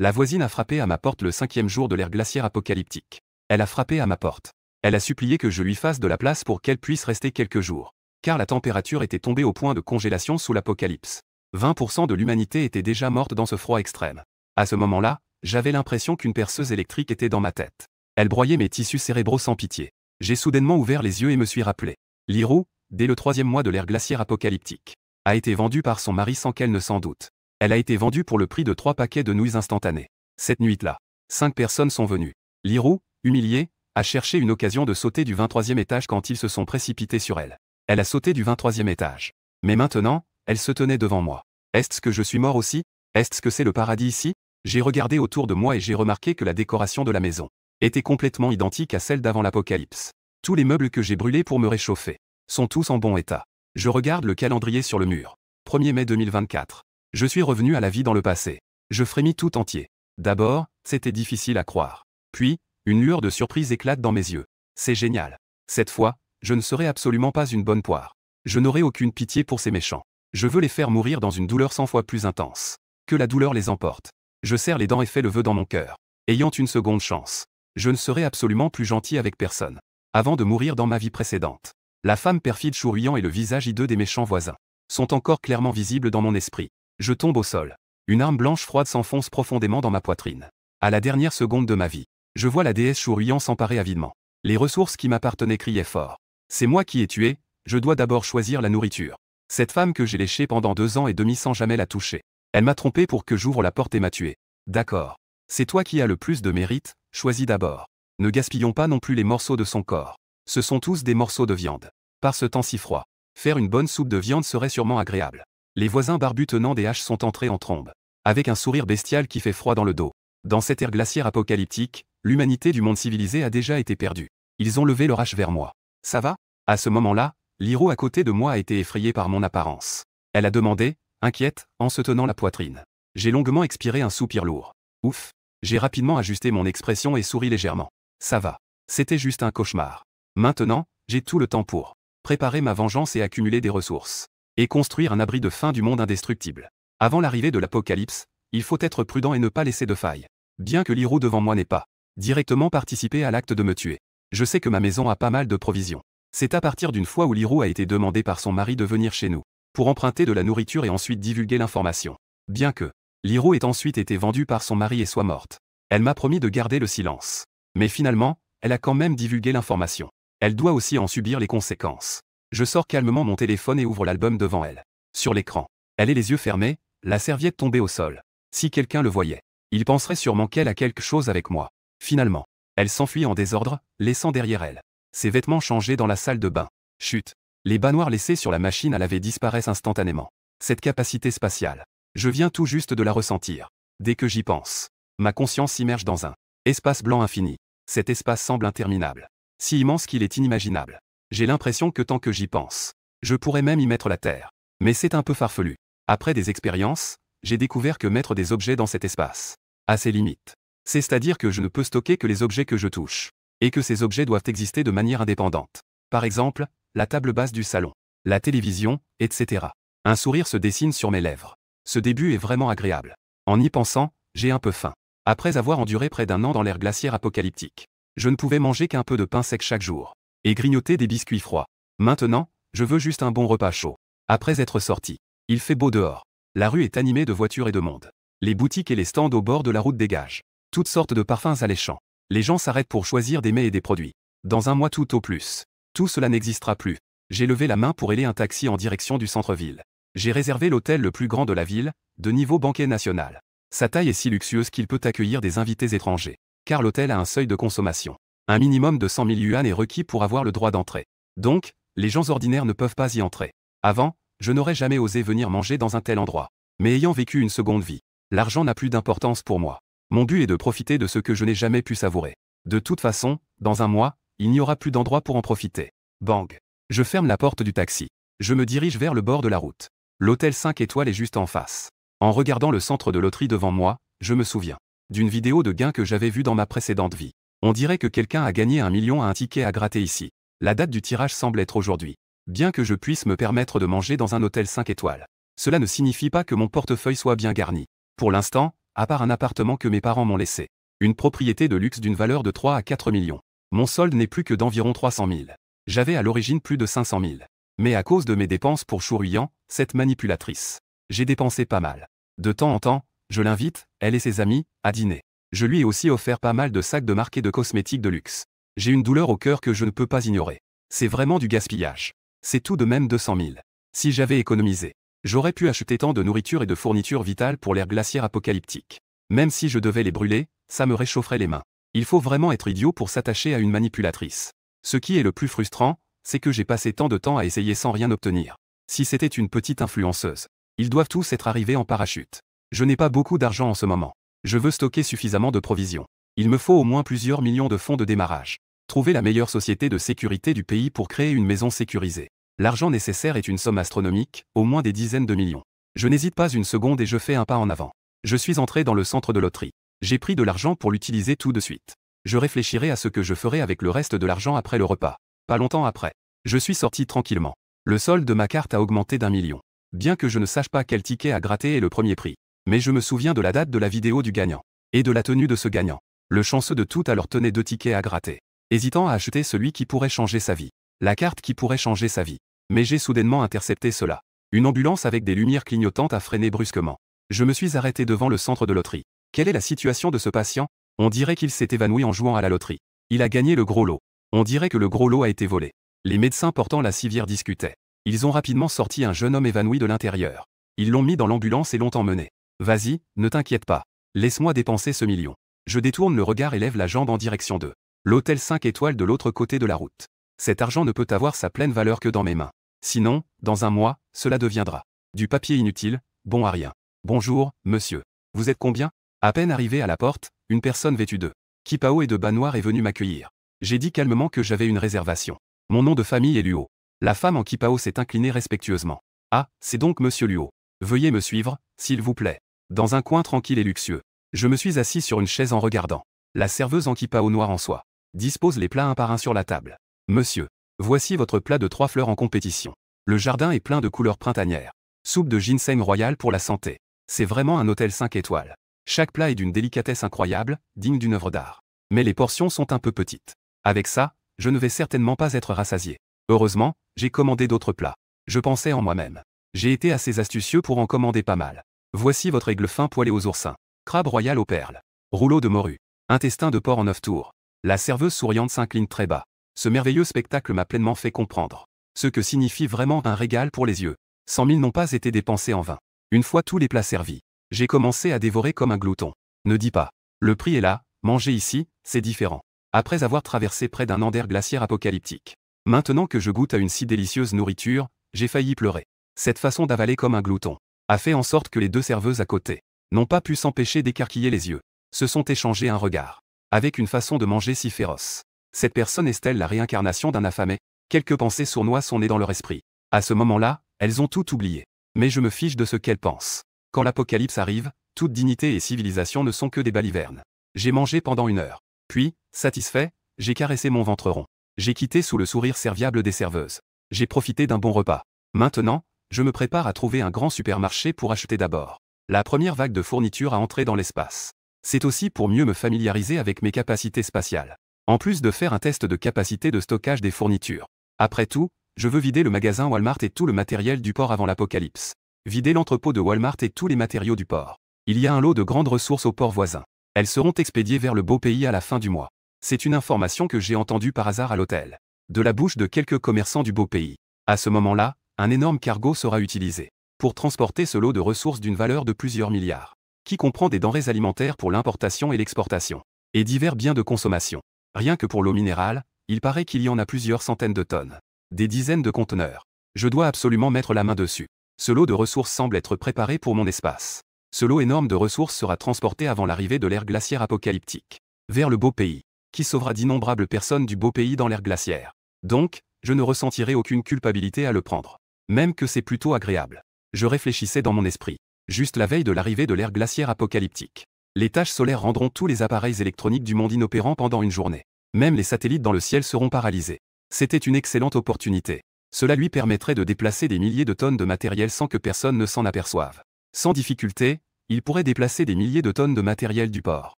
La voisine a frappé à ma porte le 5e jour de l'ère glaciaire apocalyptique. Elle a frappé à ma porte. Elle a supplié que je lui fasse de la place pour qu'elle puisse rester quelques jours. Car la température était tombée au point de congélation sous l'apocalypse. 20% de l'humanité était déjà morte dans ce froid extrême. À ce moment-là, j'avais l'impression qu'une perceuse électrique était dans ma tête. Elle broyait mes tissus cérébraux sans pitié. J'ai soudainement ouvert les yeux et me suis rappelé. Lirou, dès le 3e mois de l'ère glaciaire apocalyptique, a été vendue par son mari sans qu'elle ne s'en doute. Elle a été vendue pour le prix de 3 paquets de nouilles instantanées. Cette nuit-là, 5 personnes sont venues. Lirou, humiliée, a cherché une occasion de sauter du 23e étage quand ils se sont précipités sur elle. Elle a sauté du 23e étage. Mais maintenant, elle se tenait devant moi. Est-ce que je suis mort aussi? Est-ce que c'est le paradis ici? J'ai regardé autour de moi et j'ai remarqué que la décoration de la maison était complètement identique à celle d'avant l'apocalypse. Tous les meubles que j'ai brûlés pour me réchauffer sont tous en bon état. Je regarde le calendrier sur le mur. 1er mai 2024. Je suis revenu à la vie dans le passé. Je frémis tout entier. D'abord, c'était difficile à croire. Puis, une lueur de surprise éclate dans mes yeux. C'est génial. Cette fois, je ne serai absolument pas une bonne poire. Je n'aurai aucune pitié pour ces méchants. Je veux les faire mourir dans une douleur 100 fois plus intense. Que la douleur les emporte. Je serre les dents et fais le vœu dans mon cœur. Ayant une seconde chance. Je ne serai absolument plus gentil avec personne. Avant de mourir dans ma vie précédente. La femme perfide Chouruyant et le visage hideux des méchants voisins sont encore clairement visibles dans mon esprit. Je tombe au sol. Une arme blanche froide s'enfonce profondément dans ma poitrine. À la dernière seconde de ma vie, je vois la déesse Chouruyant s'emparer avidement. Les ressources qui m'appartenaient criaient fort. C'est moi qui ai tué, je dois d'abord choisir la nourriture. Cette femme que j'ai léchée pendant 2 ans et demi sans jamais la toucher. Elle m'a trompé pour que j'ouvre la porte et m'a tué. D'accord. C'est toi qui as le plus de mérite, choisis d'abord. Ne gaspillons pas non plus les morceaux de son corps. Ce sont tous des morceaux de viande. Par ce temps si froid, faire une bonne soupe de viande serait sûrement agréable. Les voisins barbus tenant des haches sont entrés en trombe. Avec un sourire bestial qui fait froid dans le dos. Dans cette ère glaciaire apocalyptique, l'humanité du monde civilisé a déjà été perdue. Ils ont levé leur hache vers moi. Ça va? À ce moment-là, Lirou à côté de moi a été effrayée par mon apparence. Elle a demandé, inquiète, en se tenant la poitrine. J'ai longuement expiré un soupir lourd. Ouf. J'ai rapidement ajusté mon expression et souri légèrement. Ça va. C'était juste un cauchemar. Maintenant, j'ai tout le temps pour préparer ma vengeance et accumuler des ressources. Et construire un abri de fin du monde indestructible. Avant l'arrivée de l'apocalypse, il faut être prudent et ne pas laisser de faille. Bien que Lirou devant moi n'ait pas directement participé à l'acte de me tuer. Je sais que ma maison a pas mal de provisions. C'est à partir d'une fois où Lirou a été demandé par son mari de venir chez nous, pour emprunter de la nourriture et ensuite divulguer l'information. Bien que Lirou ait ensuite été vendue par son mari et soit morte. Elle m'a promis de garder le silence. Mais finalement, elle a quand même divulgué l'information. Elle doit aussi en subir les conséquences. Je sors calmement mon téléphone et ouvre l'album devant elle. Sur l'écran, elle est les yeux fermés, la serviette tombée au sol. Si quelqu'un le voyait, il penserait sûrement qu'elle a quelque chose avec moi. Finalement, elle s'enfuit en désordre, laissant derrière elle ses vêtements changés dans la salle de bain. Chut. Les bas noirs laissés sur la machine à laver disparaissent instantanément. Cette capacité spatiale, je viens tout juste de la ressentir. Dès que j'y pense, ma conscience s'immerge dans un espace blanc infini. Cet espace semble interminable. Si immense qu'il est inimaginable. J'ai l'impression que tant que j'y pense, je pourrais même y mettre la terre. Mais c'est un peu farfelu. Après des expériences, j'ai découvert que mettre des objets dans cet espace a ses limites. C'est-à-dire que je ne peux stocker que les objets que je touche. Et que ces objets doivent exister de manière indépendante. Par exemple, la table basse du salon, la télévision, etc. Un sourire se dessine sur mes lèvres. Ce début est vraiment agréable. En y pensant, j'ai un peu faim. Après avoir enduré près d'1 an dans l'ère glaciaire apocalyptique, je ne pouvais manger qu'un peu de pain sec chaque jour. Et grignoter des biscuits froids. Maintenant, je veux juste un bon repas chaud. Après être sorti, il fait beau dehors. La rue est animée de voitures et de monde. Les boutiques et les stands au bord de la route dégagent toutes sortes de parfums alléchants. Les gens s'arrêtent pour choisir des mets et des produits. Dans 1 mois tout au plus, tout cela n'existera plus. J'ai levé la main pour héler un taxi en direction du centre-ville. J'ai réservé l'hôtel le plus grand de la ville, de niveau banquet national. Sa taille est si luxueuse qu'il peut accueillir des invités étrangers. Car l'hôtel a un seuil de consommation. Un minimum de 100 000 yuan est requis pour avoir le droit d'entrer. Donc, les gens ordinaires ne peuvent pas y entrer. Avant, je n'aurais jamais osé venir manger dans un tel endroit. Mais ayant vécu une seconde vie, l'argent n'a plus d'importance pour moi. Mon but est de profiter de ce que je n'ai jamais pu savourer. De toute façon, dans 1 mois, il n'y aura plus d'endroit pour en profiter. Bang. Je ferme la porte du taxi. Je me dirige vers le bord de la route. L'hôtel 5 étoiles est juste en face. En regardant le centre de loterie devant moi, je me souviens d'une vidéo de gain que j'avais vue dans ma précédente vie. On dirait que quelqu'un a gagné 1 million à un ticket à gratter ici. La date du tirage semble être aujourd'hui. Bien que je puisse me permettre de manger dans un hôtel 5 étoiles, cela ne signifie pas que mon portefeuille soit bien garni. Pour l'instant, à part un appartement que mes parents m'ont laissé. Une propriété de luxe d'une valeur de 3 à 4 millions. Mon solde n'est plus que d'environ 300 000. J'avais à l'origine plus de 500 000. Mais à cause de mes dépenses pour Chouruyant, cette manipulatrice, j'ai dépensé pas mal. De temps en temps, je l'invite, elle et ses amis, à dîner. Je lui ai aussi offert pas mal de sacs de marque et de cosmétiques de luxe. J'ai une douleur au cœur que je ne peux pas ignorer. C'est vraiment du gaspillage. C'est tout de même 200 000. Si j'avais économisé, j'aurais pu acheter tant de nourriture et de fournitures vitales pour l'ère glaciaire apocalyptique. Même si je devais les brûler, ça me réchaufferait les mains. Il faut vraiment être idiot pour s'attacher à une manipulatrice. Ce qui est le plus frustrant, c'est que j'ai passé tant de temps à essayer sans rien obtenir. Si c'était une petite influenceuse, ils doivent tous être arrivés en parachute. Je n'ai pas beaucoup d'argent en ce moment. Je veux stocker suffisamment de provisions. Il me faut au moins plusieurs millions de fonds de démarrage. Trouver la meilleure société de sécurité du pays pour créer une maison sécurisée. L'argent nécessaire est une somme astronomique, au moins des dizaines de millions. Je n'hésite pas une seconde et je fais un pas en avant. Je suis entré dans le centre de loterie. J'ai pris de l'argent pour l'utiliser tout de suite. Je réfléchirai à ce que je ferai avec le reste de l'argent après le repas. Pas longtemps après, je suis sorti tranquillement. Le solde de ma carte a augmenté d'1 million. Bien que je ne sache pas quel ticket à gratter est le premier prix. Mais je me souviens de la date de la vidéo du gagnant. Et de la tenue de ce gagnant. Le chanceux de tout alors tenait 2 tickets à gratter. Hésitant à acheter celui qui pourrait changer sa vie. La carte qui pourrait changer sa vie. Mais j'ai soudainement intercepté cela. Une ambulance avec des lumières clignotantes a freiné brusquement. Je me suis arrêté devant le centre de loterie. Quelle est la situation de ce patient? On dirait qu'il s'est évanoui en jouant à la loterie. Il a gagné le gros lot. On dirait que le gros lot a été volé. Les médecins portant la civière discutaient. Ils ont rapidement sorti un jeune homme évanoui de l'intérieur. Ils l'ont mis dans l'ambulance et l'ont emmené. Vas-y, ne t'inquiète pas. Laisse-moi dépenser ce million. Je détourne le regard et lève la jambe en direction de l'hôtel 5 étoiles de l'autre côté de la route. Cet argent ne peut avoir sa pleine valeur que dans mes mains. Sinon, dans un mois, cela deviendra du papier inutile, bon à rien. Bonjour, monsieur. Vous êtes combien? À peine arrivé à la porte, une personne vêtue de kipao et de bas noir est venue m'accueillir. J'ai dit calmement que j'avais une réservation. Mon nom de famille est Luo. La femme en kipao s'est inclinée respectueusement. Ah, c'est donc monsieur Luo. Veuillez me suivre, s'il vous plaît. Dans un coin tranquille et luxueux. Je me suis assis sur une chaise en regardant. La serveuse en kipao noir en soie dispose les plats un par un sur la table. Monsieur, voici votre plat de 3 fleurs en compétition. Le jardin est plein de couleurs printanières. Soupe de ginseng royal pour la santé. C'est vraiment un hôtel 5 étoiles. Chaque plat est d'une délicatesse incroyable, digne d'une œuvre d'art. Mais les portions sont un peu petites. Avec ça, je ne vais certainement pas être rassasié. Heureusement, j'ai commandé d'autres plats. Je pensais en moi-même. J'ai été assez astucieux pour en commander pas mal. Voici votre aigle fin poêlé aux oursins. Crabe royal aux perles. Rouleau de morue. Intestin de porc en 9 tours. La serveuse souriante s'incline très bas. Ce merveilleux spectacle m'a pleinement fait comprendre ce que signifie vraiment un régal pour les yeux. 100 000 n'ont pas été dépensés en vain. Une fois tous les plats servis, j'ai commencé à dévorer comme un glouton. Ne dis pas. Le prix est là, manger ici, c'est différent. Après avoir traversé près d'un an d'air glaciaire apocalyptique. Maintenant que je goûte à une si délicieuse nourriture, j'ai failli pleurer. Cette façon d'avaler comme un glouton a fait en sorte que les 2 serveuses à côté n'ont pas pu s'empêcher d'écarquiller les yeux. Se sont échangés un regard. Avec une façon de manger si féroce. Cette personne est-elle la réincarnation d'un affamé? Quelques pensées sournoises sont nées dans leur esprit. À ce moment-là, elles ont tout oublié. Mais je me fiche de ce qu'elles pensent. Quand l'apocalypse arrive, toute dignité et civilisation ne sont que des balivernes. J'ai mangé pendant 1 heure. Puis, satisfait, j'ai caressé mon ventre rond. J'ai quitté sous le sourire serviable des serveuses. J'ai profité d'un bon repas. Maintenant, je me prépare à trouver un grand supermarché pour acheter d'abord la première vague de fournitures à entrer dans l'espace. C'est aussi pour mieux me familiariser avec mes capacités spatiales. En plus de faire un test de capacité de stockage des fournitures. Après tout, je veux vider le magasin Walmart et tout le matériel du port avant l'apocalypse. Vider l'entrepôt de Walmart et tous les matériaux du port. Il y a un lot de grandes ressources au port voisin. Elles seront expédiées vers le beau pays à la fin du mois. C'est une information que j'ai entendue par hasard à l'hôtel. De la bouche de quelques commerçants du beau pays. À ce moment-là, un énorme cargo sera utilisé pour transporter ce lot de ressources d'une valeur de plusieurs milliards, qui comprend des denrées alimentaires pour l'importation et l'exportation, et divers biens de consommation. Rien que pour l'eau minérale, il paraît qu'il y en a plusieurs centaines de tonnes. Des dizaines de conteneurs. Je dois absolument mettre la main dessus. Ce lot de ressources semble être préparé pour mon espace. Ce lot énorme de ressources sera transporté avant l'arrivée de l'ère glaciaire apocalyptique, vers le beau pays, qui sauvera d'innombrables personnes du beau pays dans l'ère glaciaire. Donc, je ne ressentirai aucune culpabilité à le prendre. Même que c'est plutôt agréable. Je réfléchissais dans mon esprit. Juste la veille de l'arrivée de l'ère glaciaire apocalyptique. Les taches solaires rendront tous les appareils électroniques du monde inopérants pendant une journée. Même les satellites dans le ciel seront paralysés. C'était une excellente opportunité. Cela lui permettrait de déplacer des milliers de tonnes de matériel sans que personne ne s'en aperçoive. Sans difficulté, Il pourrait déplacer des milliers de tonnes de matériel du port.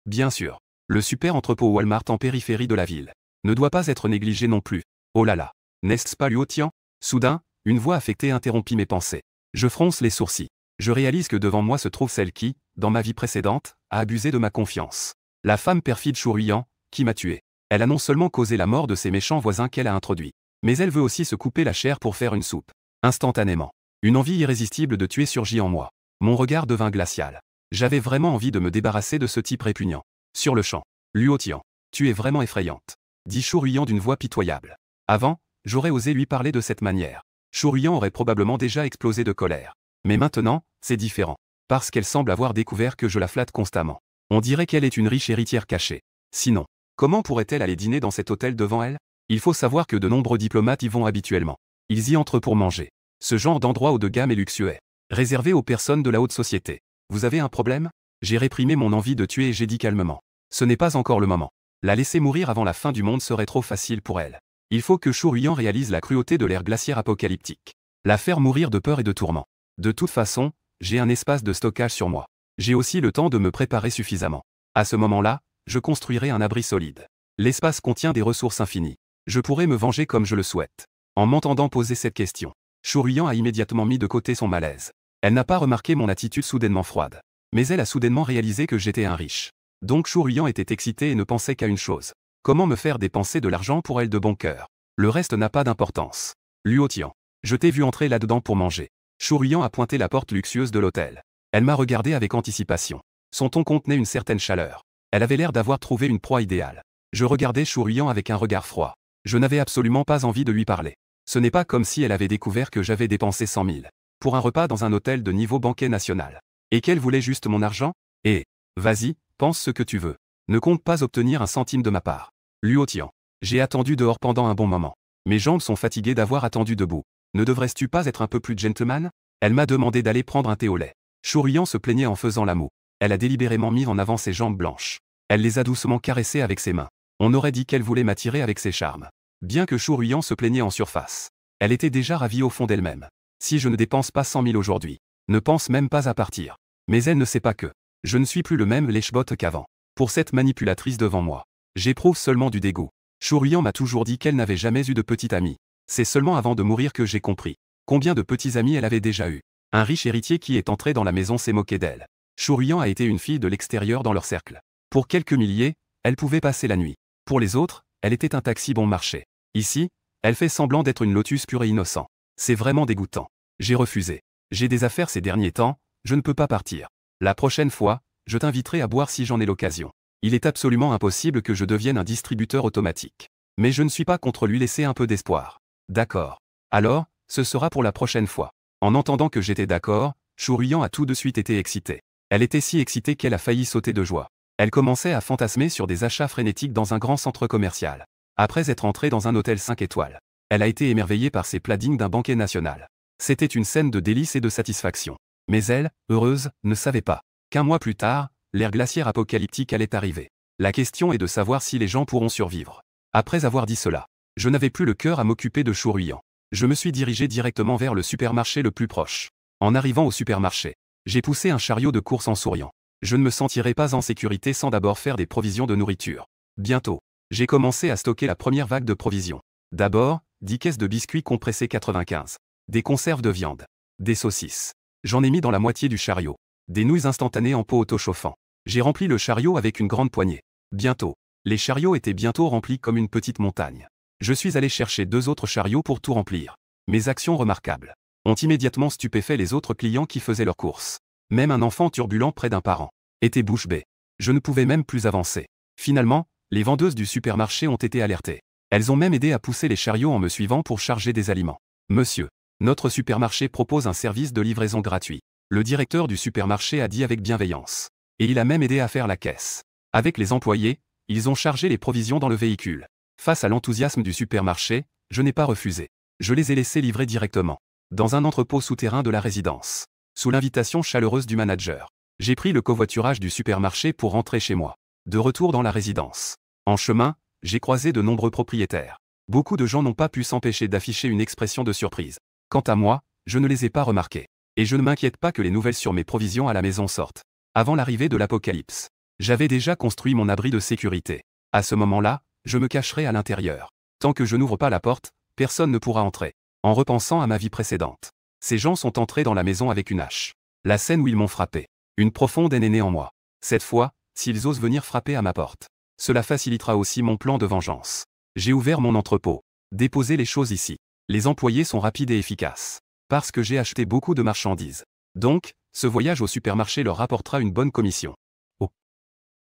Bien sûr, le super entrepôt Walmart en périphérie de la ville ne doit pas être négligé non plus. Oh là là, n'est-ce pas Luo Tian? Soudain, une voix affectée interrompit mes pensées. Je fronce les sourcils. Je réalise que devant moi se trouve celle qui, dans ma vie précédente, a abusé de ma confiance. La femme perfide Shu Ruiyan, qui m'a tué. Elle a non seulement causé la mort de ses méchants voisins qu'elle a introduits, mais elle veut aussi se couper la chair pour faire une soupe. Instantanément, une envie irrésistible de tuer surgit en moi. Mon regard devint glacial. J'avais vraiment envie de me débarrasser de ce type répugnant. Sur le champ, Luo Tian, tu es vraiment effrayante, dit Shu Ruiyan d'une voix pitoyable. Avant, j'aurais osé lui parler de cette manière. Shu Ruiyan aurait probablement déjà explosé de colère. Mais maintenant, c'est différent. Parce qu'elle semble avoir découvert que je la flatte constamment. On dirait qu'elle est une riche héritière cachée. Sinon, comment pourrait-elle aller dîner dans cet hôtel devant elle? Il faut savoir que de nombreux diplomates y vont habituellement. Ils y entrent pour manger. Ce genre d'endroit haut de gamme et luxueux, réservé aux personnes de la haute société. Vous avez un problème? J'ai réprimé mon envie de tuer et j'ai dit calmement. Ce n'est pas encore le moment. La laisser mourir avant la fin du monde serait trop facile pour elle. Il faut que Shu Ruiyan réalise la cruauté de l'ère glaciaire apocalyptique. La faire mourir de peur et de tourment. De toute façon, j'ai un espace de stockage sur moi. J'ai aussi le temps de me préparer suffisamment. À ce moment-là, je construirai un abri solide. L'espace contient des ressources infinies. Je pourrai me venger comme je le souhaite. En m'entendant poser cette question, Shu Ruiyan a immédiatement mis de côté son malaise. Elle n'a pas remarqué mon attitude soudainement froide. Mais elle a soudainement réalisé que j'étais un riche. Donc Shu Ruiyan était excitée et ne pensait qu'à une chose. Comment me faire dépenser de l'argent pour elle de bon cœur? Le reste n'a pas d'importance. Luo Tian, je t'ai vu entrer là-dedans pour manger. Shu Ruiyan a pointé la porte luxueuse de l'hôtel. Elle m'a regardé avec anticipation. Son ton contenait une certaine chaleur. Elle avait l'air d'avoir trouvé une proie idéale. Je regardais Shu Ruiyan avec un regard froid. Je n'avais absolument pas envie de lui parler. Ce n'est pas comme si elle avait découvert que j'avais dépensé 100 000 pour un repas dans un hôtel de niveau banquet national. Et qu'elle voulait juste mon argent? Et, vas-y, pense ce que tu veux. Ne compte pas obtenir un centime de ma part. Luo Tian, j'ai attendu dehors pendant un bon moment. Mes jambes sont fatiguées d'avoir attendu debout. Ne devrais-tu pas être un peu plus gentleman? Elle m'a demandé d'aller prendre un thé au lait. Shu Ruiyan se plaignait en faisant la moue. Elle a délibérément mis en avant ses jambes blanches. Elle les a doucement caressées avec ses mains. On aurait dit qu'elle voulait m'attirer avec ses charmes. Bien que Shu Ruiyan se plaignait en surface, elle était déjà ravie au fond d'elle-même. Si je ne dépense pas 100 000 aujourd'hui, ne pense même pas à partir. Mais elle ne sait pas que je ne suis plus le même lèche-bot qu'avant. Pour cette manipulatrice devant moi, j'éprouve seulement du dégoût. Shu Ruiyan m'a toujours dit qu'elle n'avait jamais eu de petite amie. C'est seulement avant de mourir que j'ai compris combien de petits amis elle avait déjà eu. Un riche héritier qui est entré dans la maison s'est moqué d'elle. Shu Ruiyan a été une fille de l'extérieur dans leur cercle. Pour quelques milliers, elle pouvait passer la nuit. Pour les autres, elle était un taxi bon marché. Ici, elle fait semblant d'être une lotus pure et innocent. C'est vraiment dégoûtant. J'ai refusé. J'ai des affaires ces derniers temps, je ne peux pas partir. La prochaine fois, je t'inviterai à boire si j'en ai l'occasion. Il est absolument impossible que je devienne un distributeur automatique. Mais je ne suis pas contre lui laisser un peu d'espoir. D'accord. Alors, ce sera pour la prochaine fois. En entendant que j'étais d'accord, Shu Ruiyan a tout de suite été excitée. Elle était si excitée qu'elle a failli sauter de joie. Elle commençait à fantasmer sur des achats frénétiques dans un grand centre commercial. Après être entrée dans un hôtel 5 étoiles, elle a été émerveillée par ces plats dignes d'un banquet national. C'était une scène de délice et de satisfaction. Mais elle, heureuse, ne savait pas qu'un mois plus tard, l'ère glaciaire apocalyptique allait arriver. La question est de savoir si les gens pourront survivre. Après avoir dit cela, je n'avais plus le cœur à m'occuper de Shu Ruiyan. Je me suis dirigé directement vers le supermarché le plus proche. En arrivant au supermarché, j'ai poussé un chariot de course en souriant. Je ne me sentirais pas en sécurité sans d'abord faire des provisions de nourriture. Bientôt, j'ai commencé à stocker la première vague de provisions. D'abord, 10 caisses de biscuits compressés 95. Des conserves de viande. Des saucisses. J'en ai mis dans la moitié du chariot. Des nouilles instantanées en pot auto-chauffant. J'ai rempli le chariot avec une grande poignée. Bientôt, les chariots étaient bientôt remplis comme une petite montagne. Je suis allé chercher 2 autres chariots pour tout remplir. Mes actions remarquables ont immédiatement stupéfait les autres clients qui faisaient leurs courses. Même un enfant turbulent près d'un parent était bouche bée. Je ne pouvais même plus avancer. Finalement, les vendeuses du supermarché ont été alertées. Elles ont même aidé à pousser les chariots en me suivant pour charger des aliments. Monsieur, notre supermarché propose un service de livraison gratuit. Le directeur du supermarché a dit avec bienveillance. Et il a même aidé à faire la caisse. Avec les employés, ils ont chargé les provisions dans le véhicule. Face à l'enthousiasme du supermarché, je n'ai pas refusé. Je les ai laissés livrer directement, dans un entrepôt souterrain de la résidence. Sous l'invitation chaleureuse du manager, j'ai pris le covoiturage du supermarché pour rentrer chez moi. De retour dans la résidence. En chemin, j'ai croisé de nombreux propriétaires. Beaucoup de gens n'ont pas pu s'empêcher d'afficher une expression de surprise. Quant à moi, je ne les ai pas remarqués. Et je ne m'inquiète pas que les nouvelles sur mes provisions à la maison sortent. Avant l'arrivée de l'apocalypse, j'avais déjà construit mon abri de sécurité. À ce moment-là, je me cacherai à l'intérieur. Tant que je n'ouvre pas la porte, personne ne pourra entrer. En repensant à ma vie précédente, ces gens sont entrés dans la maison avec une hache. La scène où ils m'ont frappé. Une profonde haine est née en moi. Cette fois, s'ils osent venir frapper à ma porte, cela facilitera aussi mon plan de vengeance. J'ai ouvert mon entrepôt. Déposé les choses ici. Les employés sont rapides et efficaces. Parce que j'ai acheté beaucoup de marchandises. Donc, ce voyage au supermarché leur rapportera une bonne commission. Oh.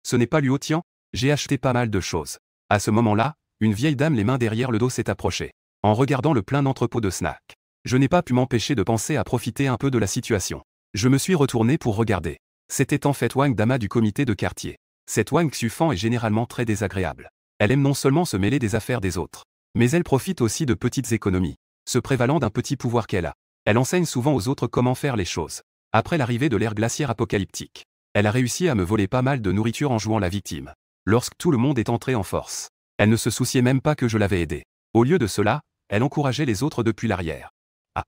Ce n'est pas Luotian? J'ai acheté pas mal de choses. À ce moment-là, une vieille dame les mains derrière le dos s'est approchée. En regardant le plein d'entrepôts de snacks. Je n'ai pas pu m'empêcher de penser à profiter un peu de la situation. Je me suis retourné pour regarder. C'était en fait Wang Dama du comité de quartier. Cette Wang Xufan est généralement très désagréable. Elle aime non seulement se mêler des affaires des autres, mais elle profite aussi de petites économies, se prévalant d'un petit pouvoir qu'elle a. Elle enseigne souvent aux autres comment faire les choses. Après l'arrivée de l'ère glaciaire apocalyptique, elle a réussi à me voler pas mal de nourriture en jouant la victime. Lorsque tout le monde est entré en force, elle ne se souciait même pas que je l'avais aidée. Au lieu de cela, elle encourageait les autres depuis l'arrière. Ah.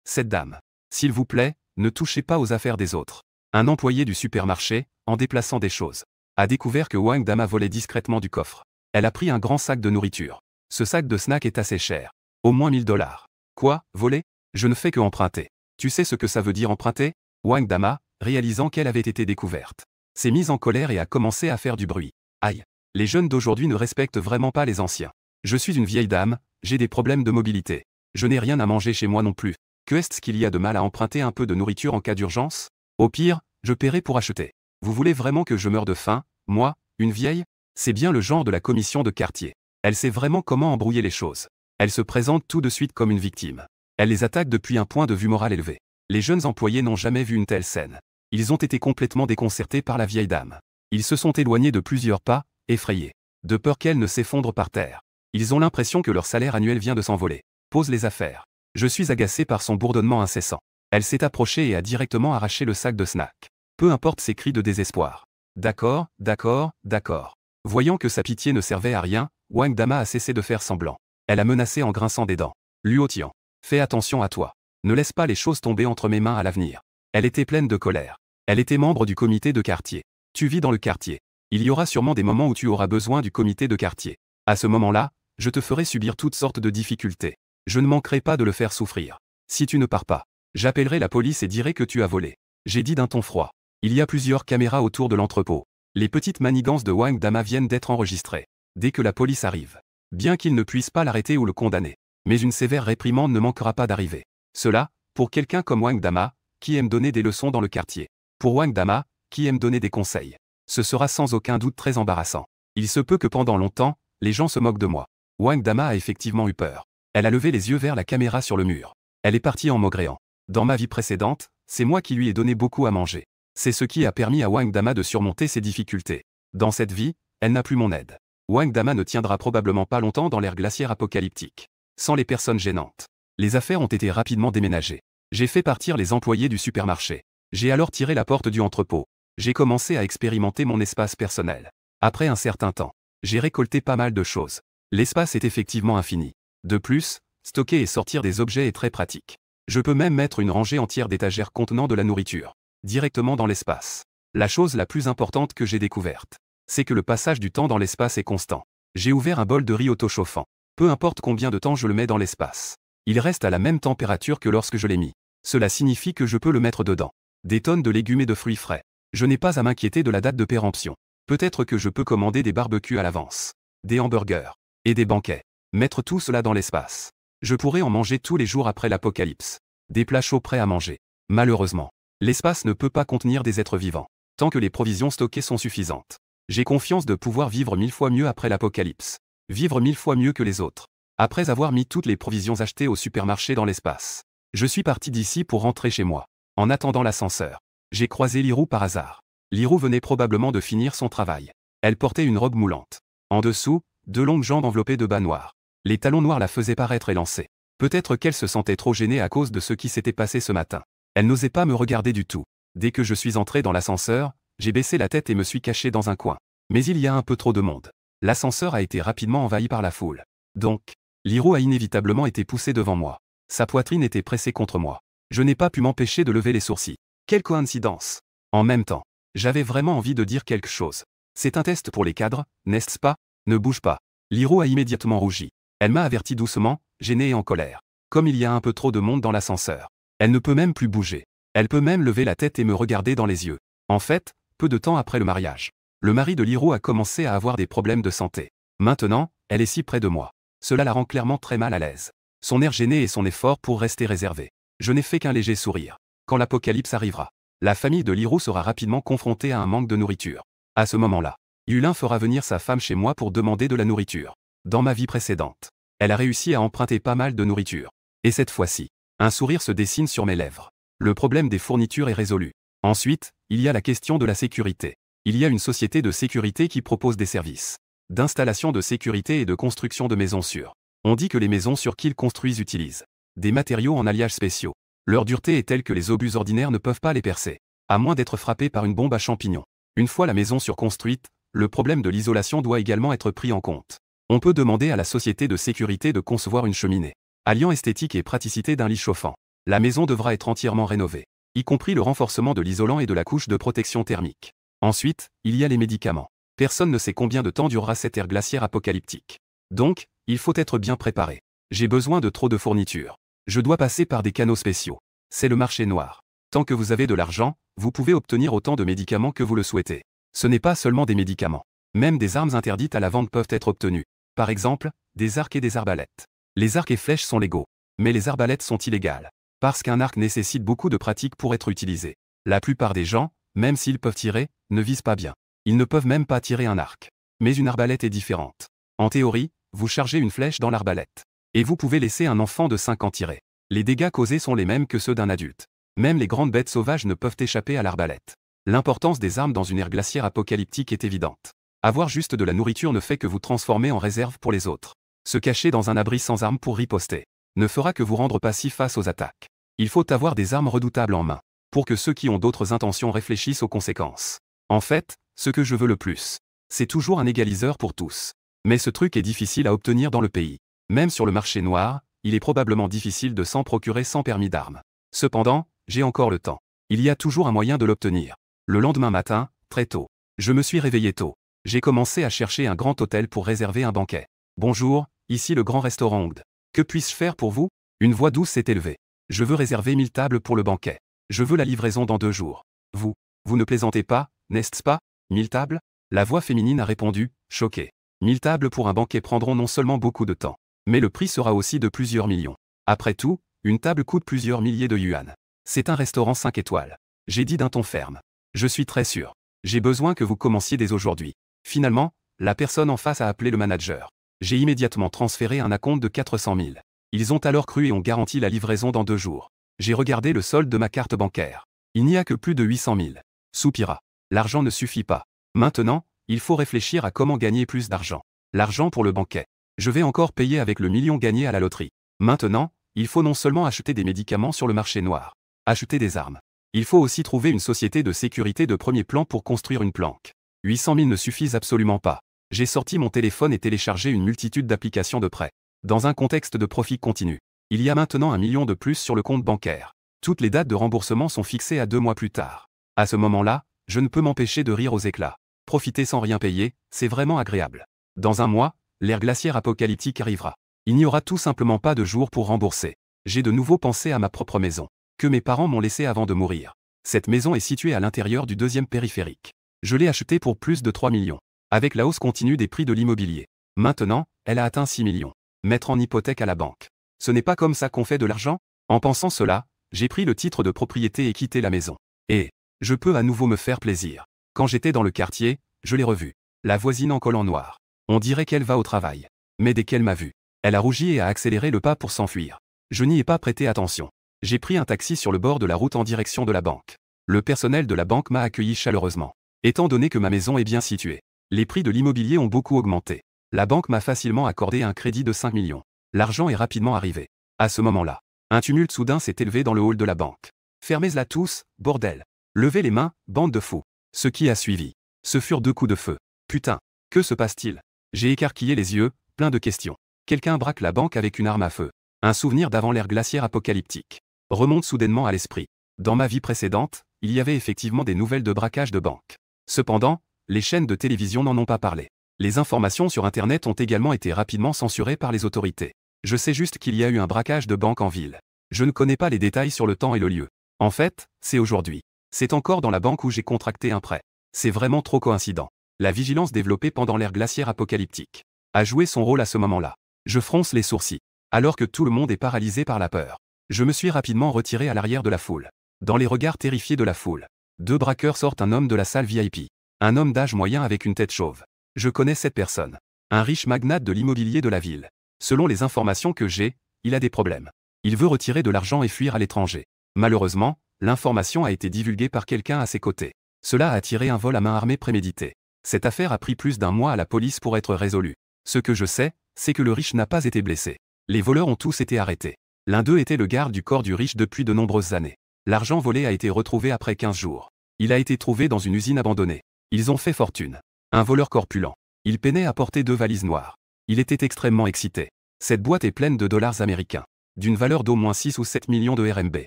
Cette dame. S'il vous plaît, ne touchez pas aux affaires des autres. Un employé du supermarché, en déplaçant des choses, a découvert que Wang Dama volait discrètement du coffre. Elle a pris un grand sac de nourriture. Ce sac de snack est assez cher. Au moins 1000 $. Quoi, voler? Je ne fais que emprunter. Tu sais ce que ça veut dire emprunter? Wang Dama, réalisant qu'elle avait été découverte, s'est mise en colère et a commencé à faire du bruit. Aïe. Les jeunes d'aujourd'hui ne respectent vraiment pas les anciens. Je suis une vieille dame, j'ai des problèmes de mobilité. Je n'ai rien à manger chez moi non plus. Que est-ce qu'il y a de mal à emprunter un peu de nourriture en cas d'urgence? Au pire, je paierai pour acheter. Vous voulez vraiment que je meure de faim, moi, une vieille? C'est bien le genre de la commission de quartier. Elle sait vraiment comment embrouiller les choses. Elle se présente tout de suite comme une victime. Elle les attaque depuis un point de vue moral élevé. Les jeunes employés n'ont jamais vu une telle scène. Ils ont été complètement déconcertés par la vieille dame. Ils se sont éloignés de plusieurs pas, effrayés, de peur qu'elle ne s'effondre par terre. Ils ont l'impression que leur salaire annuel vient de s'envoler. Pose les affaires. Je suis agacé par son bourdonnement incessant. Elle s'est approchée et a directement arraché le sac de snack. Peu importe ses cris de désespoir. D'accord, d'accord, d'accord. Voyant que sa pitié ne servait à rien, Wang Dama a cessé de faire semblant. Elle a menacé en grinçant des dents. Luotian, fais attention à toi. Ne laisse pas les choses tomber entre mes mains à l'avenir. Elle était pleine de colère. Elle était membre du comité de quartier. Tu vis dans le quartier. Il y aura sûrement des moments où tu auras besoin du comité de quartier. À ce moment-là, je te ferai subir toutes sortes de difficultés. Je ne manquerai pas de le faire souffrir. Si tu ne pars pas, j'appellerai la police et dirai que tu as volé. J'ai dit d'un ton froid. Il y a plusieurs caméras autour de l'entrepôt. Les petites manigances de Wang Dama viennent d'être enregistrées. Dès que la police arrive, bien qu'ils ne puissent pas l'arrêter ou le condamner, mais une sévère réprimande ne manquera pas d'arriver. Cela, pour quelqu'un comme Wang Dama, qui aime donner des leçons dans le quartier. Pour Wang Dama, qui aime donner des conseils. Ce sera sans aucun doute très embarrassant. Il se peut que pendant longtemps, les gens se moquent de moi. Wang Dama a effectivement eu peur. Elle a levé les yeux vers la caméra sur le mur. Elle est partie en maugréant. Dans ma vie précédente, c'est moi qui lui ai donné beaucoup à manger. C'est ce qui a permis à Wang Dama de surmonter ses difficultés. Dans cette vie, elle n'a plus mon aide. Wang Dama ne tiendra probablement pas longtemps dans l'ère glaciaire apocalyptique. Sans les personnes gênantes. Les affaires ont été rapidement déménagées. J'ai fait partir les employés du supermarché. J'ai alors tiré la porte du entrepôt. J'ai commencé à expérimenter mon espace personnel. Après un certain temps, j'ai récolté pas mal de choses. L'espace est effectivement infini. De plus, stocker et sortir des objets est très pratique. Je peux même mettre une rangée entière d'étagères contenant de la nourriture, directement dans l'espace. La chose la plus importante que j'ai découverte, c'est que le passage du temps dans l'espace est constant. J'ai ouvert un bol de riz auto-chauffant. Peu importe combien de temps je le mets dans l'espace. Il reste à la même température que lorsque je l'ai mis. Cela signifie que je peux le mettre dedans. Des tonnes de légumes et de fruits frais. Je n'ai pas à m'inquiéter de la date de péremption. Peut-être que je peux commander des barbecues à l'avance, des hamburgers, et des banquets. Mettre tout cela dans l'espace. Je pourrais en manger tous les jours après l'apocalypse. Des plats chauds prêts à manger. Malheureusement, l'espace ne peut pas contenir des êtres vivants, tant que les provisions stockées sont suffisantes. J'ai confiance de pouvoir vivre 1000 fois mieux après l'apocalypse. Vivre 1000 fois mieux que les autres. Après avoir mis toutes les provisions achetées au supermarché dans l'espace. Je suis parti d'ici pour rentrer chez moi. En attendant l'ascenseur, j'ai croisé Lirou par hasard. Lirou venait probablement de finir son travail. Elle portait une robe moulante. En dessous, 2 longues jambes enveloppées de bas noirs. Les talons noirs la faisaient paraître élancée. Peut-être qu'elle se sentait trop gênée à cause de ce qui s'était passé ce matin. Elle n'osait pas me regarder du tout. Dès que je suis entré dans l'ascenseur, j'ai baissé la tête et me suis caché dans un coin. Mais il y a un peu trop de monde. L'ascenseur a été rapidement envahi par la foule. Donc, Lirou a inévitablement été poussé devant moi. Sa poitrine était pressée contre moi. Je n'ai pas pu m'empêcher de lever les sourcils. Quelle coïncidence! En même temps, j'avais vraiment envie de dire quelque chose. C'est un test pour les cadres, n'est-ce pas? Ne bouge pas. Liro a immédiatement rougi. Elle m'a averti doucement, gênée et en colère. Comme il y a un peu trop de monde dans l'ascenseur. Elle ne peut même plus bouger. Elle peut même lever la tête et me regarder dans les yeux. En fait, peu de temps après le mariage, le mari de Liro a commencé à avoir des problèmes de santé. Maintenant, elle est si près de moi. Cela la rend clairement très mal à l'aise. Son air gêné et son effort pour rester réservé. Je n'ai fait qu'un léger sourire. Quand l'apocalypse arrivera, la famille de Liro sera rapidement confrontée à un manque de nourriture. À ce moment-là, Yulin fera venir sa femme chez moi pour demander de la nourriture. Dans ma vie précédente, elle a réussi à emprunter pas mal de nourriture. Et cette fois-ci, un sourire se dessine sur mes lèvres. Le problème des fournitures est résolu. Ensuite, il y a la question de la sécurité. Il y a une société de sécurité qui propose des services d'installation de sécurité et de construction de maisons sûres. On dit que les maisons sûres qu'ils construisent utilisent des matériaux en alliage spéciaux. Leur dureté est telle que les obus ordinaires ne peuvent pas les percer, à moins d'être frappés par une bombe à champignons. Une fois la maison surconstruite, le problème de l'isolation doit également être pris en compte. On peut demander à la société de sécurité de concevoir une cheminée, alliant esthétique et praticité d'un lit chauffant. La maison devra être entièrement rénovée, y compris le renforcement de l'isolant et de la couche de protection thermique. Ensuite, il y a les médicaments. Personne ne sait combien de temps durera cette ère glaciaire apocalyptique. Donc, il faut être bien préparé. J'ai besoin de trop de fournitures. Je dois passer par des canaux spéciaux. C'est le marché noir. Tant que vous avez de l'argent, vous pouvez obtenir autant de médicaments que vous le souhaitez. Ce n'est pas seulement des médicaments. Même des armes interdites à la vente peuvent être obtenues. Par exemple, des arcs et des arbalètes. Les arcs et flèches sont légaux, mais les arbalètes sont illégales. Parce qu'un arc nécessite beaucoup de pratique pour être utilisé. La plupart des gens, même s'ils peuvent tirer, ne visent pas bien. Ils ne peuvent même pas tirer un arc. Mais une arbalète est différente. En théorie, vous chargez une flèche dans l'arbalète. Et vous pouvez laisser un enfant de 5 ans tirer. Les dégâts causés sont les mêmes que ceux d'un adulte. Même les grandes bêtes sauvages ne peuvent échapper à l'arbalète. L'importance des armes dans une ère glaciaire apocalyptique est évidente. Avoir juste de la nourriture ne fait que vous transformer en réserve pour les autres. Se cacher dans un abri sans armes pour riposter ne fera que vous rendre passif face aux attaques. Il faut avoir des armes redoutables en main, pour que ceux qui ont d'autres intentions réfléchissent aux conséquences. En fait, ce que je veux le plus, c'est toujours un égaliseur pour tous. Mais ce truc est difficile à obtenir dans le pays. Même sur le marché noir, il est probablement difficile de s'en procurer sans permis d'armes. Cependant, j'ai encore le temps. Il y a toujours un moyen de l'obtenir. Le lendemain matin, très tôt, je me suis réveillé tôt. J'ai commencé à chercher un grand hôtel pour réserver un banquet. Bonjour, ici le grand restaurant Ongd. Que puis-je faire pour vous? Une voix douce s'est élevée. Je veux réserver 1000 tables pour le banquet. Je veux la livraison dans 2 jours. Vous ne plaisantez pas, n'est-ce pas? 1000 tables? La voix féminine a répondu, choquée. 1000 tables pour un banquet prendront non seulement beaucoup de temps, mais le prix sera aussi de plusieurs millions. Après tout, une table coûte plusieurs milliers de yuan. C'est un restaurant 5 étoiles. J'ai dit d'un ton ferme. Je suis très sûr. J'ai besoin que vous commenciez dès aujourd'hui. Finalement, la personne en face a appelé le manager. J'ai immédiatement transféré un acompte de 400 000. Ils ont alors cru et ont garanti la livraison dans 2 jours. J'ai regardé le solde de ma carte bancaire. Il n'y a que plus de 800 000. Soupira. L'argent ne suffit pas. Maintenant, il faut réfléchir à comment gagner plus d'argent. L'argent pour le banquet. Je vais encore payer avec le million gagné à la loterie. Maintenant, il faut non seulement acheter des médicaments sur le marché noir, acheter des armes. Il faut aussi trouver une société de sécurité de premier plan pour construire une planque. 800 000 ne suffisent absolument pas. J'ai sorti mon téléphone et téléchargé une multitude d'applications de prêt. Dans un contexte de profit continu, il y a maintenant 1 million de plus sur le compte bancaire. Toutes les dates de remboursement sont fixées à 2 mois plus tard. À ce moment-là, je ne peux m'empêcher de rire aux éclats. Profiter sans rien payer, c'est vraiment agréable. Dans 1 mois, l'ère glaciaire apocalyptique arrivera. Il n'y aura tout simplement pas de jour pour rembourser. J'ai de nouveau pensé à ma propre maison, que mes parents m'ont laissée avant de mourir. Cette maison est située à l'intérieur du 2e périphérique. Je l'ai achetée pour plus de 3 millions. Avec la hausse continue des prix de l'immobilier. Maintenant, elle a atteint 6 millions. Mettre en hypothèque à la banque. Ce n'est pas comme ça qu'on fait de l'argent? En pensant cela, j'ai pris le titre de propriété et quitté la maison. Et je peux à nouveau me faire plaisir. Quand j'étais dans le quartier, je l'ai revue. La voisine en collant noir. On dirait qu'elle va au travail. Mais dès qu'elle m'a vu, elle a rougi et a accéléré le pas pour s'enfuir. Je n'y ai pas prêté attention. J'ai pris un taxi sur le bord de la route en direction de la banque. Le personnel de la banque m'a accueilli chaleureusement. Étant donné que ma maison est bien située, les prix de l'immobilier ont beaucoup augmenté. La banque m'a facilement accordé un crédit de 5 millions. L'argent est rapidement arrivé. À ce moment-là, un tumulte soudain s'est élevé dans le hall de la banque. Fermez-la tous, bordel. Levez les mains, bande de fous. Ce qui a suivi, ce furent 2 coups de feu. Putain, que se passe-t-il? J'ai écarquillé les yeux, plein de questions. Quelqu'un braque la banque avec une arme à feu. Un souvenir d'avant l'ère glaciaire apocalyptique. remonte soudainement à l'esprit. Dans ma vie précédente, il y avait effectivement des nouvelles de braquage de banque. Cependant, les chaînes de télévision n'en ont pas parlé. Les informations sur Internet ont également été rapidement censurées par les autorités. Je sais juste qu'il y a eu un braquage de banque en ville. Je ne connais pas les détails sur le temps et le lieu. En fait, c'est aujourd'hui. C'est encore dans la banque où j'ai contracté un prêt. C'est vraiment trop coïncident. La vigilance développée pendant l'ère glaciaire apocalyptique a joué son rôle à ce moment-là. Je fronce les sourcils. Alors que tout le monde est paralysé par la peur, je me suis rapidement retiré à l'arrière de la foule. Dans les regards terrifiés de la foule, 2 braqueurs sortent un homme de la salle VIP. Un homme d'âge moyen avec une tête chauve. Je connais cette personne. Un riche magnate de l'immobilier de la ville. Selon les informations que j'ai, il a des problèmes. Il veut retirer de l'argent et fuir à l'étranger. Malheureusement, l'information a été divulguée par quelqu'un à ses côtés. Cela a attiré un vol à main armée prémédité. Cette affaire a pris plus d'1 mois à la police pour être résolue. Ce que je sais, c'est que le riche n'a pas été blessé. Les voleurs ont tous été arrêtés. L'un d'eux était le garde du corps du riche depuis de nombreuses années. L'argent volé a été retrouvé après 15 jours. Il a été trouvé dans une usine abandonnée. Ils ont fait fortune. Un voleur corpulent. Il peinait à porter 2 valises noires. Il était extrêmement excité. Cette boîte est pleine de dollars américains, d'une valeur d'au moins 6 ou 7 millions de RMB.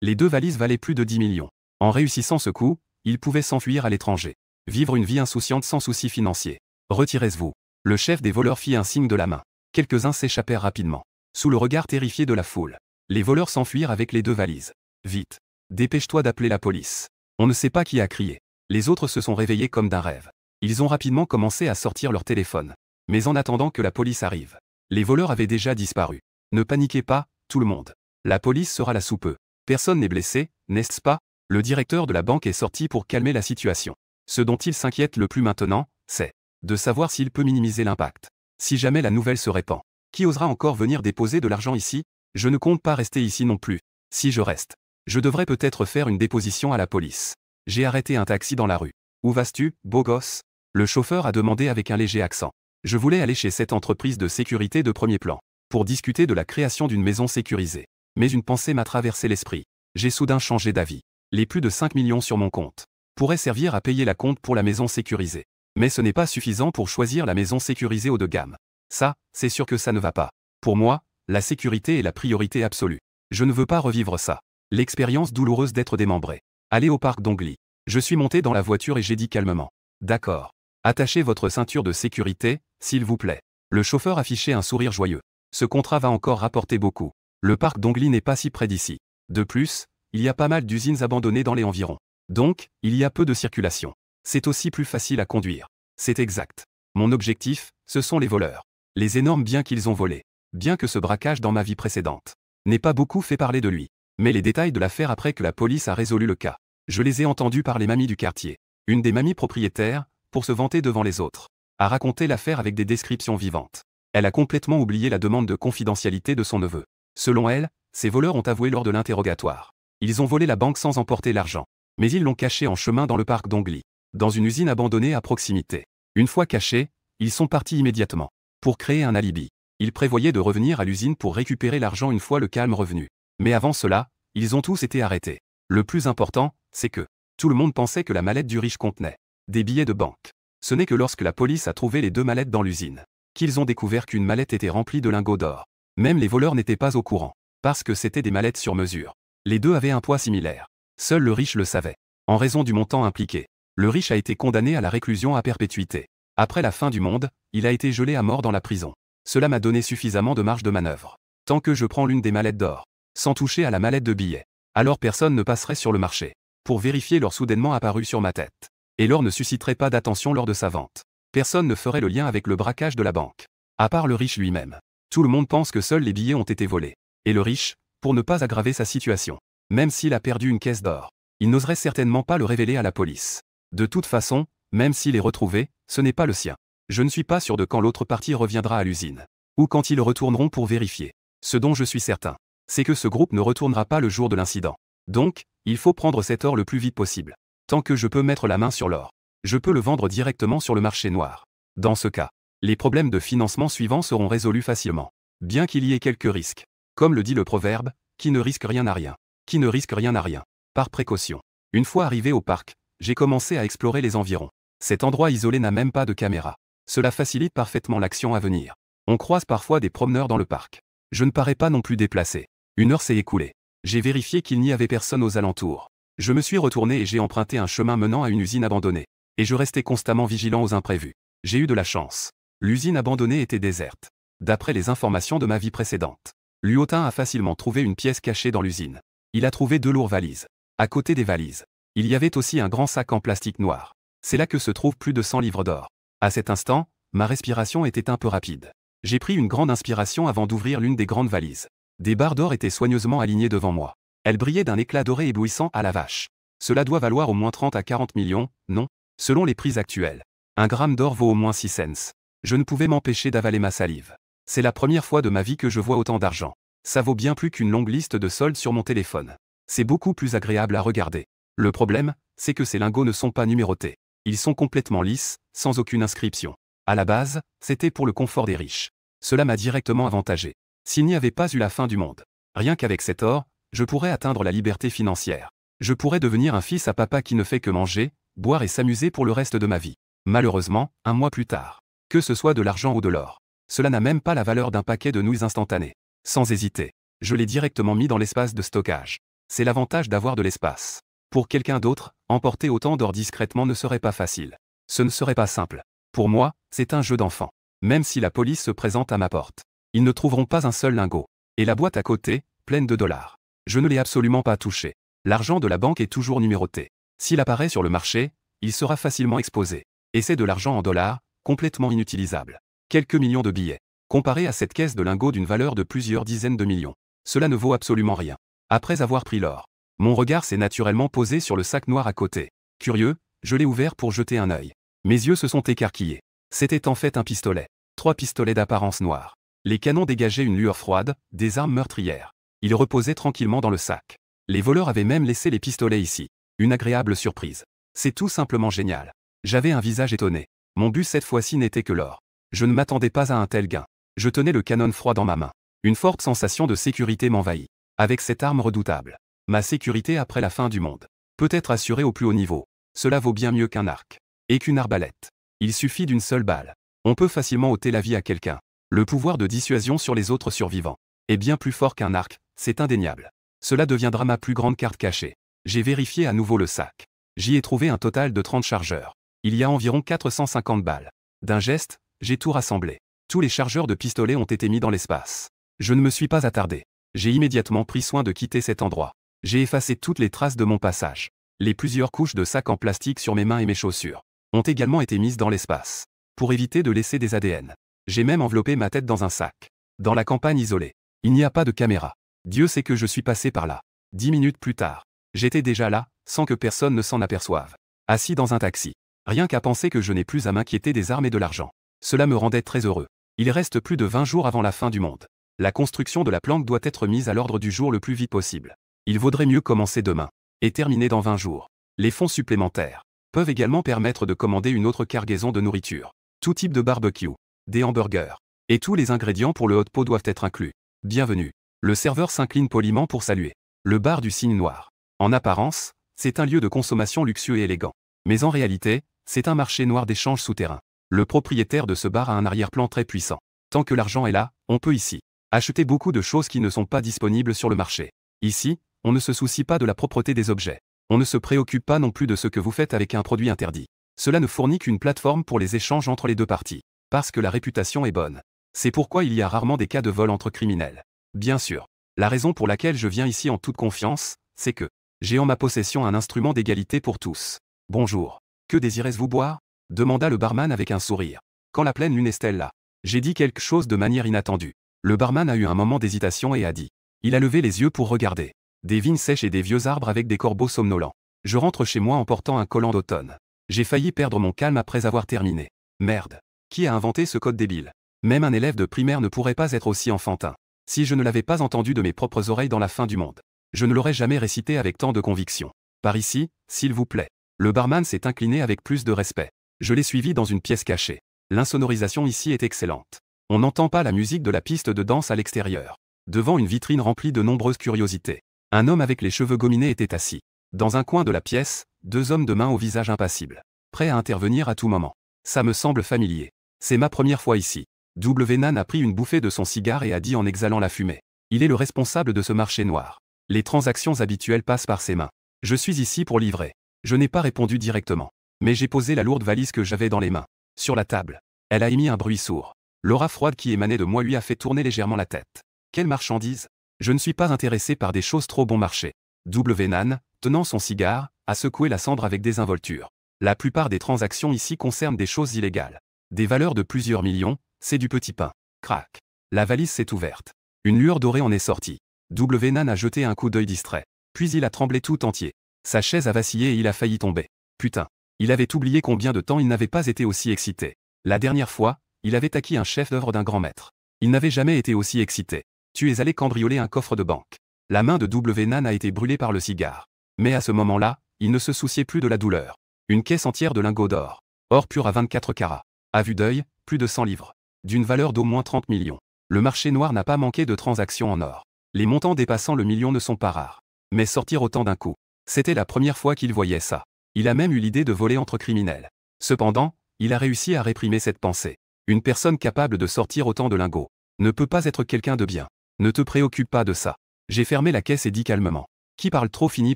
Les 2 valises valaient plus de 10 millions. En réussissant ce coup, il pouvait s'enfuir à l'étranger. Vivre une vie insouciante sans soucis financiers. Retirez-vous. Le chef des voleurs fit un signe de la main. Quelques-uns s'échappèrent rapidement. Sous le regard terrifié de la foule, les voleurs s'enfuirent avec les 2 valises. Vite. Dépêche-toi d'appeler la police. On ne sait pas qui a crié. Les autres se sont réveillés comme d'un rêve. Ils ont rapidement commencé à sortir leur téléphone. Mais en attendant que la police arrive, les voleurs avaient déjà disparu. Ne paniquez pas, tout le monde. La police sera là sous peu. Personne n'est blessé, n'est-ce pas? Le directeur de la banque est sorti pour calmer la situation. Ce dont il s'inquiète le plus maintenant, c'est de savoir s'il peut minimiser l'impact. Si jamais la nouvelle se répand, qui osera encore venir déposer de l'argent ici? Je ne compte pas rester ici non plus. Si je reste, je devrais peut-être faire une déposition à la police. J'ai arrêté un taxi dans la rue. Où vas-tu, beau gosse? Le chauffeur a demandé avec un léger accent. Je voulais aller chez cette entreprise de sécurité de premier plan, pour discuter de la création d'une maison sécurisée. Mais une pensée m'a traversé l'esprit. J'ai soudain changé d'avis. Les plus de 5 millions sur mon compte pourraient servir à payer la compte pour la maison sécurisée. Mais ce n'est pas suffisant pour choisir la maison sécurisée haut de gamme. Ça, c'est sûr que ça ne va pas. Pour moi, la sécurité est la priorité absolue. Je ne veux pas revivre ça. L'expérience douloureuse d'être démembré. Allez au parc d'Ongli. Je suis monté dans la voiture et j'ai dit calmement. D'accord. Attachez votre ceinture de sécurité, s'il vous plaît. Le chauffeur affichait un sourire joyeux. Ce contrat va encore rapporter beaucoup. Le parc d'Ongli n'est pas si près d'ici. De plus, il y a pas mal d'usines abandonnées dans les environs. Donc, il y a peu de circulation. C'est aussi plus facile à conduire. C'est exact. Mon objectif, ce sont les voleurs. Les énormes biens qu'ils ont volés. Bien que ce braquage dans ma vie précédente n'ait pas beaucoup fait parler de lui. Mais les détails de l'affaire après que la police a résolu le cas, je les ai entendus par les mamies du quartier. Une des mamies propriétaires, pour se vanter devant les autres, a raconté l'affaire avec des descriptions vivantes. Elle a complètement oublié la demande de confidentialité de son neveu. Selon elle, ces voleurs ont avoué lors de l'interrogatoire. Ils ont volé la banque sans emporter l'argent. Mais ils l'ont caché en chemin dans le parc d'Ongli, dans une usine abandonnée à proximité. Une fois cachés, ils sont partis immédiatement. Pour créer un alibi, ils prévoyaient de revenir à l'usine pour récupérer l'argent une fois le calme revenu. Mais avant cela, ils ont tous été arrêtés. Le plus important, c'est que tout le monde pensait que la mallette du riche contenait des billets de banque. Ce n'est que lorsque la police a trouvé les 2 mallettes dans l'usine qu'ils ont découvert qu'une mallette était remplie de lingots d'or. Même les voleurs n'étaient pas au courant, parce que c'était des mallettes sur mesure. Les 2 avaient un poids similaire. Seul le riche le savait. En raison du montant impliqué, le riche a été condamné à la réclusion à perpétuité. Après la fin du monde, il a été gelé à mort dans la prison. Cela m'a donné suffisamment de marge de manœuvre. Tant que je prends l'une des mallettes d'or, sans toucher à la mallette de billets, alors personne ne passerait sur le marché pour vérifier l'or soudainement apparu sur ma tête. Et l'or ne susciterait pas d'attention lors de sa vente. Personne ne ferait le lien avec le braquage de la banque. À part le riche lui-même. Tout le monde pense que seuls les billets ont été volés. Et le riche, pour ne pas aggraver sa situation, même s'il a perdu une caisse d'or, il n'oserait certainement pas le révéler à la police. De toute façon, même s'il est retrouvé, ce n'est pas le sien. Je ne suis pas sûr de quand l'autre partie reviendra à l'usine. Ou quand ils retourneront pour vérifier. Ce dont je suis certain, c'est que ce groupe ne retournera pas le jour de l'incident. Donc, il faut prendre cet or le plus vite possible. Tant que je peux mettre la main sur l'or, je peux le vendre directement sur le marché noir. Dans ce cas, les problèmes de financement suivants seront résolus facilement. Bien qu'il y ait quelques risques. Comme le dit le proverbe, qui ne risque rien n'a rien. Qui ne risque rien n'a rien. Par précaution. Une fois arrivé au parc, j'ai commencé à explorer les environs. Cet endroit isolé n'a même pas de caméra. Cela facilite parfaitement l'action à venir. On croise parfois des promeneurs dans le parc. Je ne parais pas non plus déplacé. 1 heure s'est écoulée. J'ai vérifié qu'il n'y avait personne aux alentours. Je me suis retourné et j'ai emprunté un chemin menant à une usine abandonnée. Et je restais constamment vigilant aux imprévus. J'ai eu de la chance. L'usine abandonnée était déserte. D'après les informations de ma vie précédente, Luotin a facilement trouvé une pièce cachée dans l'usine. Il a trouvé 2 lourdes valises. À côté des valises, il y avait aussi un grand sac en plastique noir. C'est là que se trouvent plus de 100 livres d'or. À cet instant, ma respiration était un peu rapide. J'ai pris une grande inspiration avant d'ouvrir l'une des grandes valises. Des barres d'or étaient soigneusement alignées devant moi. Elles brillaient d'un éclat doré éblouissant à la vache. Cela doit valoir au moins 30 à 40 millions, non? Selon les prix actuels. 1 gramme d'or vaut au moins 6 cents. Je ne pouvais m'empêcher d'avaler ma salive. C'est la première fois de ma vie que je vois autant d'argent. Ça vaut bien plus qu'une longue liste de soldes sur mon téléphone. C'est beaucoup plus agréable à regarder. Le problème, c'est que ces lingots ne sont pas numérotés. Ils sont complètement lisses, sans aucune inscription. À la base, c'était pour le confort des riches. Cela m'a directement avantagé. S'il n'y avait pas eu la fin du monde, rien qu'avec cet or, je pourrais atteindre la liberté financière. Je pourrais devenir un fils à papa qui ne fait que manger, boire et s'amuser pour le reste de ma vie. Malheureusement, 1 mois plus tard, que ce soit de l'argent ou de l'or, cela n'a même pas la valeur d'un paquet de nouilles instantanées. Sans hésiter, je l'ai directement mis dans l'espace de stockage. C'est l'avantage d'avoir de l'espace. Pour quelqu'un d'autre, emporter autant d'or discrètement ne serait pas facile. Ce ne serait pas simple. Pour moi, c'est un jeu d'enfant. Même si la police se présente à ma porte, ils ne trouveront pas un seul lingot. Et la boîte à côté, pleine de dollars. Je ne l'ai absolument pas touché. L'argent de la banque est toujours numéroté. S'il apparaît sur le marché, il sera facilement exposé. Et c'est de l'argent en dollars, complètement inutilisable. Quelques millions de billets. Comparé à cette caisse de lingots d'une valeur de plusieurs dizaines de millions. Cela ne vaut absolument rien. Après avoir pris l'or, mon regard s'est naturellement posé sur le sac noir à côté. Curieux, je l'ai ouvert pour jeter un œil. Mes yeux se sont écarquillés. C'était en fait un pistolet. 3 pistolets d'apparence noire. Les canons dégageaient une lueur froide, des armes meurtrières. Ils reposaient tranquillement dans le sac. Les voleurs avaient même laissé les pistolets ici. Une agréable surprise. C'est tout simplement génial. J'avais un visage étonné. Mon but cette fois-ci n'était que l'or. Je ne m'attendais pas à un tel gain. Je tenais le canon froid dans ma main. Une forte sensation de sécurité m'envahit. Avec cette arme redoutable, ma sécurité après la fin du monde peut être assurée au plus haut niveau. Cela vaut bien mieux qu'un arc. Et qu'une arbalète. Il suffit d'une seule balle. On peut facilement ôter la vie à quelqu'un. Le pouvoir de dissuasion sur les autres survivants est bien plus fort qu'un arc, c'est indéniable. Cela deviendra ma plus grande carte cachée. J'ai vérifié à nouveau le sac. J'y ai trouvé un total de 30 chargeurs. Il y a environ 450 balles. D'un geste, j'ai tout rassemblé. Tous les chargeurs de pistolet ont été mis dans l'espace. Je ne me suis pas attardé. J'ai immédiatement pris soin de quitter cet endroit. J'ai effacé toutes les traces de mon passage. Les plusieurs couches de sacs en plastique sur mes mains et mes chaussures ont également été mises dans l'espace. Pour éviter de laisser des ADN. J'ai même enveloppé ma tête dans un sac. Dans la campagne isolée, il n'y a pas de caméra. Dieu sait que je suis passé par là. 10 minutes plus tard, j'étais déjà là, sans que personne ne s'en aperçoive. Assis dans un taxi. Rien qu'à penser que je n'ai plus à m'inquiéter des armes et de l'argent. Cela me rendait très heureux. Il reste plus de 20 jours avant la fin du monde. La construction de la planque doit être mise à l'ordre du jour le plus vite possible. Il vaudrait mieux commencer demain. Et terminer dans 20 jours. Les fonds supplémentaires peuvent également permettre de commander une autre cargaison de nourriture. Tout type de barbecue, des hamburgers. Et tous les ingrédients pour le hot pot doivent être inclus. Bienvenue. Le serveur s'incline poliment pour saluer. Le bar du cygne noir. En apparence, c'est un lieu de consommation luxueux et élégant. Mais en réalité, c'est un marché noir d'échange souterrain. Le propriétaire de ce bar a un arrière-plan très puissant. Tant que l'argent est là, on peut ici acheter beaucoup de choses qui ne sont pas disponibles sur le marché. Ici, on ne se soucie pas de la propreté des objets. On ne se préoccupe pas non plus de ce que vous faites avec un produit interdit. Cela ne fournit qu'une plateforme pour les échanges entre les deux parties. Parce que la réputation est bonne. C'est pourquoi il y a rarement des cas de vol entre criminels. Bien sûr. La raison pour laquelle je viens ici en toute confiance, c'est que j'ai en ma possession un instrument d'égalité pour tous. Bonjour. Que désirez-vous boire? Demanda le barman avec un sourire. Quand la pleine lune est-elle là? J'ai dit quelque chose de manière inattendue. Le barman a eu un moment d'hésitation et a dit. Il a levé les yeux pour regarder. Des vignes sèches et des vieux arbres avec des corbeaux somnolents. Je rentre chez moi en portant un collant d'automne. J'ai failli perdre mon calme après avoir terminé. Merde. Qui a inventé ce code débile? Même un élève de primaire ne pourrait pas être aussi enfantin. Si je ne l'avais pas entendu de mes propres oreilles dans la fin du monde, je ne l'aurais jamais récité avec tant de conviction. Par ici, s'il vous plaît. Le barman s'est incliné avec plus de respect. Je l'ai suivi dans une pièce cachée. L'insonorisation ici est excellente. On n'entend pas la musique de la piste de danse à l'extérieur. Devant une vitrine remplie de nombreuses curiosités, un homme avec les cheveux gominés était assis. Dans un coin de la pièce, 2 hommes de main au visage impassible, prêts à intervenir à tout moment. Ça me semble familier. C'est ma première fois ici. W. Nan a pris une bouffée de son cigare et a dit en exhalant la fumée. Il est le responsable de ce marché noir. Les transactions habituelles passent par ses mains. Je suis ici pour livrer. Je n'ai pas répondu directement. Mais j'ai posé la lourde valise que j'avais dans les mains. Sur la table. Elle a émis un bruit sourd. L'aura froide qui émanait de moi lui a fait tourner légèrement la tête. Quelle marchandise? Je ne suis pas intéressé par des choses trop bon marché. Nan, tenant son cigare, a secoué la cendre avec désinvolture. La plupart des transactions ici concernent des choses illégales. Des valeurs de plusieurs millions, c'est du petit pain. Crac. La valise s'est ouverte. Une lueur dorée en est sortie. Nan a jeté un coup d'œil distrait. Puis il a tremblé tout entier. Sa chaise a vacillé et il a failli tomber. Putain. Il avait oublié combien de temps il n'avait pas été aussi excité. La dernière fois, il avait acquis un chef-d'œuvre d'un grand maître. Il n'avait jamais été aussi excité. Tu es allé cambrioler un coffre de banque. La main de Nan a été brûlée par le cigare. Mais à ce moment-là, il ne se souciait plus de la douleur. Une caisse entière de lingots d'or. Or pur à 24 carats. À vue d'œil, plus de 100 livres. D'une valeur d'au moins 30 millions. Le marché noir n'a pas manqué de transactions en or. Les montants dépassant le million ne sont pas rares. Mais sortir autant d'un coup, c'était la première fois qu'il voyait ça. Il a même eu l'idée de voler entre criminels. Cependant, il a réussi à réprimer cette pensée. Une personne capable de sortir autant de lingots ne peut pas être quelqu'un de bien. Ne te préoccupe pas de ça. J'ai fermé la caisse et dit calmement. Qui parle trop finit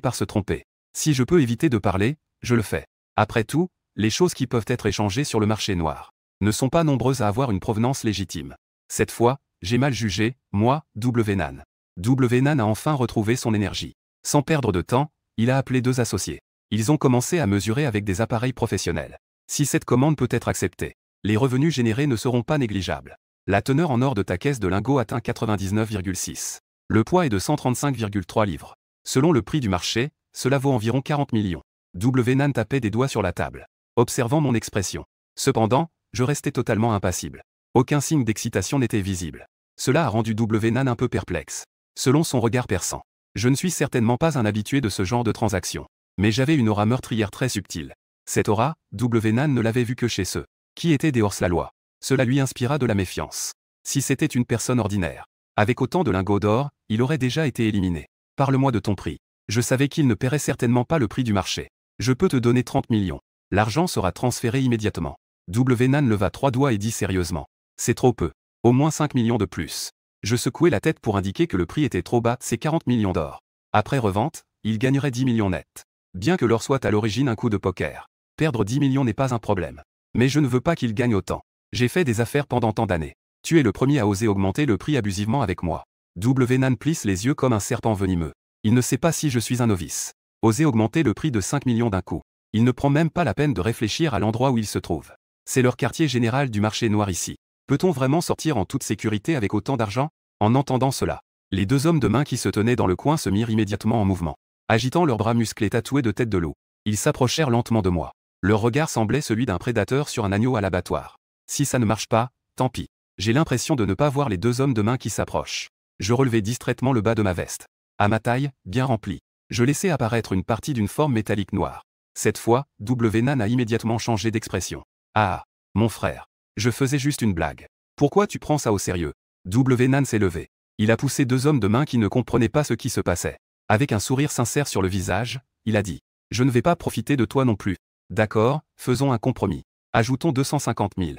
par se tromper. Si je peux éviter de parler, je le fais. Après tout, les choses qui peuvent être échangées sur le marché noir ne sont pas nombreuses à avoir une provenance légitime. Cette fois, j'ai mal jugé, moi, Nan. Nan a enfin retrouvé son énergie. Sans perdre de temps, il a appelé 2 associés. Ils ont commencé à mesurer avec des appareils professionnels. Si cette commande peut être acceptée, les revenus générés ne seront pas négligeables. La teneur en or de ta caisse de lingots atteint 99,6. Le poids est de 135,3 livres. Selon le prix du marché, cela vaut environ 40 millions. Nan tapait des doigts sur la table, observant mon expression. Cependant, je restais totalement impassible. Aucun signe d'excitation n'était visible. Cela a rendu Nan un peu perplexe. Selon son regard perçant, je ne suis certainement pas un habitué de ce genre de transaction. Mais j'avais une aura meurtrière très subtile. Cette aura, Nan ne l'avait vue que chez ceux qui étaient des hors-la-loi. Cela lui inspira de la méfiance. Si c'était une personne ordinaire, avec autant de lingots d'or, il aurait déjà été éliminé. Parle-moi de ton prix. Je savais qu'il ne paierait certainement pas le prix du marché. Je peux te donner 30 millions. L'argent sera transféré immédiatement. Nan leva 3 doigts et dit sérieusement. C'est trop peu. Au moins 5 millions de plus. Je secouai la tête pour indiquer que le prix était trop bas, c'est 40 millions d'or. Après revente, il gagnerait 10 millions net. Bien que l'or soit à l'origine un coup de poker, perdre 10 millions n'est pas un problème. Mais je ne veux pas qu'il gagne autant. J'ai fait des affaires pendant tant d'années. Tu es le premier à oser augmenter le prix abusivement avec moi. Nan plisse les yeux comme un serpent venimeux. Il ne sait pas si je suis un novice. Oser augmenter le prix de 5 millions d'un coup. Il ne prend même pas la peine de réfléchir à l'endroit où il se trouve. C'est leur quartier général du marché noir ici. Peut-on vraiment sortir en toute sécurité avec autant d'argent? En entendant cela, les 2 hommes de main qui se tenaient dans le coin se mirent immédiatement en mouvement. Agitant leurs bras musclés tatoués de tête de loup, ils s'approchèrent lentement de moi. Leur regard semblait celui d'un prédateur sur un agneau à l'abattoir. Si ça ne marche pas, tant pis. J'ai l'impression de ne pas voir les 2 hommes de main qui s'approchent. Je relevai distraitement le bas de ma veste. À ma taille, bien remplie, je laissai apparaître une partie d'une forme métallique noire. Cette fois, Nan a immédiatement changé d'expression. Ah, mon frère. Je faisais juste une blague. Pourquoi tu prends ça au sérieux? Nan s'est levé. Il a poussé 2 hommes de main qui ne comprenaient pas ce qui se passait. Avec un sourire sincère sur le visage, il a dit. Je ne vais pas profiter de toi non plus. D'accord, faisons un compromis. Ajoutons 250 000.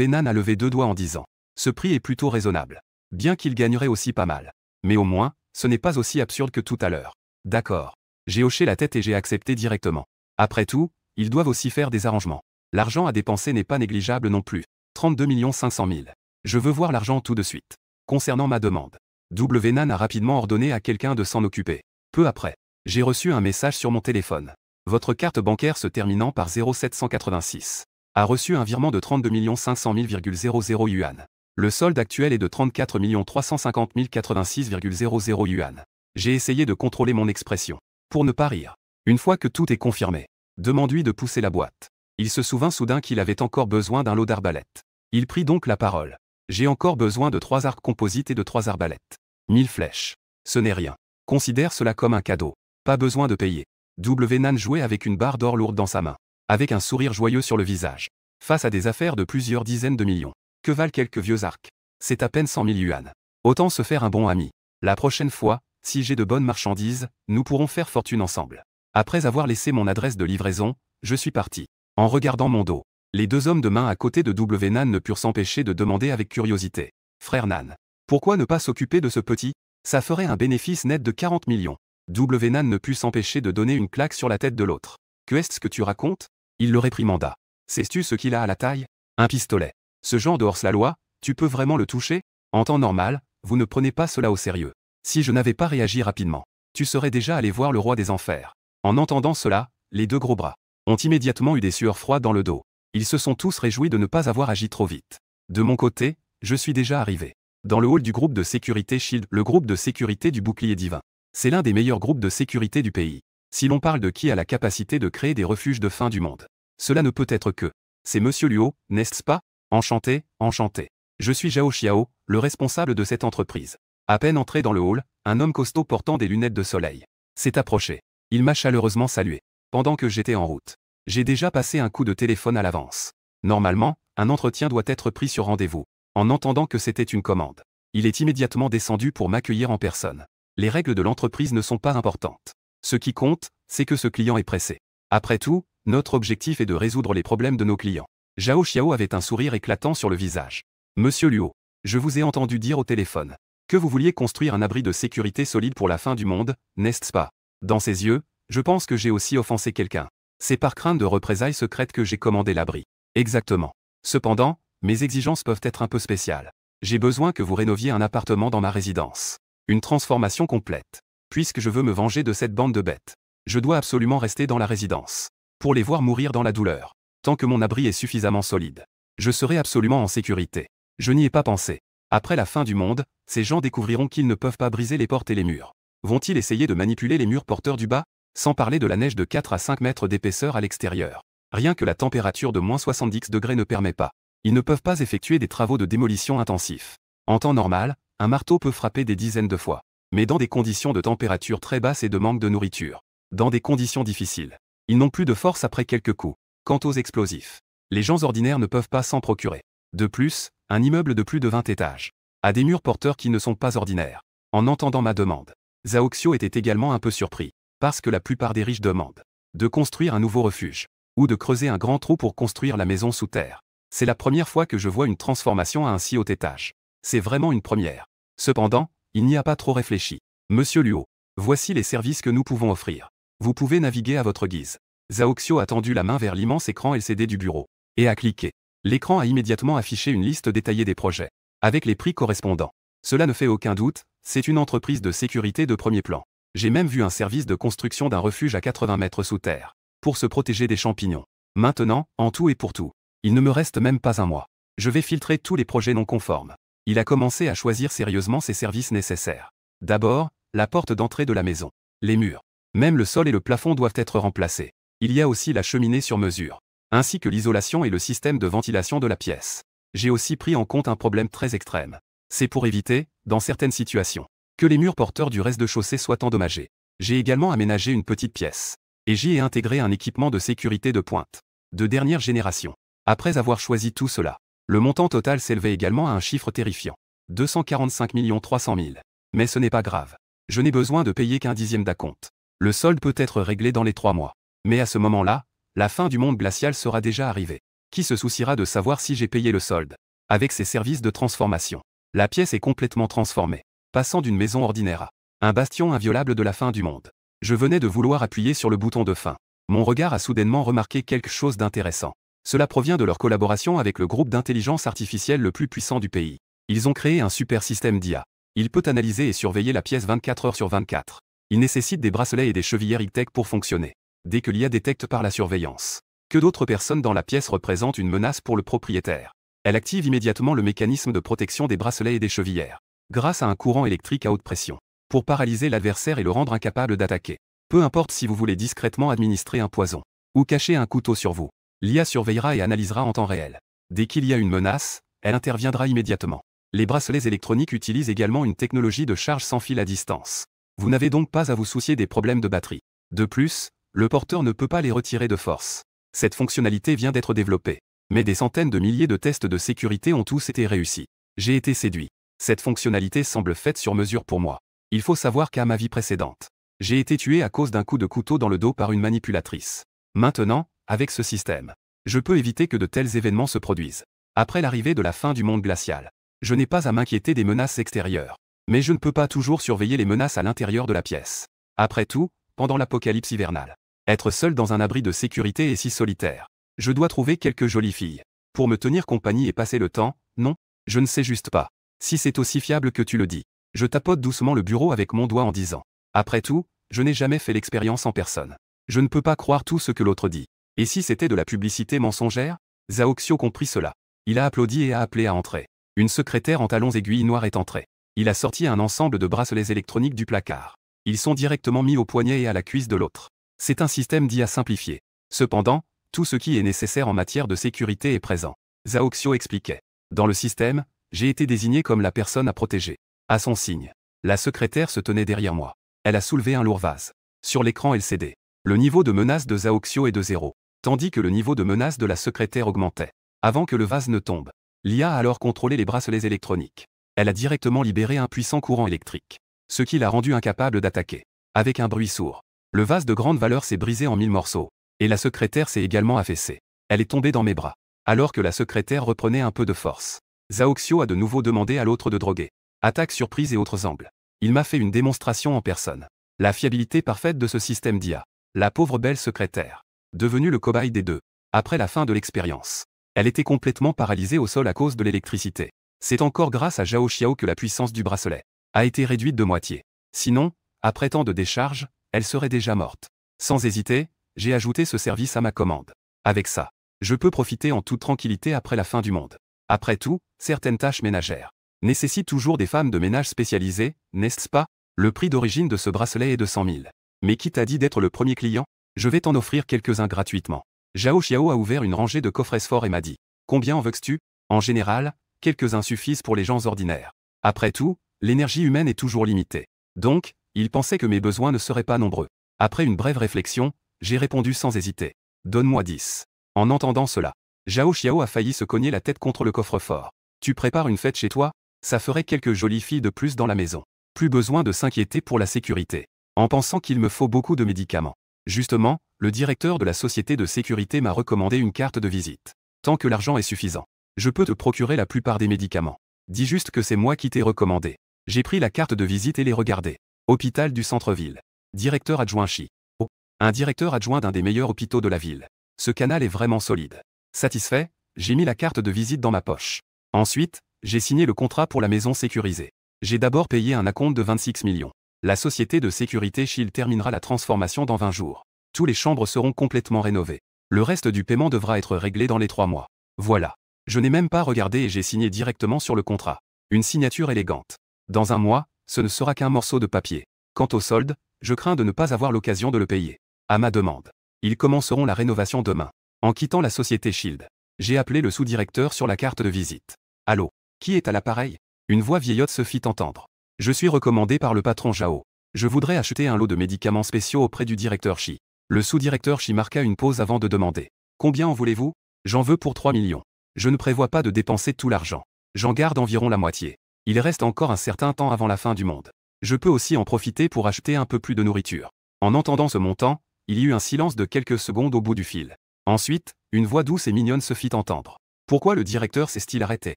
Nan a levé 2 doigts en disant. Ce prix est plutôt raisonnable. Bien qu'il gagnerait aussi pas mal. Mais au moins, ce n'est pas aussi absurde que tout à l'heure. D'accord. J'ai hoché la tête et j'ai accepté directement. Après tout, ils doivent aussi faire des arrangements. L'argent à dépenser n'est pas négligeable non plus. 32 500 000. Je veux voir l'argent tout de suite. Concernant ma demande. Nan a rapidement ordonné à quelqu'un de s'en occuper. Peu après, j'ai reçu un message sur mon téléphone. Votre carte bancaire se terminant par 0786 a reçu un virement de 32 500 000,00 yuan. Le solde actuel est de 34 350 086,00 yuan. J'ai essayé de contrôler mon expression. Pour ne pas rire. Une fois que tout est confirmé, demande-lui de pousser la boîte. Il se souvint soudain qu'il avait encore besoin d'un lot d'arbalètes. Il prit donc la parole. J'ai encore besoin de 3 arcs composites et de 3 arbalètes. 1000 flèches. Ce n'est rien. Considère cela comme un cadeau. Pas besoin de payer. Nan jouait avec une barre d'or lourde dans sa main. Avec un sourire joyeux sur le visage. Face à des affaires de plusieurs dizaines de millions. Que valent quelques vieux arcs? C'est à peine 100 000 yuan. Autant se faire un bon ami. La prochaine fois, si j'ai de bonnes marchandises, nous pourrons faire fortune ensemble. Après avoir laissé mon adresse de livraison, je suis parti. En regardant mon dos, les 2 hommes de main à côté de Nan ne purent s'empêcher de demander avec curiosité. Frère Nan, pourquoi ne pas s'occuper de ce petit? Ça ferait un bénéfice net de 40 millions. Nan ne put s'empêcher de donner une claque sur la tête de l'autre. Que est-ce que tu racontes? Il le réprimanda. Sais-tu ce qu'il a à la taille? Un pistolet. Ce genre de hors-la-loi, tu peux vraiment le toucher? En temps normal, vous ne prenez pas cela au sérieux. Si je n'avais pas réagi rapidement, tu serais déjà allé voir le roi des enfers. En entendant cela, les deux gros bras ont immédiatement eu des sueurs froides dans le dos. Ils se sont tous réjouis de ne pas avoir agi trop vite. De mon côté, je suis déjà arrivé dans le hall du groupe de sécurité Shield, le groupe de sécurité du bouclier divin. C'est l'un des meilleurs groupes de sécurité du pays. Si l'on parle de qui a la capacité de créer des refuges de fin du monde, cela ne peut être que c'est Monsieur Luo, n'est-ce pas? Enchanté, enchanté. Je suis Zhao Xiao, le responsable de cette entreprise. À peine entré dans le hall, un homme costaud portant des lunettes de soleil s'est approché. Il m'a chaleureusement salué. Pendant que j'étais en route, j'ai déjà passé un coup de téléphone à l'avance. Normalement, un entretien doit être pris sur rendez-vous. En entendant que c'était une commande, il est immédiatement descendu pour m'accueillir en personne. Les règles de l'entreprise ne sont pas importantes. Ce qui compte, c'est que ce client est pressé. Après tout, notre objectif est de résoudre les problèmes de nos clients. Zhao Xiao avait un sourire éclatant sur le visage. Monsieur Luo, je vous ai entendu dire au téléphone que vous vouliez construire un abri de sécurité solide pour la fin du monde, n'est-ce pas? Dans ses yeux, je pense que j'ai aussi offensé quelqu'un. C'est par crainte de représailles secrètes que j'ai commandé l'abri. Exactement. Cependant, mes exigences peuvent être un peu spéciales. J'ai besoin que vous rénoviez un appartement dans ma résidence. Une transformation complète. Puisque je veux me venger de cette bande de bêtes, je dois absolument rester dans la résidence. Pour les voir mourir dans la douleur. Tant que mon abri est suffisamment solide, je serai absolument en sécurité. Je n'y ai pas pensé. Après la fin du monde, ces gens découvriront qu'ils ne peuvent pas briser les portes et les murs. Vont-ils essayer de manipuler les murs porteurs du bas? Sans parler de la neige de 4 à 5 mètres d'épaisseur à l'extérieur. Rien que la température de moins 70 degrés ne permet pas. Ils ne peuvent pas effectuer des travaux de démolition intensifs. En temps normal, un marteau peut frapper des dizaines de fois. Mais dans des conditions de température très basse et de manque de nourriture, dans des conditions difficiles, ils n'ont plus de force après quelques coups. Quant aux explosifs, les gens ordinaires ne peuvent pas s'en procurer. De plus, un immeuble de plus de 20 étages a des murs porteurs qui ne sont pas ordinaires. En entendant ma demande, Zhao Xiao était également un peu surpris, parce que la plupart des riches demandent de construire un nouveau refuge, ou de creuser un grand trou pour construire la maison sous terre. C'est la première fois que je vois une transformation à un si haut étage. C'est vraiment une première. Cependant, il n'y a pas trop réfléchi. Monsieur Luo, voici les services que nous pouvons offrir. Vous pouvez naviguer à votre guise. Zhao Xiao a tendu la main vers l'immense écran LCD du bureau, et a cliqué. L'écran a immédiatement affiché une liste détaillée des projets, avec les prix correspondants. Cela ne fait aucun doute, c'est une entreprise de sécurité de premier plan. J'ai même vu un service de construction d'un refuge à 80 mètres sous terre, pour se protéger des champignons. Maintenant, en tout et pour tout, il ne me reste même pas un mois. Je vais filtrer tous les projets non conformes. Il a commencé à choisir sérieusement ses services nécessaires. D'abord, la porte d'entrée de la maison. Les murs. Même le sol et le plafond doivent être remplacés. Il y a aussi la cheminée sur mesure, ainsi que l'isolation et le système de ventilation de la pièce. J'ai aussi pris en compte un problème très extrême. C'est pour éviter, dans certaines situations, que les murs porteurs du rez-de-chaussée soient endommagés. J'ai également aménagé une petite pièce, et j'y ai intégré un équipement de sécurité de pointe, de dernière génération. Après avoir choisi tout cela, le montant total s'élevait également à un chiffre terrifiant. 245 300 000. Mais ce n'est pas grave. Je n'ai besoin de payer qu'un dixième d'acompte. Le solde peut être réglé dans les 3 mois. Mais à ce moment-là, la fin du monde glacial sera déjà arrivée. Qui se souciera de savoir si j'ai payé le solde? Avec ces services de transformation, la pièce est complètement transformée, passant d'une maison ordinaire à un bastion inviolable de la fin du monde. Je venais de vouloir appuyer sur le bouton de fin. Mon regard a soudainement remarqué quelque chose d'intéressant. Cela provient de leur collaboration avec le groupe d'intelligence artificielle le plus puissant du pays. Ils ont créé un super système d'IA. Il peut analyser et surveiller la pièce 24 heures sur 24. Il nécessite des bracelets et des chevillères high-tech pour fonctionner. Dès que l'IA détecte par la surveillance que d'autres personnes dans la pièce représentent une menace pour le propriétaire, elle active immédiatement le mécanisme de protection des bracelets et des chevillères, grâce à un courant électrique à haute pression, pour paralyser l'adversaire et le rendre incapable d'attaquer. Peu importe si vous voulez discrètement administrer un poison, ou cacher un couteau sur vous, l'IA surveillera et analysera en temps réel. Dès qu'il y a une menace, elle interviendra immédiatement. Les bracelets électroniques utilisent également une technologie de charge sans fil à distance. Vous n'avez donc pas à vous soucier des problèmes de batterie. De plus, le porteur ne peut pas les retirer de force. Cette fonctionnalité vient d'être développée. Mais des centaines de milliers de tests de sécurité ont tous été réussis. J'ai été séduit. Cette fonctionnalité semble faite sur mesure pour moi. Il faut savoir qu'à ma vie précédente, j'ai été tué à cause d'un coup de couteau dans le dos par une manipulatrice. Maintenant, avec ce système, je peux éviter que de tels événements se produisent. Après l'arrivée de la fin du monde glacial, je n'ai pas à m'inquiéter des menaces extérieures. Mais je ne peux pas toujours surveiller les menaces à l'intérieur de la pièce. Après tout, pendant l'apocalypse hivernale, être seul dans un abri de sécurité est si solitaire. Je dois trouver quelques jolies filles. Pour me tenir compagnie et passer le temps, non, je ne sais juste pas. Si c'est aussi fiable que tu le dis. Je tapote doucement le bureau avec mon doigt en disant. Après tout, je n'ai jamais fait l'expérience en personne. Je ne peux pas croire tout ce que l'autre dit. Et si c'était de la publicité mensongère? Zhao Xiao comprit cela. Il a applaudi et a appelé à entrer. Une secrétaire en talons aiguilles noirs est entrée. Il a sorti un ensemble de bracelets électroniques du placard. Ils sont directement mis au poignet et à la cuisse de l'autre. C'est un système dit à simplifier. Cependant, tout ce qui est nécessaire en matière de sécurité est présent. Zhao Xiao expliquait. Dans le système, j'ai été désigné comme la personne à protéger. À son signe, la secrétaire se tenait derrière moi. Elle a soulevé un lourd vase. Sur l'écran LCD, le niveau de menace de Zhao Xiao est de 0, tandis que le niveau de menace de la secrétaire augmentait. Avant que le vase ne tombe, l'IA a alors contrôlé les bracelets électroniques. Elle a directement libéré un puissant courant électrique, ce qui l'a rendu incapable d'attaquer. Avec un bruit sourd, le vase de grande valeur s'est brisé en 1000 morceaux, et la secrétaire s'est également affaissée. Elle est tombée dans mes bras, alors que la secrétaire reprenait un peu de force. Zhao Xiao a de nouveau demandé à l'autre de droguer. Attaque surprise et autres angles. Il m'a fait une démonstration en personne. La fiabilité parfaite de ce système d'IA. La pauvre belle secrétaire. Devenue le cobaye des deux. Après la fin de l'expérience. Elle était complètement paralysée au sol à cause de l'électricité. C'est encore grâce à Zhao Xiao que la puissance du bracelet a été réduite de moitié. Sinon, après tant de décharges, elle serait déjà morte. Sans hésiter, j'ai ajouté ce service à ma commande. Avec ça, je peux profiter en toute tranquillité après la fin du monde. Après tout, certaines tâches ménagères nécessitent toujours des femmes de ménage spécialisées, n'est-ce pas? Le prix d'origine de ce bracelet est de 100 000. Mais qui t'a dit d'être le premier client? Je vais t'en offrir quelques-uns gratuitement. Zhao Xiao a ouvert une rangée de coffres forts et m'a dit. Combien en veux-tu? En général, quelques-uns suffisent pour les gens ordinaires. Après tout, l'énergie humaine est toujours limitée. Donc, il pensait que mes besoins ne seraient pas nombreux. Après une brève réflexion, j'ai répondu sans hésiter. Donne-moi 10. En entendant cela, Zhao Xiao a failli se cogner la tête contre le coffre-fort. Tu prépares une fête chez toi? Ça ferait quelques jolies filles de plus dans la maison. Plus besoin de s'inquiéter pour la sécurité. En pensant qu'il me faut beaucoup de médicaments. Justement, le directeur de la société de sécurité m'a recommandé une carte de visite. Tant que l'argent est suffisant, je peux te procurer la plupart des médicaments. Dis juste que c'est moi qui t'ai recommandé. J'ai pris la carte de visite et l'ai regardée. Hôpital du centre-ville. Directeur adjoint Chi. Oh, un directeur adjoint d'un des meilleurs hôpitaux de la ville. Ce canal est vraiment solide. Satisfait, j'ai mis la carte de visite dans ma poche. Ensuite, j'ai signé le contrat pour la maison sécurisée. J'ai d'abord payé un acompte de 26 millions. La société de sécurité Shield terminera la transformation dans 20 jours. Tous les chambres seront complètement rénovées. Le reste du paiement devra être réglé dans les 3 mois. Voilà. Je n'ai même pas regardé et j'ai signé directement sur le contrat. Une signature élégante. Dans un mois, ce ne sera qu'un morceau de papier. Quant au solde, je crains de ne pas avoir l'occasion de le payer. À ma demande. Ils commenceront la rénovation demain. En quittant la société Shield, j'ai appelé le sous-directeur sur la carte de visite. Allô? Qui est à l'appareil? Une voix vieillotte se fit entendre. Je suis recommandé par le patron Zhao. Je voudrais acheter un lot de médicaments spéciaux auprès du directeur Shi. Le sous-directeur Shi marqua une pause avant de demander. Combien en voulez-vous? J'en veux pour 3 millions. Je ne prévois pas de dépenser tout l'argent. J'en garde environ la moitié. Il reste encore un certain temps avant la fin du monde. Je peux aussi en profiter pour acheter un peu plus de nourriture. En entendant ce montant, il y eut un silence de quelques secondes au bout du fil. Ensuite, une voix douce et mignonne se fit entendre. Pourquoi le directeur s'est-il arrêté?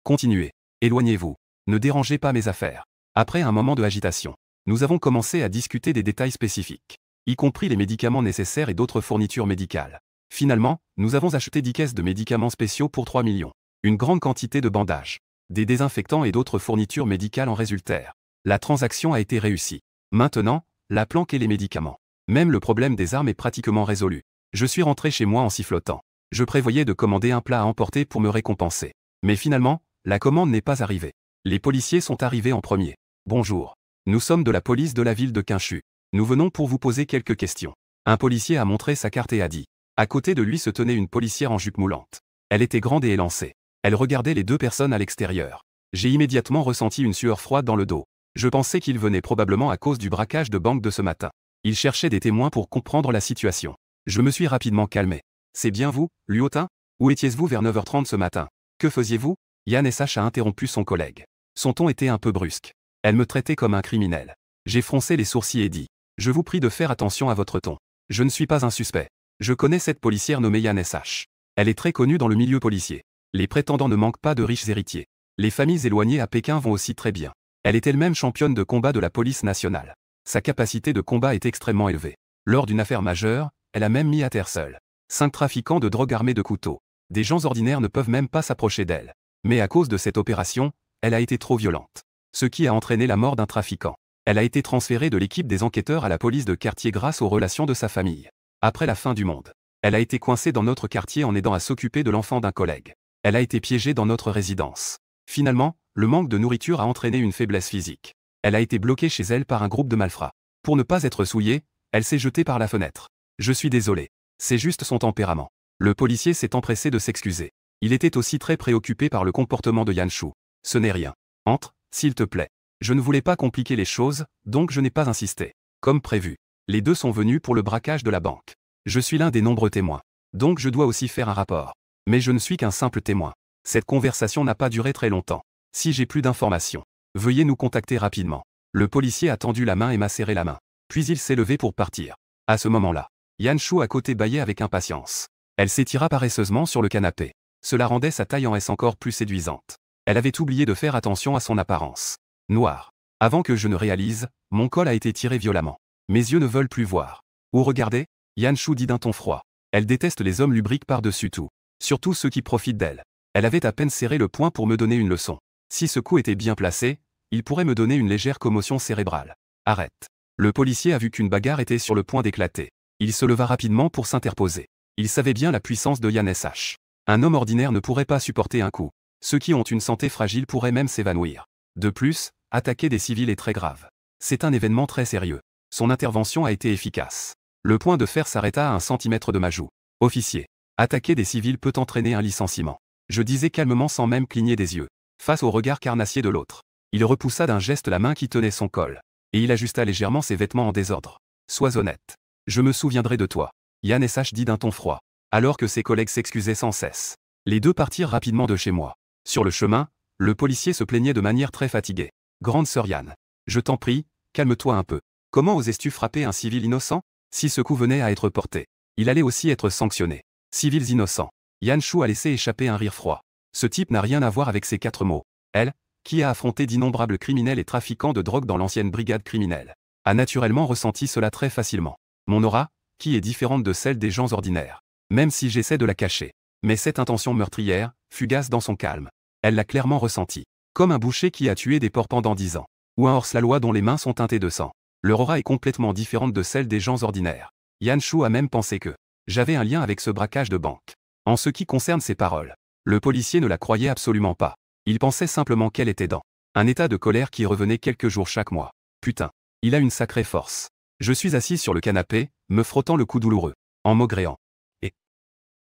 Continuez. Éloignez-vous. Ne dérangez pas mes affaires. Après un moment de agitation, nous avons commencé à discuter des détails spécifiques, y compris les médicaments nécessaires et d'autres fournitures médicales. Finalement, nous avons acheté 10 caisses de médicaments spéciaux pour 3 millions. Une grande quantité de bandages, des désinfectants et d'autres fournitures médicales en résultèrent. La transaction a été réussie. Maintenant, la planque et les médicaments. Même le problème des armes est pratiquement résolu. Je suis rentré chez moi en sifflotant. Je prévoyais de commander un plat à emporter pour me récompenser. Mais finalement, la commande n'est pas arrivée. Les policiers sont arrivés en premier. Bonjour. Nous sommes de la police de la ville de Qinshu. Nous venons pour vous poser quelques questions. Un policier a montré sa carte et a dit. À côté de lui se tenait une policière en jupe moulante. Elle était grande et élancée. Elle regardait les deux personnes à l'extérieur. J'ai immédiatement ressenti une sueur froide dans le dos. Je pensais qu'il venait probablement à cause du braquage de banque de ce matin. Il cherchait des témoins pour comprendre la situation. Je me suis rapidement calmé. C'est bien vous, Luotin? Où étiez-vous vers 9h30 ce matin? Que faisiez-vous? Yann SH a interrompu son collègue. Son ton était un peu brusque. Elle me traitait comme un criminel. J'ai froncé les sourcils et dit. Je vous prie de faire attention à votre ton. Je ne suis pas un suspect. Je connais cette policière nommée Yann SH. Elle est très connue dans le milieu policier. Les prétendants ne manquent pas de riches héritiers. Les familles éloignées à Pékin vont aussi très bien. Elle est elle-même championne de combat de la police nationale. Sa capacité de combat est extrêmement élevée. Lors d'une affaire majeure, elle a même mis à terre seule 5 trafiquants de drogue armés de couteaux. Des gens ordinaires ne peuvent même pas s'approcher d'elle. Mais à cause de cette opération, elle a été trop violente. Ce qui a entraîné la mort d'un trafiquant. Elle a été transférée de l'équipe des enquêteurs à la police de quartier grâce aux relations de sa famille. Après la fin du monde, elle a été coincée dans notre quartier en aidant à s'occuper de l'enfant d'un collègue. Elle a été piégée dans notre résidence. Finalement, le manque de nourriture a entraîné une faiblesse physique. Elle a été bloquée chez elle par un groupe de malfrats. Pour ne pas être souillée, elle s'est jetée par la fenêtre. Je suis désolé. C'est juste son tempérament. Le policier s'est empressé de s'excuser. Il était aussi très préoccupé par le comportement de Yanshu. Ce n'est rien. Entre, s'il te plaît. Je ne voulais pas compliquer les choses, donc je n'ai pas insisté. Comme prévu. Les deux sont venus pour le braquage de la banque. Je suis l'un des nombreux témoins. Donc je dois aussi faire un rapport. Mais je ne suis qu'un simple témoin. Cette conversation n'a pas duré très longtemps. Si j'ai plus d'informations, veuillez nous contacter rapidement. Le policier a tendu la main et m'a serré la main. Puis il s'est levé pour partir. À ce moment-là, Yanshu à côté bâillait avec impatience. Elle s'étira paresseusement sur le canapé. Cela rendait sa taille en S encore plus séduisante. Elle avait oublié de faire attention à son apparence. Noire. Avant que je ne réalise, mon col a été tiré violemment. Mes yeux ne veulent plus voir. Ou regarder, Yanshu dit d'un ton froid. Elle déteste les hommes lubriques par-dessus tout. Surtout ceux qui profitent d'elle. Elle avait à peine serré le poing pour me donner une leçon. Si ce coup était bien placé, il pourrait me donner une légère commotion cérébrale. Arrête. Le policier a vu qu'une bagarre était sur le point d'éclater. Il se leva rapidement pour s'interposer. Il savait bien la puissance de Yann SH. Un homme ordinaire ne pourrait pas supporter un coup. Ceux qui ont une santé fragile pourraient même s'évanouir. De plus, attaquer des civils est très grave. C'est un événement très sérieux. Son intervention a été efficace. Le point de fer s'arrêta à 1 centimètre de ma joue. Officier. Attaquer des civils peut entraîner un licenciement. Je disais calmement sans même cligner des yeux. Face au regard carnassier de l'autre. Il repoussa d'un geste la main qui tenait son col. Et il ajusta légèrement ses vêtements en désordre. Sois honnête. Je me souviendrai de toi. Yann SH dit d'un ton froid. Alors que ses collègues s'excusaient sans cesse. Les deux partirent rapidement de chez moi. Sur le chemin, le policier se plaignait de manière très fatiguée. Grande sœur Yann. Je t'en prie, calme-toi un peu. Comment osais-tu frapper un civil innocent? Si ce coup venait à être porté, il allait aussi être sanctionné. Civils innocents. Yanshu a laissé échapper un rire froid. Ce type n'a rien à voir avec ces 4 mots. Elle, qui a affronté d'innombrables criminels et trafiquants de drogue dans l'ancienne brigade criminelle, a naturellement ressenti cela très facilement. Mon aura, qui est différente de celle des gens ordinaires. Même si j'essaie de la cacher. Mais cette intention meurtrière, fugace dans son calme. Elle l'a clairement ressenti. Comme un boucher qui a tué des porcs pendant 10 ans. Ou un hors-la-loi dont les mains sont teintées de sang. Leur aura est complètement différente de celle des gens ordinaires. Yanshu a même pensé que j'avais un lien avec ce braquage de banque. En ce qui concerne ses paroles, le policier ne la croyait absolument pas. Il pensait simplement qu'elle était dans un état de colère qui revenait quelques jours chaque mois. Putain, il a une sacrée force. Je suis assis sur le canapé, me frottant le cou douloureux, en maugréant. Et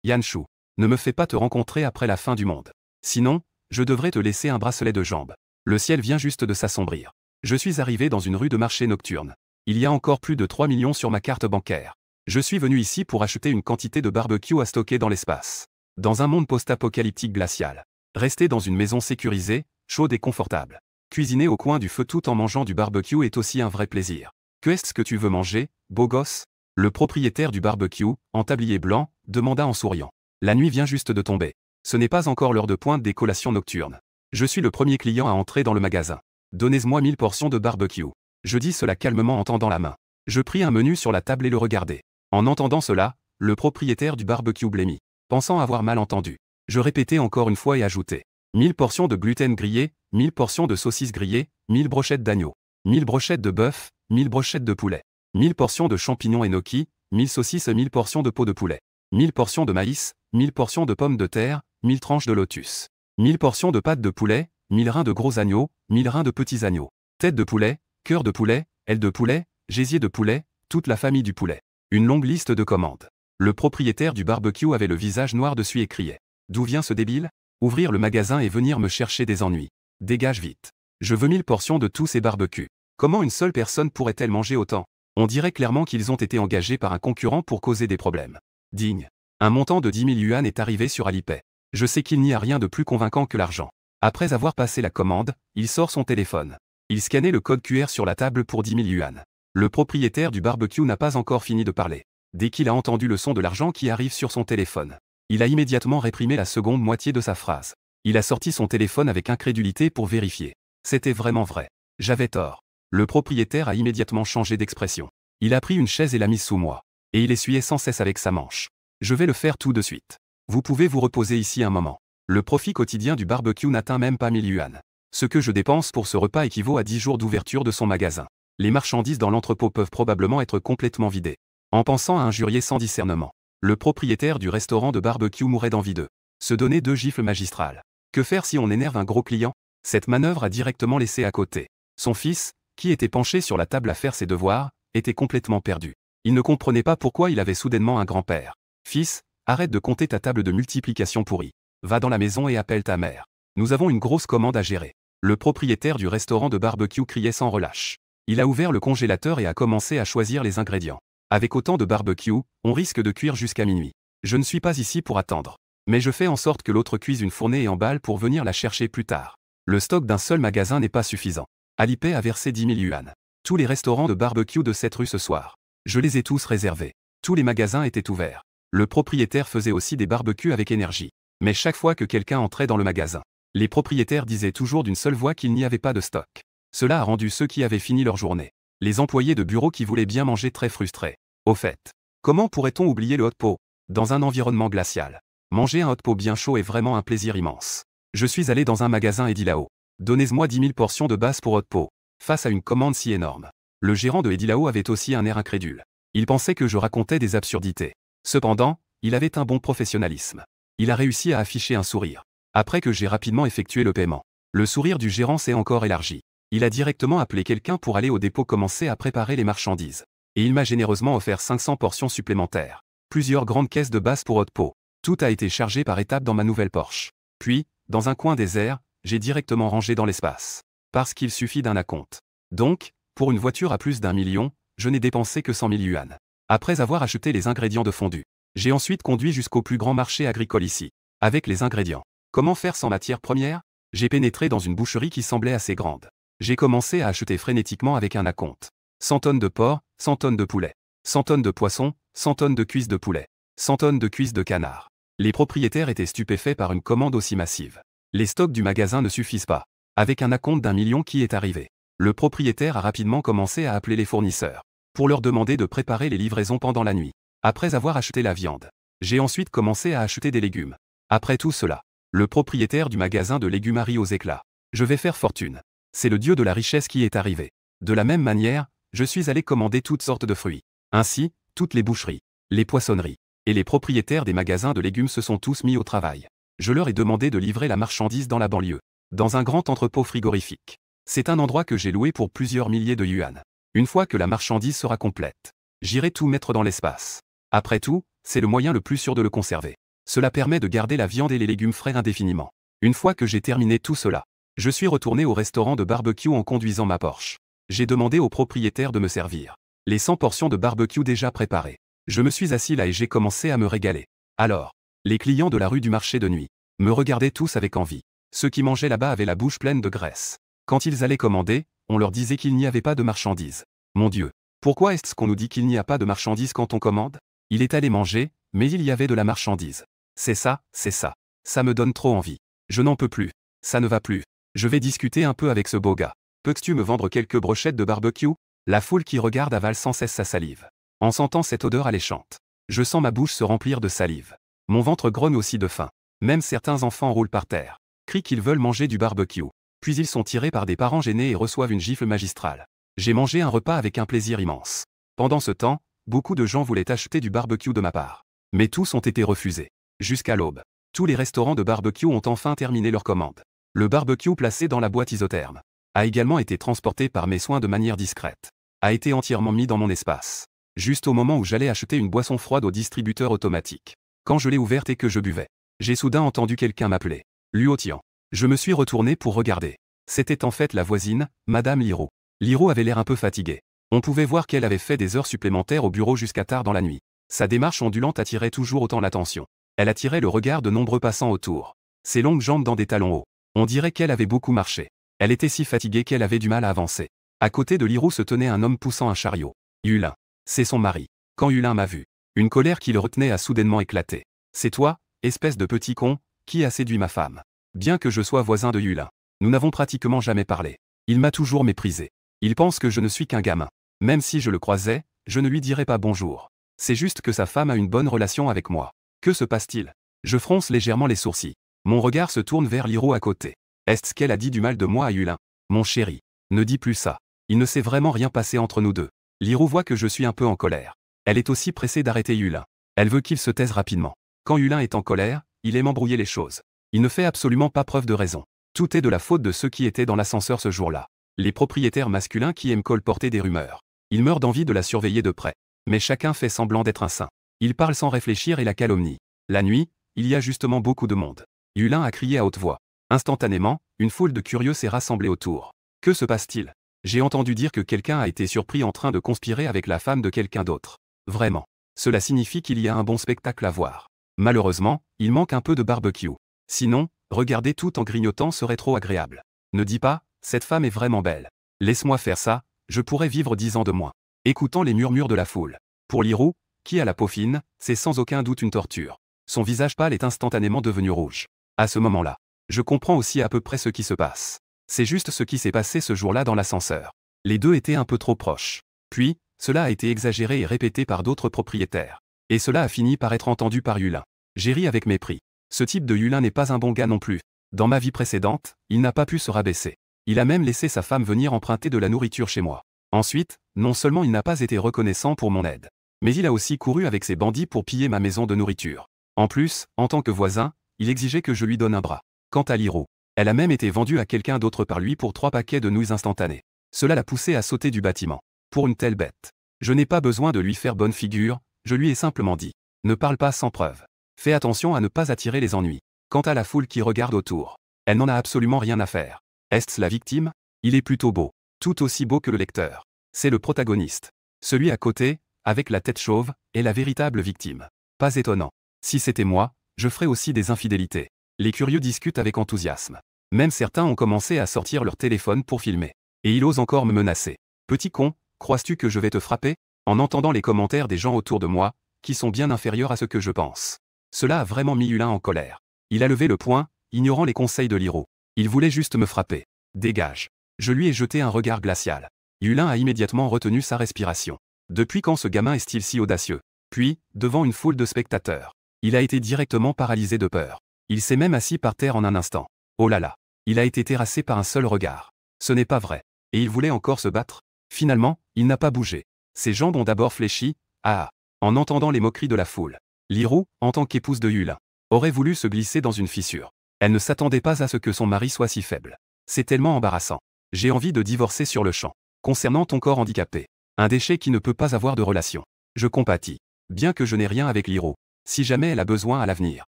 Yanshu, ne me fais pas te rencontrer après la fin du monde. Sinon, je devrais te laisser un bracelet de jambes. Le ciel vient juste de s'assombrir. Je suis arrivé dans une rue de marché nocturne. Il y a encore plus de 3 millions sur ma carte bancaire. Je suis venu ici pour acheter une quantité de barbecue à stocker dans l'espace. Dans un monde post-apocalyptique glacial. Rester dans une maison sécurisée, chaude et confortable. Cuisiner au coin du feu tout en mangeant du barbecue est aussi un vrai plaisir. Que est-ce que tu veux manger, beau gosse? Le propriétaire du barbecue, en tablier blanc, demanda en souriant. La nuit vient juste de tomber. Ce n'est pas encore l'heure de pointe des collations nocturnes. Je suis le premier client à entrer dans le magasin. Donnez-moi 1000 portions de barbecue. Je dis cela calmement en tendant la main. Je pris un menu sur la table et le regardai. En entendant cela, le propriétaire du barbecue blêmit. Pensant avoir mal entendu. Je répétais encore une fois et ajoutais. 1000 portions de gluten grillé, 1000 portions de saucisses grillées, 1000 brochettes d'agneau, 1000 brochettes de bœuf, 1000 brochettes de poulet, 1000 portions de champignons et gnocchis, 1000 saucisses, 1000 portions de peau de poulet, 1000 portions de maïs, 1000 portions de pommes de terre, 1000 tranches de lotus, 1000 portions de pâtes de poulet, 1000 reins de gros agneaux, 1000 reins de petits agneaux, tête de poulet, cœur de poulet, aile de poulet, gésier de poulet, toute la famille du poulet. Une longue liste de commandes. Le propriétaire du barbecue avait le visage noir dessus et criait. D'où vient ce débile? Ouvrir le magasin et venir me chercher des ennuis. Dégage vite. Je veux 1000 portions de tous ces barbecues. Comment une seule personne pourrait-elle manger autant? On dirait clairement qu'ils ont été engagés par un concurrent pour causer des problèmes. Digne. Un montant de 10 000 yuan est arrivé sur Alipay. Je sais qu'il n'y a rien de plus convaincant que l'argent. Après avoir passé la commande, il sort son téléphone. Il scannait le code QR sur la table pour 10 000 yuan. Le propriétaire du barbecue n'a pas encore fini de parler. Dès qu'il a entendu le son de l'argent qui arrive sur son téléphone, il a immédiatement réprimé la seconde moitié de sa phrase. Il a sorti son téléphone avec incrédulité pour vérifier. C'était vraiment vrai. J'avais tort. Le propriétaire a immédiatement changé d'expression. Il a pris une chaise et l'a mise sous moi. Et il essuyait sans cesse avec sa manche. Je vais le faire tout de suite. Vous pouvez vous reposer ici un moment. Le profit quotidien du barbecue n'atteint même pas 1000 yuan. Ce que je dépense pour ce repas équivaut à 10 jours d'ouverture de son magasin. Les marchandises dans l'entrepôt peuvent probablement être complètement vidées. En pensant à injurier sans discernement, le propriétaire du restaurant de barbecue mourait d'envie de se donner 2 gifles magistrales. Que faire si on énerve un gros client? Cette manœuvre a directement laissé à côté son fils, qui était penché sur la table à faire ses devoirs, était complètement perdu. Il ne comprenait pas pourquoi il avait soudainement un grand-père. Fils, arrête de compter ta table de multiplication pourrie. Va dans la maison et appelle ta mère. Nous avons une grosse commande à gérer. Le propriétaire du restaurant de barbecue criait sans relâche. Il a ouvert le congélateur et a commencé à choisir les ingrédients. Avec autant de barbecue, on risque de cuire jusqu'à minuit. Je ne suis pas ici pour attendre. Mais je fais en sorte que l'autre cuise une fournée et emballe pour venir la chercher plus tard. Le stock d'un seul magasin n'est pas suffisant. Alipay a versé 10 000 yuan. Tous les restaurants de barbecue de cette rue ce soir. Je les ai tous réservés. Tous les magasins étaient ouverts. Le propriétaire faisait aussi des barbecues avec énergie. Mais chaque fois que quelqu'un entrait dans le magasin, les propriétaires disaient toujours d'une seule voix qu'il n'y avait pas de stock. Cela a rendu ceux qui avaient fini leur journée, les employés de bureau qui voulaient bien manger, très frustrés. Au fait, comment pourrait-on oublier le hot pot? Dans un environnement glacial, manger un hot pot bien chaud est vraiment un plaisir immense. Je suis allé dans un magasin et dit là-haut, donnez-moi 10 000 portions de base pour hot pot. Face à une commande si énorme, le gérant de Edilao avait aussi un air incrédule. Il pensait que je racontais des absurdités. Cependant, il avait un bon professionnalisme. Il a réussi à afficher un sourire. Après que j'ai rapidement effectué le paiement, le sourire du gérant s'est encore élargi. Il a directement appelé quelqu'un pour aller au dépôt commencer à préparer les marchandises. Et il m'a généreusement offert 500 portions supplémentaires. Plusieurs grandes caisses de base pour hot pot. Tout a été chargé par étapes dans ma nouvelle Porsche. Puis, dans un coin désert, j'ai directement rangé dans l'espace. Parce qu'il suffit d'un acompte. Donc, pour une voiture à plus d'1 million, je n'ai dépensé que 100 000 yuan. Après avoir acheté les ingrédients de fondu, j'ai ensuite conduit jusqu'au plus grand marché agricole ici. Avec les ingrédients. Comment faire sans matière première? J'ai pénétré dans une boucherie qui semblait assez grande. J'ai commencé à acheter frénétiquement avec un acompte. 100 tonnes de porc, 100 tonnes de poulet. 100 tonnes de poisson, 100 tonnes de cuisses de poulet. 100 tonnes de cuisses de canard. Les propriétaires étaient stupéfaits par une commande aussi massive. Les stocks du magasin ne suffisent pas. Avec un acompte d'1 million qui est arrivé, le propriétaire a rapidement commencé à appeler les fournisseurs pour leur demander de préparer les livraisons pendant la nuit. Après avoir acheté la viande, j'ai ensuite commencé à acheter des légumes. Après tout cela, le propriétaire du magasin de légumes a ri aux éclats. Je vais faire fortune. C'est le dieu de la richesse qui est arrivé. De la même manière, je suis allé commander toutes sortes de fruits. Ainsi, toutes les boucheries, les poissonneries et les propriétaires des magasins de légumes se sont tous mis au travail. Je leur ai demandé de livrer la marchandise dans la banlieue, dans un grand entrepôt frigorifique. C'est un endroit que j'ai loué pour plusieurs milliers de yuan. Une fois que la marchandise sera complète, j'irai tout mettre dans l'espace. Après tout, c'est le moyen le plus sûr de le conserver. Cela permet de garder la viande et les légumes frais indéfiniment. Une fois que j'ai terminé tout cela, je suis retourné au restaurant de barbecue en conduisant ma Porsche. J'ai demandé au propriétaire de me servir les 100 portions de barbecue déjà préparées. Je me suis assis là et j'ai commencé à me régaler. Alors, les clients de la rue du marché de nuit me regardaient tous avec envie. Ceux qui mangeaient là-bas avaient la bouche pleine de graisse. Quand ils allaient commander, on leur disait qu'il n'y avait pas de marchandises. Mon Dieu, pourquoi est-ce qu'on nous dit qu'il n'y a pas de marchandises quand on commande? Il est allé manger, mais il y avait de la marchandise. C'est ça, c'est ça. Ça me donne trop envie. Je n'en peux plus. Ça ne va plus. Je vais discuter un peu avec ce beau gars. Peux-tu me vendre quelques brochettes de barbecue? La foule qui regarde avale sans cesse sa salive. En sentant cette odeur alléchante, je sens ma bouche se remplir de salive. Mon ventre grogne aussi de faim. Même certains enfants roulent par terre, crient qu'ils veulent manger du barbecue. Puis ils sont tirés par des parents gênés et reçoivent une gifle magistrale. J'ai mangé un repas avec un plaisir immense. Pendant ce temps, beaucoup de gens voulaient acheter du barbecue de ma part. Mais tous ont été refusés. Jusqu'à l'aube, tous les restaurants de barbecue ont enfin terminé leur commande. Le barbecue placé dans la boîte isotherme a également été transporté par mes soins de manière discrète. A été entièrement mis dans mon espace. Juste au moment où j'allais acheter une boisson froide au distributeur automatique. Quand je l'ai ouverte et que je buvais, j'ai soudain entendu quelqu'un m'appeler. Luo Tian. Je me suis retourné pour regarder. C'était en fait la voisine, Madame Liro. Liro avait l'air un peu fatiguée. On pouvait voir qu'elle avait fait des heures supplémentaires au bureau jusqu'à tard dans la nuit. Sa démarche ondulante attirait toujours autant l'attention. Elle attirait le regard de nombreux passants autour. Ses longues jambes dans des talons hauts. On dirait qu'elle avait beaucoup marché. Elle était si fatiguée qu'elle avait du mal à avancer. À côté de Liro se tenait un homme poussant un chariot. Yulin. C'est son mari. Quand Yulin m'a vu, une colère qui le retenait a soudainement éclaté. C'est toi, espèce de petit con, qui a séduit ma femme. Bien que je sois voisin de Yulin, nous n'avons pratiquement jamais parlé. Il m'a toujours méprisé. Il pense que je ne suis qu'un gamin. Même si je le croisais, je ne lui dirais pas bonjour. C'est juste que sa femme a une bonne relation avec moi. Que se passe-t-il? Je fronce légèrement les sourcils. Mon regard se tourne vers Liro à côté. Est-ce qu'elle a dit du mal de moi à Yulin? Mon chéri, ne dis plus ça. Il ne s'est vraiment rien passé entre nous deux. Liro voit que je suis un peu en colère. Elle est aussi pressée d'arrêter Yulin. Elle veut qu'il se taise rapidement. Quand Yulin est en colère, il aime embrouiller les choses. Il ne fait absolument pas preuve de raison. Tout est de la faute de ceux qui étaient dans l'ascenseur ce jour-là. Les propriétaires masculins qui aiment colporter des rumeurs. Il meurt d'envie de la surveiller de près. Mais chacun fait semblant d'être un saint. Il parle sans réfléchir et la calomnie. La nuit, il y a justement beaucoup de monde. Yulin a crié à haute voix. Instantanément, une foule de curieux s'est rassemblée autour. Que se passe-t-il? J'ai entendu dire que quelqu'un a été surpris en train de conspirer avec la femme de quelqu'un d'autre. Vraiment. Cela signifie qu'il y a un bon spectacle à voir. Malheureusement, il manque un peu de barbecue. Sinon, regarder tout en grignotant serait trop agréable. Ne dis pas, cette femme est vraiment belle. Laisse-moi faire ça, je pourrais vivre 10 ans de moins. Écoutant les murmures de la foule. Pour Liro, qui a la peau fine, c'est sans aucun doute une torture. Son visage pâle est instantanément devenu rouge. À ce moment-là, je comprends aussi à peu près ce qui se passe. C'est juste ce qui s'est passé ce jour-là dans l'ascenseur. Les deux étaient un peu trop proches. Puis, cela a été exagéré et répété par d'autres propriétaires. Et cela a fini par être entendu par Yulin. J'ai ri avec mépris. Ce type de Yulin n'est pas un bon gars non plus. Dans ma vie précédente, il n'a pas pu se rabaisser. Il a même laissé sa femme venir emprunter de la nourriture chez moi. Ensuite, non seulement il n'a pas été reconnaissant pour mon aide, mais il a aussi couru avec ses bandits pour piller ma maison de nourriture. En plus, en tant que voisin, il exigeait que je lui donne un bras. Quant à Liro, elle a même été vendue à quelqu'un d'autre par lui pour 3 paquets de nouilles instantanées. Cela l'a poussé à sauter du bâtiment. Pour une telle bête. Je n'ai pas besoin de lui faire bonne figure, je lui ai simplement dit. Ne parle pas sans preuve. Fais attention à ne pas attirer les ennuis. Quant à la foule qui regarde autour, elle n'en a absolument rien à faire. Est-ce la victime? Il est plutôt beau. Tout aussi beau que le lecteur. C'est le protagoniste. Celui à côté, avec la tête chauve, est la véritable victime. Pas étonnant. Si c'était moi, je ferais aussi des infidélités. Les curieux discutent avec enthousiasme. Même certains ont commencé à sortir leur téléphone pour filmer. Et il ose encore me menacer. Petit con, crois-tu que je vais te frapper? En entendant les commentaires des gens autour de moi, qui sont bien inférieurs à ce que je pense. Cela a vraiment mis Yulin en colère. Il a levé le poing, ignorant les conseils de Liro. Il voulait juste me frapper. Dégage. Je lui ai jeté un regard glacial. Yulin a immédiatement retenu sa respiration. Depuis quand ce gamin est-il si audacieux? Puis, devant une foule de spectateurs, il a été directement paralysé de peur. Il s'est même assis par terre en un instant. Oh là là. Il a été terrassé par un seul regard. Ce n'est pas vrai. Et il voulait encore se battre? Finalement, il n'a pas bougé. Ses jambes ont d'abord fléchi, en entendant les moqueries de la foule. Liro, en tant qu'épouse de Yulin, aurait voulu se glisser dans une fissure. Elle ne s'attendait pas à ce que son mari soit si faible. C'est tellement embarrassant. J'ai envie de divorcer sur le champ. Concernant ton corps handicapé. Un déchet qui ne peut pas avoir de relation. Je compatis. Bien que je n'ai rien avec Liro. Si jamais elle a besoin à l'avenir,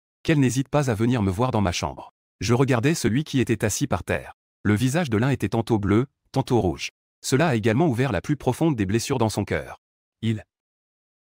qu'elle n'hésite pas à venir me voir dans ma chambre. Je regardais celui qui était assis par terre. Le visage de l'un était tantôt bleu, tantôt rouge. Cela a également ouvert la plus profonde des blessures dans son cœur. Il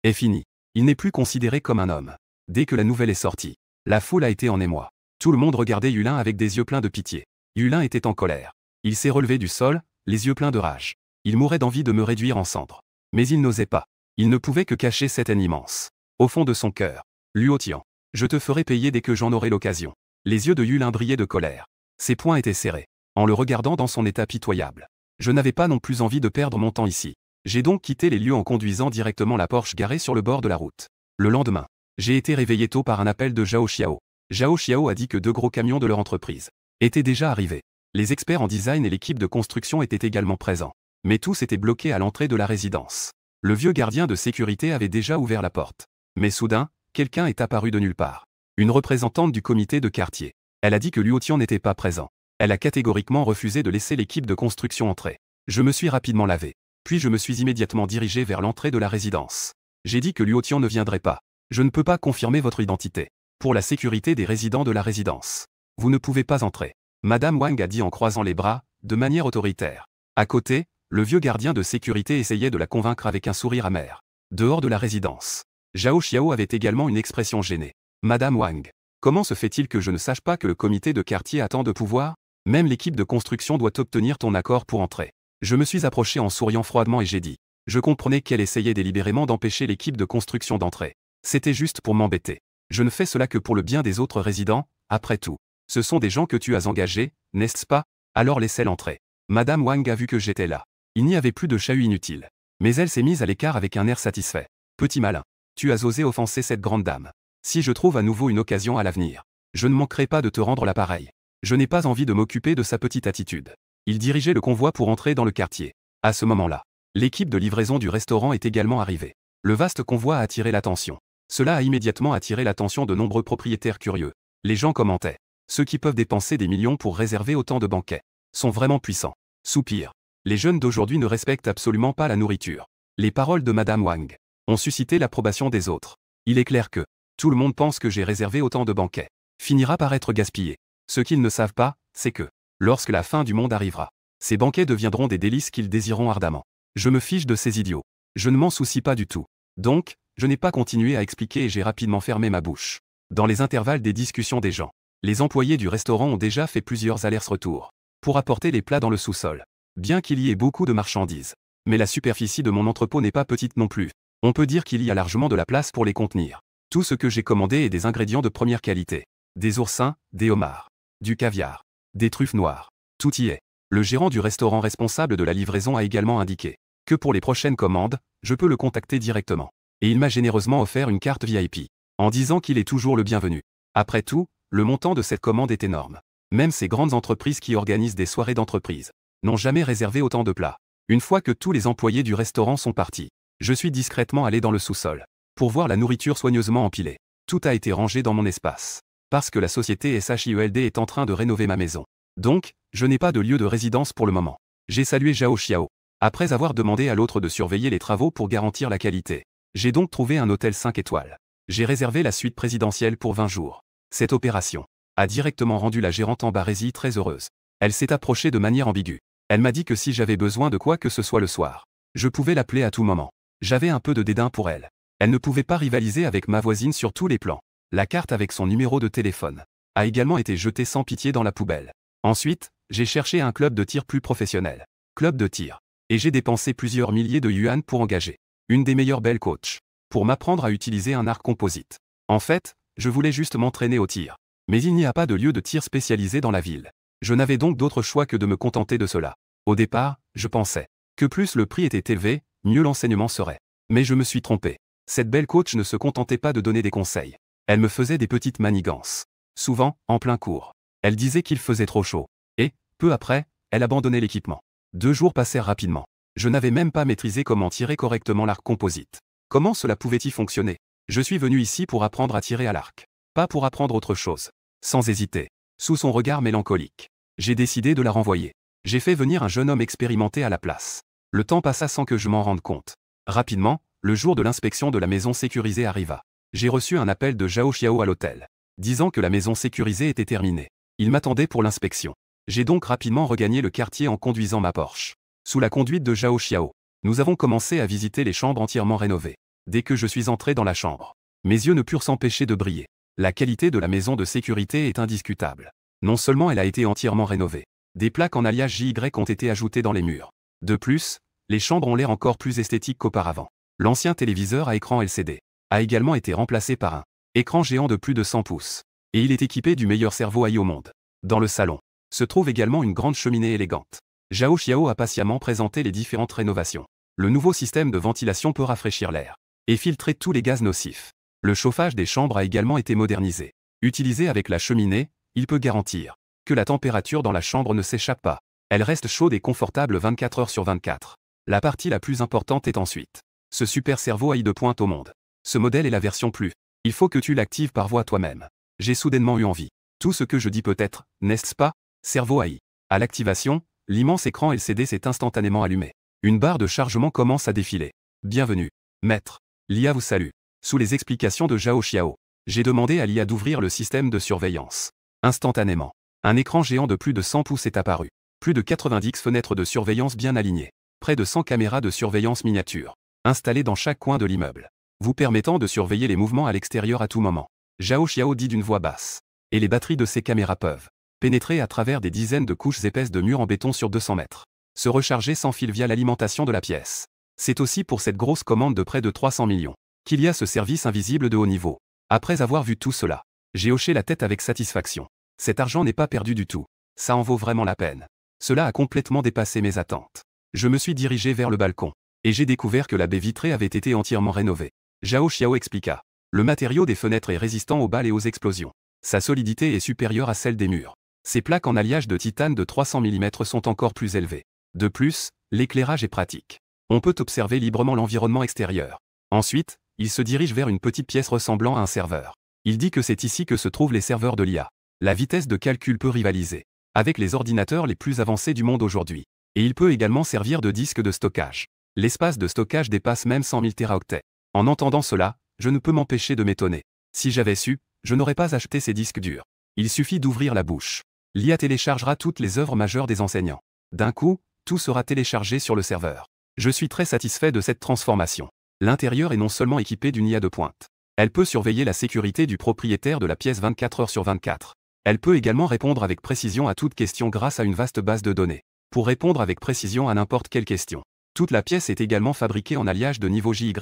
est fini. Il n'est plus considéré comme un homme. Dès que la nouvelle est sortie, la foule a été en émoi. Tout le monde regardait Yulin avec des yeux pleins de pitié. Yulin était en colère. Il s'est relevé du sol, les yeux pleins de rage. Il mourait d'envie de me réduire en cendres. Mais il n'osait pas. Il ne pouvait que cacher cette haine immense. Au fond de son cœur. Luotian. Je te ferai payer dès que j'en aurai l'occasion. Les yeux de Yulin brillaient de colère. Ses poings étaient serrés. En le regardant dans son état pitoyable. Je n'avais pas non plus envie de perdre mon temps ici. J'ai donc quitté les lieux en conduisant directement la Porsche garée sur le bord de la route. Le lendemain, j'ai été réveillé tôt par un appel de Zhao Xiao. Zhao Xiao a dit que 2 gros camions de leur entreprise étaient déjà arrivés. Les experts en design et l'équipe de construction étaient également présents. Mais tous étaient bloqués à l'entrée de la résidence. Le vieux gardien de sécurité avait déjà ouvert la porte. Mais soudain, quelqu'un est apparu de nulle part. Une représentante du comité de quartier. Elle a dit que Luotian n'était pas présent. Elle a catégoriquement refusé de laisser l'équipe de construction entrer. Je me suis rapidement lavé. Puis je me suis immédiatement dirigé vers l'entrée de la résidence. J'ai dit que Luotian ne viendrait pas. Je ne peux pas confirmer votre identité. Pour la sécurité des résidents de la résidence. Vous ne pouvez pas entrer. Madame Wang a dit en croisant les bras, de manière autoritaire. À côté, le vieux gardien de sécurité essayait de la convaincre avec un sourire amer. Dehors de la résidence. Zhao Xiao avait également une expression gênée. Madame Wang. Comment se fait-il que je ne sache pas que le comité de quartier a tant de pouvoir? Même l'équipe de construction doit obtenir ton accord pour entrer. Je me suis approché en souriant froidement et j'ai dit. Je comprenais qu'elle essayait délibérément d'empêcher l'équipe de construction d'entrer. C'était juste pour m'embêter. Je ne fais cela que pour le bien des autres résidents, après tout. Ce sont des gens que tu as engagés, n'est-ce pas? Alors laissez-les entrer. Madame Wang a vu que j'étais là. Il n'y avait plus de chahut inutile. Mais elle s'est mise à l'écart avec un air satisfait. Petit malin. Tu as osé offenser cette grande dame. Si je trouve à nouveau une occasion à l'avenir, je ne manquerai pas de te rendre l'appareil. Je n'ai pas envie de m'occuper de sa petite attitude. Il dirigeait le convoi pour entrer dans le quartier. À ce moment-là, l'équipe de livraison du restaurant est également arrivée. Le vaste convoi a attiré l'attention. Cela a immédiatement attiré l'attention de nombreux propriétaires curieux. Les gens commentaient. Ceux qui peuvent dépenser des millions pour réserver autant de banquets sont vraiment puissants. Soupir. Les jeunes d'aujourd'hui ne respectent absolument pas la nourriture. Les paroles de Madame Wang ont suscité l'approbation des autres. Il est clair que tout le monde pense que j'ai réservé autant de banquets finira par être gaspillé. Ce qu'ils ne savent pas, c'est que, lorsque la fin du monde arrivera, ces banquets deviendront des délices qu'ils désireront ardemment. Je me fiche de ces idiots. Je ne m'en soucie pas du tout. Donc, je n'ai pas continué à expliquer et j'ai rapidement fermé ma bouche. Dans les intervalles des discussions des gens, les employés du restaurant ont déjà fait plusieurs allers-retours pour apporter les plats dans le sous-sol. Bien qu'il y ait beaucoup de marchandises, mais la superficie de mon entrepôt n'est pas petite non plus. On peut dire qu'il y a largement de la place pour les contenir. Tout ce que j'ai commandé est des ingrédients de première qualité. Des oursins, des homards, du caviar, des truffes noires. Tout y est. Le gérant du restaurant responsable de la livraison a également indiqué que pour les prochaines commandes, je peux le contacter directement. Et il m'a généreusement offert une carte VIP, en disant qu'il est toujours le bienvenu. Après tout, le montant de cette commande est énorme. Même ces grandes entreprises qui organisent des soirées d'entreprise n'ont jamais réservé autant de plats. Une fois que tous les employés du restaurant sont partis, je suis discrètement allé dans le sous-sol pour voir la nourriture soigneusement empilée. Tout a été rangé dans mon espace. Parce que la société SHIELD est en train de rénover ma maison. Donc, je n'ai pas de lieu de résidence pour le moment. J'ai salué Zhao Xiao. Après avoir demandé à l'autre de surveiller les travaux pour garantir la qualité, j'ai donc trouvé un hôtel 5 étoiles. J'ai réservé la suite présidentielle pour 20 jours. Cette opération a directement rendu la gérante en Barésie très heureuse. Elle s'est approchée de manière ambiguë. Elle m'a dit que si j'avais besoin de quoi que ce soit le soir, je pouvais l'appeler à tout moment. J'avais un peu de dédain pour elle. Elle ne pouvait pas rivaliser avec ma voisine sur tous les plans. La carte avec son numéro de téléphone a également été jetée sans pitié dans la poubelle. Ensuite, j'ai cherché un club de tir plus professionnel. Club de tir. Et j'ai dépensé plusieurs milliers de yuan pour engager une des meilleures belles coachs pour m'apprendre à utiliser un arc composite. En fait, je voulais juste m'entraîner au tir. Mais il n'y a pas de lieu de tir spécialisé dans la ville. Je n'avais donc d'autre choix que de me contenter de cela. Au départ, je pensais que plus le prix était élevé, mieux l'enseignement serait. Mais je me suis trompé. Cette belle coach ne se contentait pas de donner des conseils. Elle me faisait des petites manigances. Souvent, en plein cours. Elle disait qu'il faisait trop chaud. Et, peu après, elle abandonnait l'équipement. 2 jours passèrent rapidement. Je n'avais même pas maîtrisé comment tirer correctement l'arc composite. Comment cela pouvait-il fonctionner? Je suis venu ici pour apprendre à tirer à l'arc. Pas pour apprendre autre chose. Sans hésiter. Sous son regard mélancolique, j'ai décidé de la renvoyer. J'ai fait venir un jeune homme expérimenté à la place. Le temps passa sans que je m'en rende compte. Rapidement, le jour de l'inspection de la maison sécurisée arriva. J'ai reçu un appel de Zhao Xiao à l'hôtel, disant que la maison sécurisée était terminée. Il m'attendait pour l'inspection. J'ai donc rapidement regagné le quartier en conduisant ma Porsche. Sous la conduite de Zhao Xiao, nous avons commencé à visiter les chambres entièrement rénovées. Dès que je suis entré dans la chambre, mes yeux ne purent s'empêcher de briller. La qualité de la maison de sécurité est indiscutable. Non seulement elle a été entièrement rénovée, des plaques en alliage JY ont été ajoutées dans les murs. De plus, les chambres ont l'air encore plus esthétiques qu'auparavant. L'ancien téléviseur à écran LCD a également été remplacé par un écran géant de plus de 100 pouces. Et il est équipé du meilleur cerveau AI au monde. Dans le salon se trouve également une grande cheminée élégante. Zhao Xiao a patiemment présenté les différentes rénovations. Le nouveau système de ventilation peut rafraîchir l'air et filtrer tous les gaz nocifs. Le chauffage des chambres a également été modernisé. Utilisé avec la cheminée, il peut garantir que la température dans la chambre ne s'échappe pas. Elle reste chaude et confortable 24 heures sur 24. La partie la plus importante est ensuite ce super cerveau AI de pointe au monde. Ce modèle est la version plus. Il faut que tu l'actives par voix toi-même. J'ai soudainement eu envie. Tout ce que je dis peut être, n'est-ce pas? Cerveau AI. À l'activation, l'immense écran LCD s'est instantanément allumé. Une barre de chargement commence à défiler. Bienvenue, maître. L'IA vous salue. Sous les explications de Zhao Xiao, j'ai demandé à l'IA d'ouvrir le système de surveillance. Instantanément, un écran géant de plus de 100 pouces est apparu. Plus de 90 fenêtres de surveillance bien alignées. Près de 100 caméras de surveillance miniatures, installées dans chaque coin de l'immeuble, vous permettant de surveiller les mouvements à l'extérieur à tout moment. Zhao Xiao dit d'une voix basse. Et les batteries de ces caméras peuvent pénétrer à travers des dizaines de couches épaisses de murs en béton sur 200 mètres. Se recharger sans fil via l'alimentation de la pièce. C'est aussi pour cette grosse commande de près de 300 millions qu'il y a ce service invisible de haut niveau. Après avoir vu tout cela, j'ai hoché la tête avec satisfaction. Cet argent n'est pas perdu du tout. Ça en vaut vraiment la peine. Cela a complètement dépassé mes attentes. Je me suis dirigé vers le balcon. Et j'ai découvert que la baie vitrée avait été entièrement rénovée. Zhao Xiao expliqua. Le matériau des fenêtres est résistant aux balles et aux explosions. Sa solidité est supérieure à celle des murs. Ces plaques en alliage de titane de 300 mm sont encore plus élevées. De plus, l'éclairage est pratique. On peut observer librement l'environnement extérieur. Ensuite, il se dirige vers une petite pièce ressemblant à un serveur. Il dit que c'est ici que se trouvent les serveurs de l'IA. La vitesse de calcul peut rivaliser avec les ordinateurs les plus avancés du monde aujourd'hui. Et il peut également servir de disque de stockage. L'espace de stockage dépasse même 100 000 téraoctets. En entendant cela, je ne peux m'empêcher de m'étonner. Si j'avais su, je n'aurais pas acheté ces disques durs. Il suffit d'ouvrir la bouche. L'IA téléchargera toutes les œuvres majeures des enseignants. D'un coup, tout sera téléchargé sur le serveur. Je suis très satisfait de cette transformation. L'intérieur est non seulement équipé d'une IA de pointe. Elle peut surveiller la sécurité du propriétaire de la pièce 24 heures sur 24. Elle peut également répondre avec précision à toute question grâce à une vaste base de données. Pour répondre avec précision à n'importe quelle question. Toute la pièce est également fabriquée en alliage de niveau JY.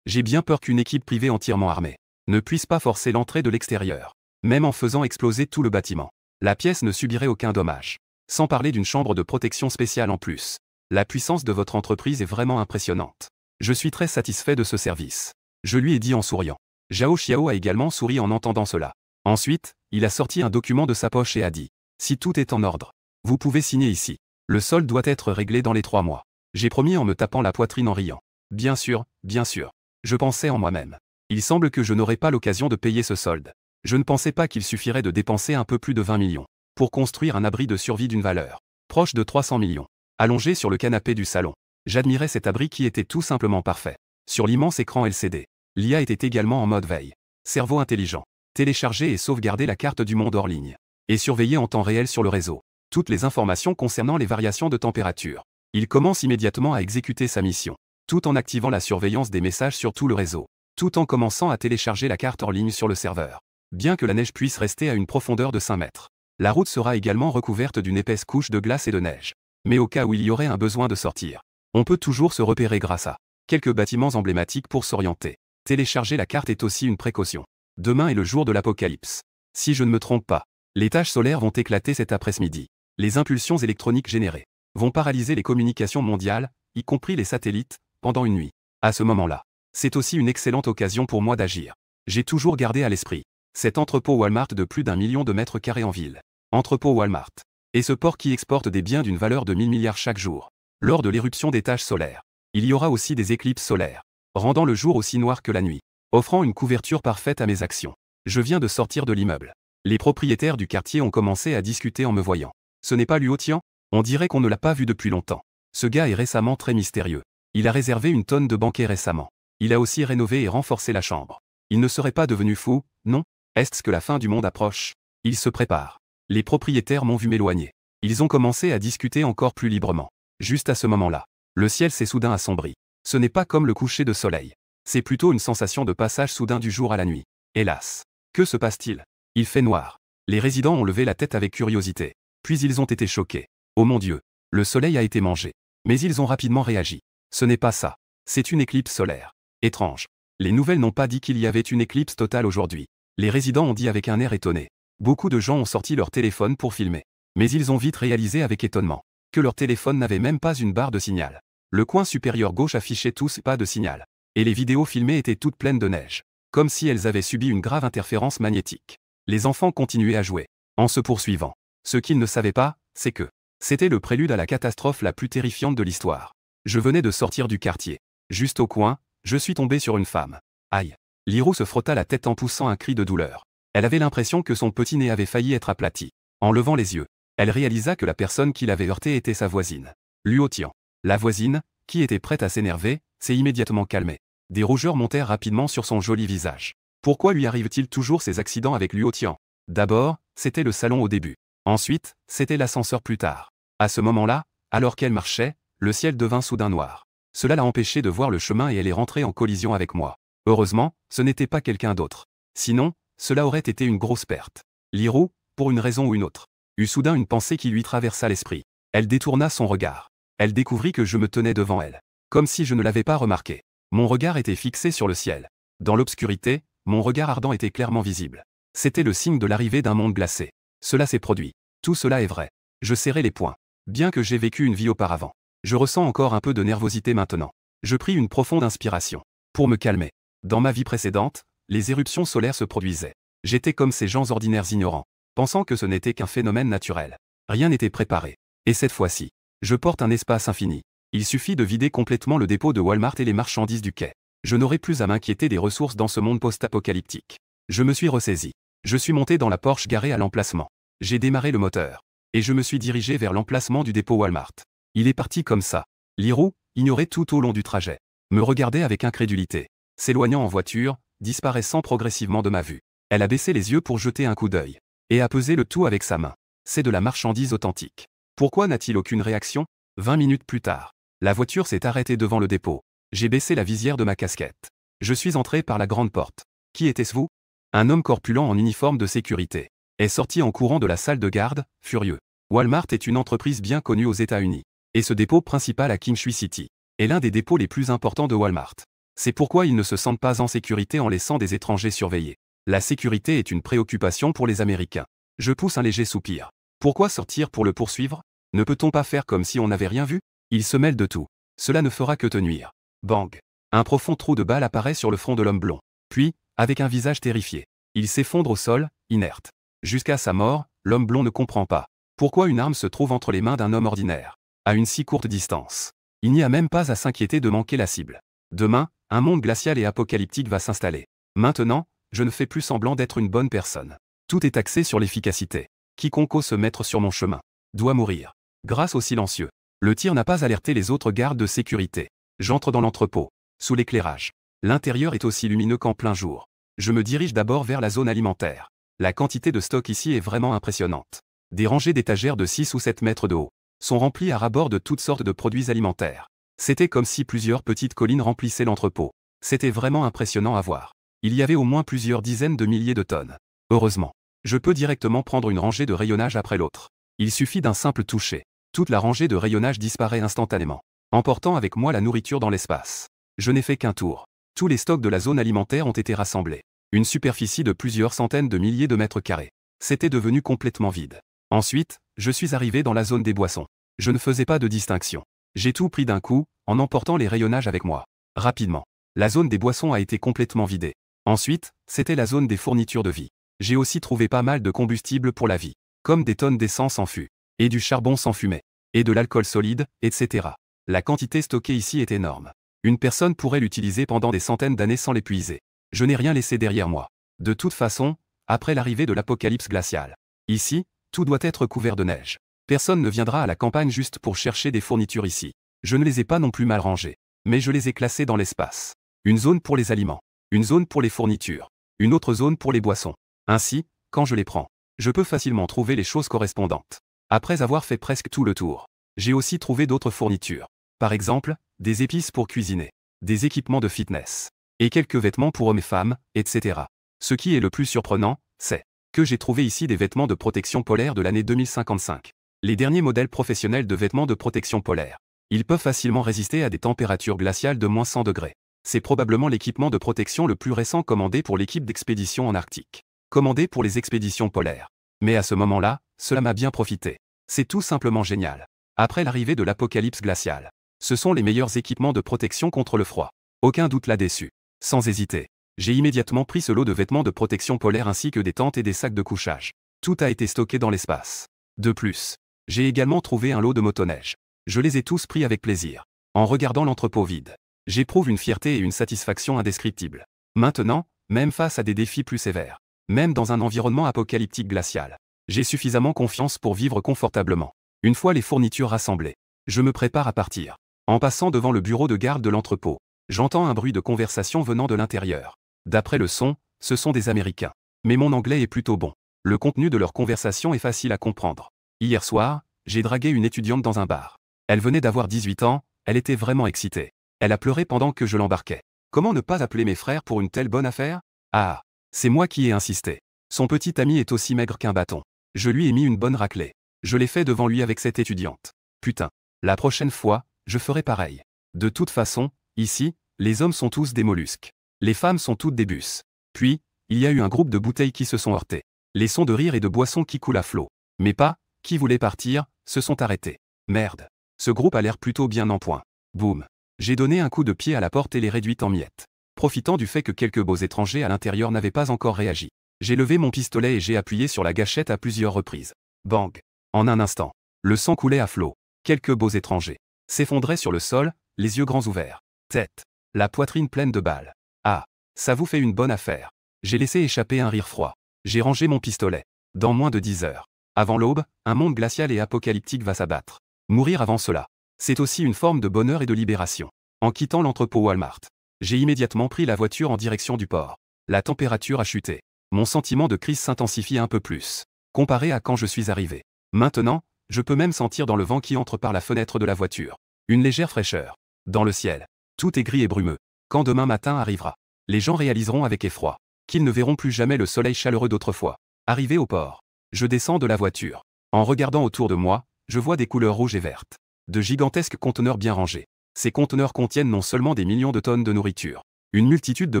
J'ai bien peur qu'une équipe privée entièrement armée ne puisse pas forcer l'entrée de l'extérieur. Même en faisant exploser tout le bâtiment. La pièce ne subirait aucun dommage. Sans parler d'une chambre de protection spéciale en plus. La puissance de votre entreprise est vraiment impressionnante. Je suis très satisfait de ce service. Je lui ai dit en souriant. Zhao Xiao a également souri en entendant cela. Ensuite, il a sorti un document de sa poche et a dit. Si tout est en ordre, vous pouvez signer ici. Le solde doit être réglé dans les 3 mois. J'ai promis en me tapant la poitrine en riant. Bien sûr, bien sûr. Je pensais en moi-même. Il semble que je n'aurai pas l'occasion de payer ce solde. Je ne pensais pas qu'il suffirait de dépenser un peu plus de 20 millions pour construire un abri de survie d'une valeur proche de 300 millions. Allongé sur le canapé du salon, j'admirais cet abri qui était tout simplement parfait. Sur l'immense écran LCD, l'IA était également en mode veille. Cerveau intelligent. Télécharger et sauvegarder la carte du monde hors ligne. Et surveiller en temps réel sur le réseau toutes les informations concernant les variations de température. Il commence immédiatement à exécuter sa mission, tout en activant la surveillance des messages sur tout le réseau, tout en commençant à télécharger la carte hors ligne sur le serveur. Bien que la neige puisse rester à une profondeur de 5 mètres, la route sera également recouverte d'une épaisse couche de glace et de neige. Mais au cas où il y aurait un besoin de sortir, on peut toujours se repérer grâce à quelques bâtiments emblématiques pour s'orienter. Télécharger la carte est aussi une précaution. Demain est le jour de l'apocalypse. Si je ne me trompe pas, les taches solaires vont éclater cet après-midi. Les impulsions électroniques générées vont paralyser les communications mondiales, y compris les satellites, pendant une nuit. À ce moment-là, c'est aussi une excellente occasion pour moi d'agir. J'ai toujours gardé à l'esprit cet entrepôt Walmart de plus d'1 million de mètres carrés en ville. Entrepôt Walmart. Et ce port qui exporte des biens d'une valeur de 1000 milliards chaque jour. Lors de l'éruption des taches solaires, il y aura aussi des éclipses solaires, rendant le jour aussi noir que la nuit, offrant une couverture parfaite à mes actions. Je viens de sortir de l'immeuble. Les propriétaires du quartier ont commencé à discuter en me voyant. Ce n'est pas Luo Tian? On dirait qu'on ne l'a pas vu depuis longtemps. Ce gars est récemment très mystérieux. Il a réservé une tonne de banquets récemment. Il a aussi rénové et renforcé la chambre. Il ne serait pas devenu fou, non? Est-ce que la fin du monde approche? Il se prépare. Les propriétaires m'ont vu m'éloigner. Ils ont commencé à discuter encore plus librement. Juste à ce moment-là, le ciel s'est soudain assombri. Ce n'est pas comme le coucher de soleil. C'est plutôt une sensation de passage soudain du jour à la nuit. Hélas. Que se passe-t-il? Il fait noir. Les résidents ont levé la tête avec curiosité. Puis ils ont été choqués. Oh mon Dieu. Le soleil a été mangé. Mais ils ont rapidement réagi. Ce n'est pas ça. C'est une éclipse solaire. Étrange. Les nouvelles n'ont pas dit qu'il y avait une éclipse totale aujourd'hui. Les résidents ont dit avec un air étonné. Beaucoup de gens ont sorti leur téléphone pour filmer. Mais ils ont vite réalisé avec étonnement que leur téléphone n'avait même pas une barre de signal. Le coin supérieur gauche affichait tous pas de signal. Et les vidéos filmées étaient toutes pleines de neige. Comme si elles avaient subi une grave interférence magnétique. Les enfants continuaient à jouer, en se poursuivant. Ce qu'ils ne savaient pas, c'est que c'était le prélude à la catastrophe la plus terrifiante de l'histoire. Je venais de sortir du quartier. Juste au coin, je suis tombé sur une femme. Aïe. Lirou se frotta la tête en poussant un cri de douleur. Elle avait l'impression que son petit nez avait failli être aplati. En levant les yeux, elle réalisa que la personne qui l'avait heurté était sa voisine. Luo Tian. La voisine, qui était prête à s'énerver, s'est immédiatement calmée. Des rougeurs montèrent rapidement sur son joli visage. Pourquoi lui arrive-t-il toujours ces accidents avec Luo Tian? D'abord, c'était le salon au début. Ensuite, c'était l'ascenseur plus tard. À ce moment-là, alors qu'elle marchait, le ciel devint soudain noir. Cela l'a empêchée de voir le chemin et elle est rentrée en collision avec moi. Heureusement, ce n'était pas quelqu'un d'autre. Sinon, cela aurait été une grosse perte. Lirou, pour une raison ou une autre, eut soudain une pensée qui lui traversa l'esprit. Elle détourna son regard. Elle découvrit que je me tenais devant elle. Comme si je ne l'avais pas remarqué. Mon regard était fixé sur le ciel. Dans l'obscurité, mon regard ardent était clairement visible. C'était le signe de l'arrivée d'un monde glacé. Cela s'est produit. Tout cela est vrai. Je serrai les poings. Bien que j'ai vécu une vie auparavant, je ressens encore un peu de nervosité maintenant. Je pris une profonde inspiration. Pour me calmer. Dans ma vie précédente, les éruptions solaires se produisaient. J'étais comme ces gens ordinaires ignorants, pensant que ce n'était qu'un phénomène naturel. Rien n'était préparé. Et cette fois-ci, je porte un espace infini. Il suffit de vider complètement le dépôt de Walmart et les marchandises du quai. Je n'aurai plus à m'inquiéter des ressources dans ce monde post-apocalyptique. Je me suis ressaisi. Je suis monté dans la Porsche garée à l'emplacement. J'ai démarré le moteur. Et je me suis dirigé vers l'emplacement du dépôt Walmart. Il est parti comme ça. Lirou, ignoré tout au long du trajet, me regardait avec incrédulité, s'éloignant en voiture, disparaissant progressivement de ma vue. Elle a baissé les yeux pour jeter un coup d'œil. Et a pesé le tout avec sa main. C'est de la marchandise authentique. Pourquoi n'a-t-il aucune réaction? 20 minutes plus tard, la voiture s'est arrêtée devant le dépôt. J'ai baissé la visière de ma casquette. Je suis entré par la grande porte. Qui était-ce vous? Un homme corpulent en uniforme de sécurité est sorti en courant de la salle de garde, furieux. Walmart est une entreprise bien connue aux États-Unis. Et ce dépôt principal à Kingshui City est l'un des dépôts les plus importants de Walmart. C'est pourquoi ils ne se sentent pas en sécurité en laissant des étrangers surveiller. La sécurité est une préoccupation pour les Américains. Je pousse un léger soupir. Pourquoi sortir pour le poursuivre? Ne peut-on pas faire comme si on n'avait rien vu? Il se mêle de tout. Cela ne fera que te nuire. Bang! Un profond trou de balle apparaît sur le front de l'homme blond. Puis, avec un visage terrifié, il s'effondre au sol, inerte. Jusqu'à sa mort, l'homme blond ne comprend pas pourquoi une arme se trouve entre les mains d'un homme ordinaire, à une si courte distance. Il n'y a même pas à s'inquiéter de manquer la cible. Demain, un monde glacial et apocalyptique va s'installer. Maintenant, je ne fais plus semblant d'être une bonne personne. Tout est axé sur l'efficacité. Quiconque ose se mettre sur mon chemin doit mourir. Grâce au silencieux, le tir n'a pas alerté les autres gardes de sécurité. J'entre dans l'entrepôt, sous l'éclairage. L'intérieur est aussi lumineux qu'en plein jour. Je me dirige d'abord vers la zone alimentaire. La quantité de stock ici est vraiment impressionnante. Des rangées d'étagères de 6 ou 7 mètres de haut sont remplies à ras-bord de toutes sortes de produits alimentaires. C'était comme si plusieurs petites collines remplissaient l'entrepôt. C'était vraiment impressionnant à voir. Il y avait au moins plusieurs dizaines de milliers de tonnes. Heureusement, je peux directement prendre une rangée de rayonnage après l'autre. Il suffit d'un simple toucher. Toute la rangée de rayonnage disparaît instantanément, emportant avec moi la nourriture dans l'espace. Je n'ai fait qu'un tour. Tous les stocks de la zone alimentaire ont été rassemblés. Une superficie de plusieurs centaines de milliers de mètres carrés. C'était devenu complètement vide. Ensuite, je suis arrivé dans la zone des boissons. Je ne faisais pas de distinction. J'ai tout pris d'un coup, en emportant les rayonnages avec moi. Rapidement, la zone des boissons a été complètement vidée. Ensuite, c'était la zone des fournitures de vie. J'ai aussi trouvé pas mal de combustible pour la vie, comme des tonnes d'essence en fût, et du charbon sans fumée, et de l'alcool solide, etc. La quantité stockée ici est énorme. Une personne pourrait l'utiliser pendant des centaines d'années sans l'épuiser. Je n'ai rien laissé derrière moi. De toute façon, après l'arrivée de l'apocalypse glaciale, ici, tout doit être couvert de neige. Personne ne viendra à la campagne juste pour chercher des fournitures ici. Je ne les ai pas non plus mal rangées, mais je les ai classées dans l'espace. Une zone pour les aliments, une zone pour les fournitures, une autre zone pour les boissons. Ainsi, quand je les prends, je peux facilement trouver les choses correspondantes. Après avoir fait presque tout le tour, j'ai aussi trouvé d'autres fournitures. Par exemple, des épices pour cuisiner, des équipements de fitness, et quelques vêtements pour hommes et femmes, etc. Ce qui est le plus surprenant, c'est que j'ai trouvé ici des vêtements de protection polaire de l'année 2055. Les derniers modèles professionnels de vêtements de protection polaire. Ils peuvent facilement résister à des températures glaciales de moins 100 degrés. C'est probablement l'équipement de protection le plus récent commandé pour l'équipe d'expédition en Arctique. Commandé pour les expéditions polaires. Mais à ce moment-là, cela m'a bien profité. C'est tout simplement génial. Après l'arrivée de l'apocalypse glaciale, ce sont les meilleurs équipements de protection contre le froid. Aucun doute là-dessus. Sans hésiter, j'ai immédiatement pris ce lot de vêtements de protection polaire ainsi que des tentes et des sacs de couchage. Tout a été stocké dans l'espace. De plus, j'ai également trouvé un lot de motoneige. Je les ai tous pris avec plaisir. En regardant l'entrepôt vide, j'éprouve une fierté et une satisfaction indescriptibles. Maintenant, même face à des défis plus sévères, même dans un environnement apocalyptique glacial, j'ai suffisamment confiance pour vivre confortablement. Une fois les fournitures rassemblées, je me prépare à partir. En passant devant le bureau de garde de l'entrepôt, j'entends un bruit de conversation venant de l'intérieur. D'après le son, ce sont des Américains. Mais mon anglais est plutôt bon. Le contenu de leur conversation est facile à comprendre. Hier soir, j'ai dragué une étudiante dans un bar. Elle venait d'avoir 18 ans, elle était vraiment excitée. Elle a pleuré pendant que je l'embarquais. Comment ne pas appeler mes frères pour une telle bonne affaire? Ah, c'est moi qui ai insisté. Son petit ami est aussi maigre qu'un bâton. Je lui ai mis une bonne raclée. Je l'ai fait devant lui avec cette étudiante. Putain, la prochaine fois, je ferai pareil. De toute façon, ici, les hommes sont tous des mollusques. Les femmes sont toutes des bus. Puis, il y a eu un groupe de bouteilles qui se sont heurtées. Les sons de rire et de boissons qui coulent à flot. Mais pas, qui voulaient partir, se sont arrêtés. Merde. Ce groupe a l'air plutôt bien en point. Boum. J'ai donné un coup de pied à la porte et l'ai réduite en miettes. Profitant du fait que quelques beaux étrangers à l'intérieur n'avaient pas encore réagi. J'ai levé mon pistolet et j'ai appuyé sur la gâchette à plusieurs reprises. Bang. En un instant. Le sang coulait à flot. Quelques beaux étrangers s'effondraient sur le sol, les yeux grands ouverts. Tête. La poitrine pleine de balles. Ah. Ça vous fait une bonne affaire. J'ai laissé échapper un rire froid. J'ai rangé mon pistolet. Dans moins de 10 heures. Avant l'aube, un monde glacial et apocalyptique va s'abattre. Mourir avant cela. C'est aussi une forme de bonheur et de libération. En quittant l'entrepôt Walmart, j'ai immédiatement pris la voiture en direction du port. La température a chuté. Mon sentiment de crise s'intensifie un peu plus, comparé à quand je suis arrivé. Maintenant, je peux même sentir dans le vent qui entre par la fenêtre de la voiture une légère fraîcheur. Dans le ciel, tout est gris et brumeux. Quand demain matin arrivera, les gens réaliseront avec effroi qu'ils ne verront plus jamais le soleil chaleureux d'autrefois. Arrivé au port, je descends de la voiture. En regardant autour de moi, je vois des couleurs rouges et vertes. De gigantesques conteneurs bien rangés. Ces conteneurs contiennent non seulement des millions de tonnes de nourriture, une multitude de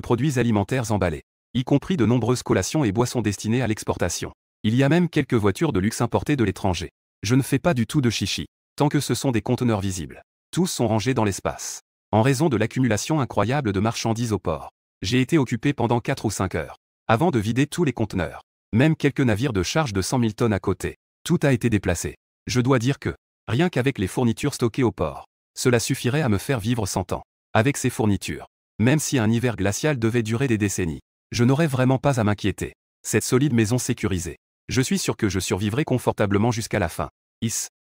produits alimentaires emballés, y compris de nombreuses collations et boissons destinées à l'exportation. Il y a même quelques voitures de luxe importées de l'étranger. Je ne fais pas du tout de chichi, tant que ce sont des conteneurs visibles. Tous sont rangés dans l'espace. En raison de l'accumulation incroyable de marchandises au port, j'ai été occupé pendant 4 ou 5 heures, avant de vider tous les conteneurs. Même quelques navires de charge de 100 000 tonnes à côté. Tout a été déplacé. Je dois dire que, rien qu'avec les fournitures stockées au port, cela suffirait à me faire vivre 100 ans. Avec ces fournitures, même si un hiver glacial devait durer des décennies, je n'aurais vraiment pas à m'inquiéter. Cette solide maison sécurisée. Je suis sûr que je survivrai confortablement jusqu'à la fin.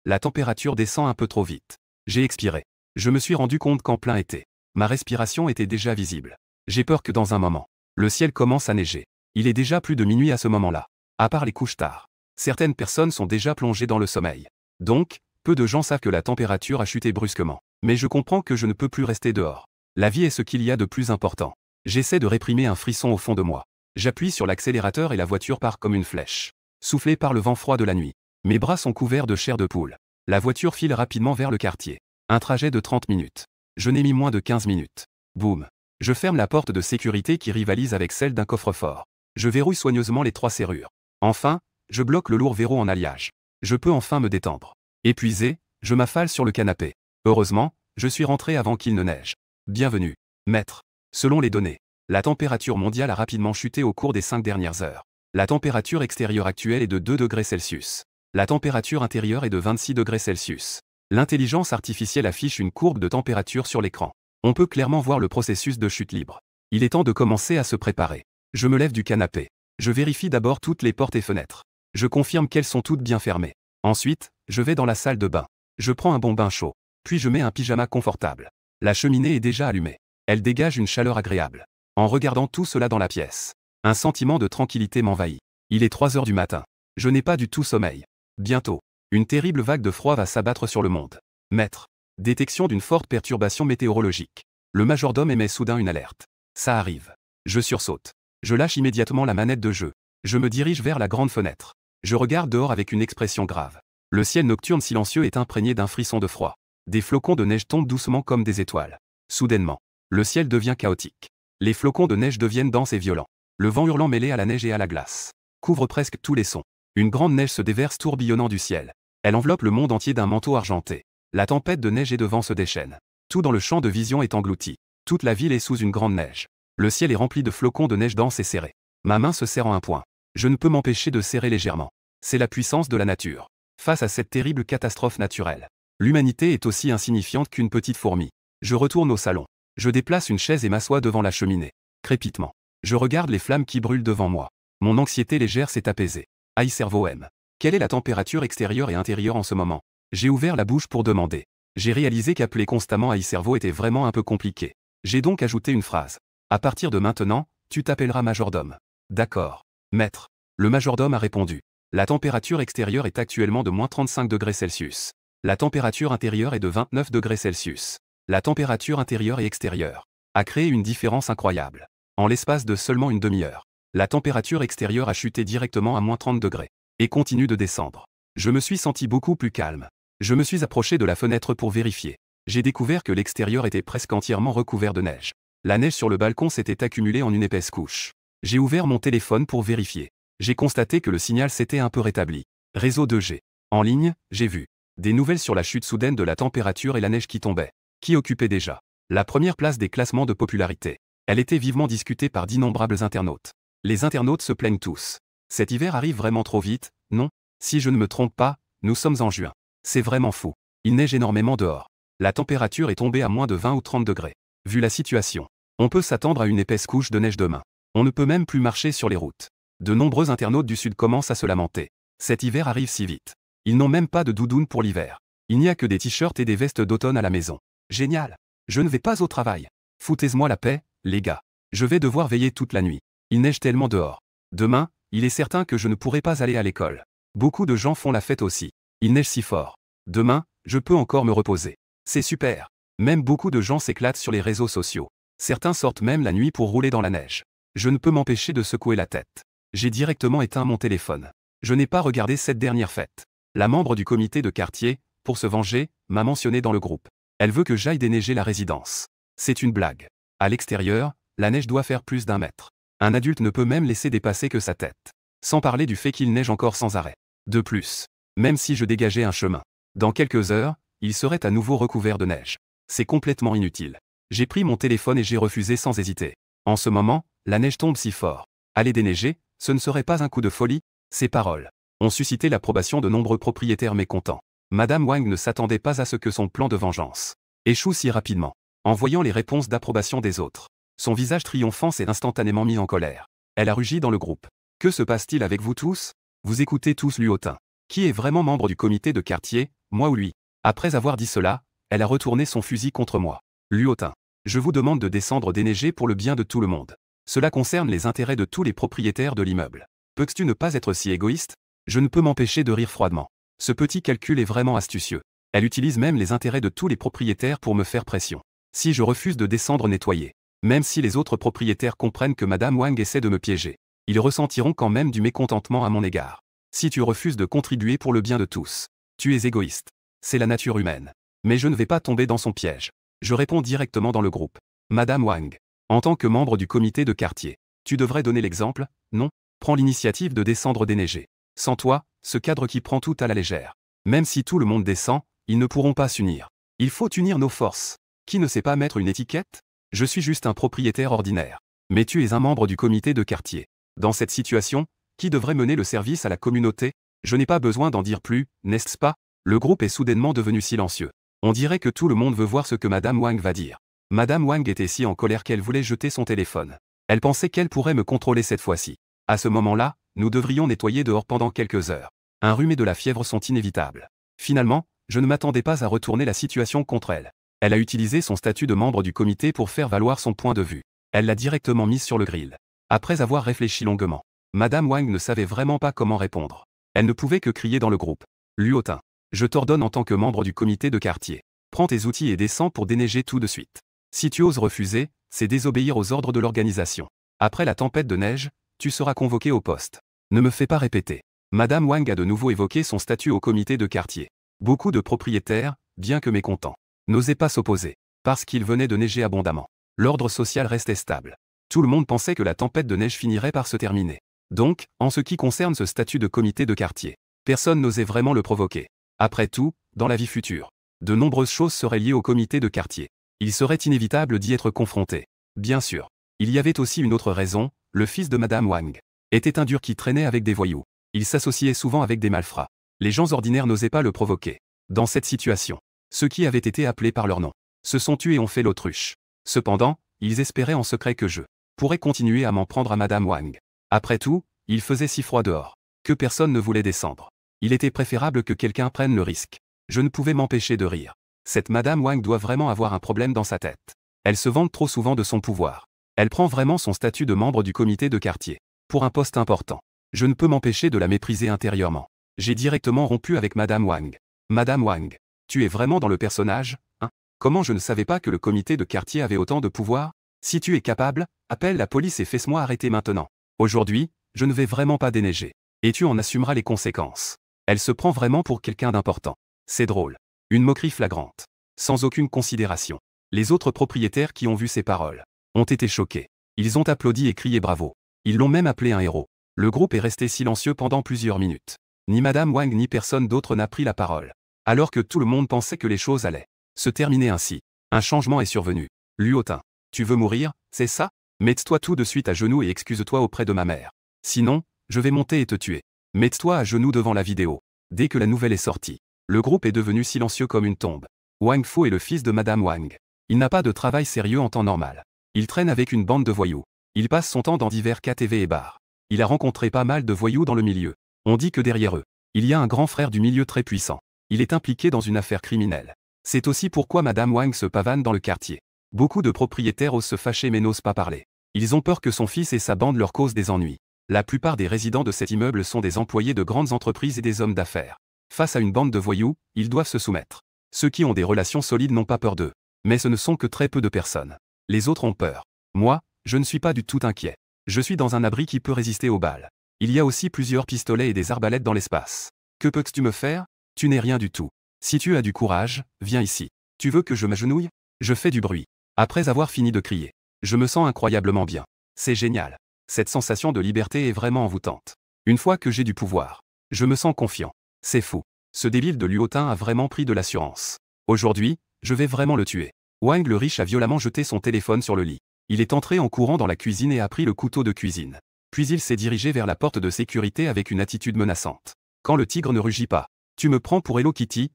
La température descend un peu trop vite. J'ai expiré. Je me suis rendu compte qu'en plein été, ma respiration était déjà visible. J'ai peur que dans un moment, le ciel commence à neiger. Il est déjà plus de minuit à ce moment-là. À part les couches tard, certaines personnes sont déjà plongées dans le sommeil. Donc, peu de gens savent que la température a chuté brusquement. Mais je comprends que je ne peux plus rester dehors. La vie est ce qu'il y a de plus important. J'essaie de réprimer un frisson au fond de moi. J'appuie sur l'accélérateur et la voiture part comme une flèche. Soufflée par le vent froid de la nuit. Mes bras sont couverts de chair de poule. La voiture file rapidement vers le quartier. Un trajet de 30 minutes. Je n'ai mis moins de 15 minutes. Boum. Je ferme la porte de sécurité qui rivalise avec celle d'un coffre-fort. Je verrouille soigneusement les 3 serrures. Enfin, je bloque le lourd verrou en alliage. Je peux enfin me détendre. Épuisé, je m'affale sur le canapé. Heureusement, je suis rentré avant qu'il ne neige. Bienvenue, maître. Selon les données, la température mondiale a rapidement chuté au cours des 5 dernières heures. La température extérieure actuelle est de 2 degrés Celsius. La température intérieure est de 26 degrés Celsius. L'intelligence artificielle affiche une courbe de température sur l'écran. On peut clairement voir le processus de chute libre. Il est temps de commencer à se préparer. Je me lève du canapé. Je vérifie d'abord toutes les portes et fenêtres. Je confirme qu'elles sont toutes bien fermées. Ensuite, je vais dans la salle de bain. Je prends un bon bain chaud. Puis je mets un pyjama confortable. La cheminée est déjà allumée. Elle dégage une chaleur agréable. En regardant tout cela dans la pièce, un sentiment de tranquillité m'envahit. Il est 3 heures du matin. Je n'ai pas du tout sommeil. Bientôt, une terrible vague de froid va s'abattre sur le monde. Maître. Détection d'une forte perturbation météorologique. Le majordome émet soudain une alerte. Ça arrive. Je sursaute. Je lâche immédiatement la manette de jeu. Je me dirige vers la grande fenêtre. Je regarde dehors avec une expression grave. Le ciel nocturne silencieux est imprégné d'un frisson de froid. Des flocons de neige tombent doucement comme des étoiles. Soudainement, le ciel devient chaotique. Les flocons de neige deviennent denses et violents. Le vent hurlant mêlé à la neige et à la glace couvre presque tous les sons. Une grande neige se déverse tourbillonnant du ciel. Elle enveloppe le monde entier d'un manteau argenté. La tempête de neige et de vent se déchaîne. Tout dans le champ de vision est englouti. Toute la ville est sous une grande neige. Le ciel est rempli de flocons de neige denses et serrés. Ma main se serre en un point. Je ne peux m'empêcher de serrer légèrement. C'est la puissance de la nature. Face à cette terrible catastrophe naturelle, l'humanité est aussi insignifiante qu'une petite fourmi. Je retourne au salon. Je déplace une chaise et m'assois devant la cheminée. Crépitement. Je regarde les flammes qui brûlent devant moi. Mon anxiété légère s'est apaisée. Aïe cerveau M. Quelle est la température extérieure et intérieure en ce moment? J'ai ouvert la bouche pour demander. J'ai réalisé qu'appeler constamment Aïe cerveau était vraiment un peu compliqué. J'ai donc ajouté une phrase. À partir de maintenant, tu t'appelleras majordome. D'accord. Maître. Le majordome a répondu. La température extérieure est actuellement de moins 35 degrés Celsius. La température intérieure est de 29 degrés Celsius. La température intérieure et extérieure a créé une différence incroyable. En l'espace de seulement une demi-heure, la température extérieure a chuté directement à moins 30 degrés et continue de descendre. Je me suis senti beaucoup plus calme. Je me suis approché de la fenêtre pour vérifier. J'ai découvert que l'extérieur était presque entièrement recouvert de neige. La neige sur le balcon s'était accumulée en une épaisse couche. J'ai ouvert mon téléphone pour vérifier. J'ai constaté que le signal s'était un peu rétabli. Réseau 2G. En ligne, j'ai vu. Des nouvelles sur la chute soudaine de la température et la neige qui tombait. Qui occupait déjà la première place des classements de popularité. Elle était vivement discutée par d'innombrables internautes. Les internautes se plaignent tous. Cet hiver arrive vraiment trop vite, non? Si je ne me trompe pas, nous sommes en juin. C'est vraiment fou. Il neige énormément dehors. La température est tombée à moins de 20 ou 30 degrés. Vu la situation, on peut s'attendre à une épaisse couche de neige demain. On ne peut même plus marcher sur les routes. De nombreux internautes du Sud commencent à se lamenter. Cet hiver arrive si vite. Ils n'ont même pas de doudoune pour l'hiver. Il n'y a que des t-shirts et des vestes d'automne à la maison. Génial. Je ne vais pas au travail. Foutez-moi la paix, les gars. Je vais devoir veiller toute la nuit. Il neige tellement dehors. Demain, il est certain que je ne pourrai pas aller à l'école. Beaucoup de gens font la fête aussi. Il neige si fort. Demain, je peux encore me reposer. C'est super. Même beaucoup de gens s'éclatent sur les réseaux sociaux. Certains sortent même la nuit pour rouler dans la neige. Je ne peux m'empêcher de secouer la tête. J'ai directement éteint mon téléphone. Je n'ai pas regardé cette dernière fête. La membre du comité de quartier, pour se venger, m'a mentionné dans le groupe. Elle veut que j'aille déneiger la résidence. C'est une blague. À l'extérieur, la neige doit faire plus d'1 mètre. Un adulte ne peut même laisser dépasser que sa tête. Sans parler du fait qu'il neige encore sans arrêt. De plus, même si je dégageais un chemin, dans quelques heures, il serait à nouveau recouvert de neige. C'est complètement inutile. J'ai pris mon téléphone et j'ai refusé sans hésiter. En ce moment, la neige tombe si fort. Aller déneiger, ce ne serait pas un coup de folie? Ces paroles ont suscité l'approbation de nombreux propriétaires mécontents. Madame Wang ne s'attendait pas à ce que son plan de vengeance échoue si rapidement. En voyant les réponses d'approbation des autres, son visage triomphant s'est instantanément mis en colère. Elle a rugi dans le groupe. Que se passe-t-il avec vous tous? Vous écoutez tous Luotin. Qui est vraiment membre du comité de quartier, moi ou lui? Après avoir dit cela, elle a retourné son fusil contre moi. Luotin. Je vous demande de descendre déneiger pour le bien de tout le monde. Cela concerne les intérêts de tous les propriétaires de l'immeuble. Peux-tu ne pas être si égoïste? Je ne peux m'empêcher de rire froidement. Ce petit calcul est vraiment astucieux. Elle utilise même les intérêts de tous les propriétaires pour me faire pression. Si je refuse de descendre nettoyer, même si les autres propriétaires comprennent que Madame Wang essaie de me piéger, ils ressentiront quand même du mécontentement à mon égard. Si tu refuses de contribuer pour le bien de tous, tu es égoïste. C'est la nature humaine. Mais je ne vais pas tomber dans son piège. Je réponds directement dans le groupe. Madame Wang, en tant que membre du comité de quartier, tu devrais donner l'exemple, non? Prends l'initiative de descendre déneiger. Sans toi, ce cadre qui prend tout à la légère. Même si tout le monde descend, ils ne pourront pas s'unir. Il faut unir nos forces. Qui ne sait pas mettre une étiquette? Je suis juste un propriétaire ordinaire. Mais tu es un membre du comité de quartier. Dans cette situation, qui devrait mener le service à la communauté? Je n'ai pas besoin d'en dire plus, n'est-ce pas? Le groupe est soudainement devenu silencieux. On dirait que tout le monde veut voir ce que Madame Wang va dire. Madame Wang était si en colère qu'elle voulait jeter son téléphone. Elle pensait qu'elle pourrait me contrôler cette fois-ci. À ce moment-là, nous devrions nettoyer dehors pendant quelques heures. Un rhume et de la fièvre sont inévitables. Finalement, je ne m'attendais pas à retourner la situation contre elle. Elle a utilisé son statut de membre du comité pour faire valoir son point de vue. Elle l'a directement mise sur le grill. Après avoir réfléchi longuement, Madame Wang ne savait vraiment pas comment répondre. Elle ne pouvait que crier dans le groupe. Luotin, je t'ordonne en tant que membre du comité de quartier. Prends tes outils et descends pour déneiger tout de suite. Si tu oses refuser, c'est désobéir aux ordres de l'organisation. Après la tempête de neige, tu seras convoqué au poste. Ne me fais pas répéter. Madame Wang a de nouveau évoqué son statut au comité de quartier. Beaucoup de propriétaires, bien que mécontents, n'osaient pas s'opposer, parce qu'il venait de neiger abondamment. L'ordre social restait stable. Tout le monde pensait que la tempête de neige finirait par se terminer. Donc, en ce qui concerne ce statut de comité de quartier, personne n'osait vraiment le provoquer. Après tout, dans la vie future, de nombreuses choses seraient liées au comité de quartier. Il serait inévitable d'y être confronté. Bien sûr. Il y avait aussi une autre raison, le fils de Madame Wang était un dur qui traînait avec des voyous. Il s'associait souvent avec des malfrats. Les gens ordinaires n'osaient pas le provoquer. Dans cette situation, ceux qui avaient été appelés par leur nom se sont tués et ont fait l'autruche. Cependant, ils espéraient en secret que je pourrais continuer à m'en prendre à Madame Wang. Après tout, il faisait si froid dehors que personne ne voulait descendre. Il était préférable que quelqu'un prenne le risque. Je ne pouvais m'empêcher de rire. Cette Madame Wang doit vraiment avoir un problème dans sa tête. Elle se vante trop souvent de son pouvoir. Elle prend vraiment son statut de membre du comité de quartier pour un poste important. Je ne peux m'empêcher de la mépriser intérieurement. J'ai directement rompu avec Madame Wang. Madame Wang, tu es vraiment dans le personnage, hein? Comment je ne savais pas que le comité de quartier avait autant de pouvoir? Si tu es capable, appelle la police et fais-moi arrêter maintenant. Aujourd'hui, je ne vais vraiment pas déneiger. Et tu en assumeras les conséquences. Elle se prend vraiment pour quelqu'un d'important. C'est drôle. Une moquerie flagrante. Sans aucune considération. Les autres propriétaires qui ont vu ces paroles ont été choqués. Ils ont applaudi et crié bravo. Ils l'ont même appelé un héros. Le groupe est resté silencieux pendant plusieurs minutes. Ni Madame Wang ni personne d'autre n'a pris la parole. Alors que tout le monde pensait que les choses allaient se terminer ainsi. Un changement est survenu. Luotin. Tu veux mourir, c'est ça? Mets-toi tout de suite à genoux et excuse-toi auprès de ma mère. Sinon, je vais monter et te tuer. Mets-toi à genoux devant la vidéo. Dès que la nouvelle est sortie, le groupe est devenu silencieux comme une tombe. Wang Fu est le fils de Madame Wang. Il n'a pas de travail sérieux en temps normal. Il traîne avec une bande de voyous. Il passe son temps dans divers KTV et bars. Il a rencontré pas mal de voyous dans le milieu. On dit que derrière eux, il y a un grand frère du milieu très puissant. Il est impliqué dans une affaire criminelle. C'est aussi pourquoi Madame Wang se pavane dans le quartier. Beaucoup de propriétaires osent se fâcher mais n'osent pas parler. Ils ont peur que son fils et sa bande leur causent des ennuis. La plupart des résidents de cet immeuble sont des employés de grandes entreprises et des hommes d'affaires. Face à une bande de voyous, ils doivent se soumettre. Ceux qui ont des relations solides n'ont pas peur d'eux. Mais ce ne sont que très peu de personnes. Les autres ont peur. Moi, je ne suis pas du tout inquiet. Je suis dans un abri qui peut résister aux balles. Il y a aussi plusieurs pistolets et des arbalètes dans l'espace. Que peux-tu me faire? Tu n'es rien du tout. Si tu as du courage, viens ici. Tu veux que je m'agenouille? Je fais du bruit. Après avoir fini de crier, je me sens incroyablement bien. C'est génial. Cette sensation de liberté est vraiment envoûtante. Une fois que j'ai du pouvoir, je me sens confiant. C'est fou. Ce débile de Luotin a vraiment pris de l'assurance. Aujourd'hui, je vais vraiment le tuer. Wang le riche a violemment jeté son téléphone sur le lit. Il est entré en courant dans la cuisine et a pris le couteau de cuisine. Puis il s'est dirigé vers la porte de sécurité avec une attitude menaçante. Quand le tigre ne rugit pas, tu me prends pour Hello Kitty,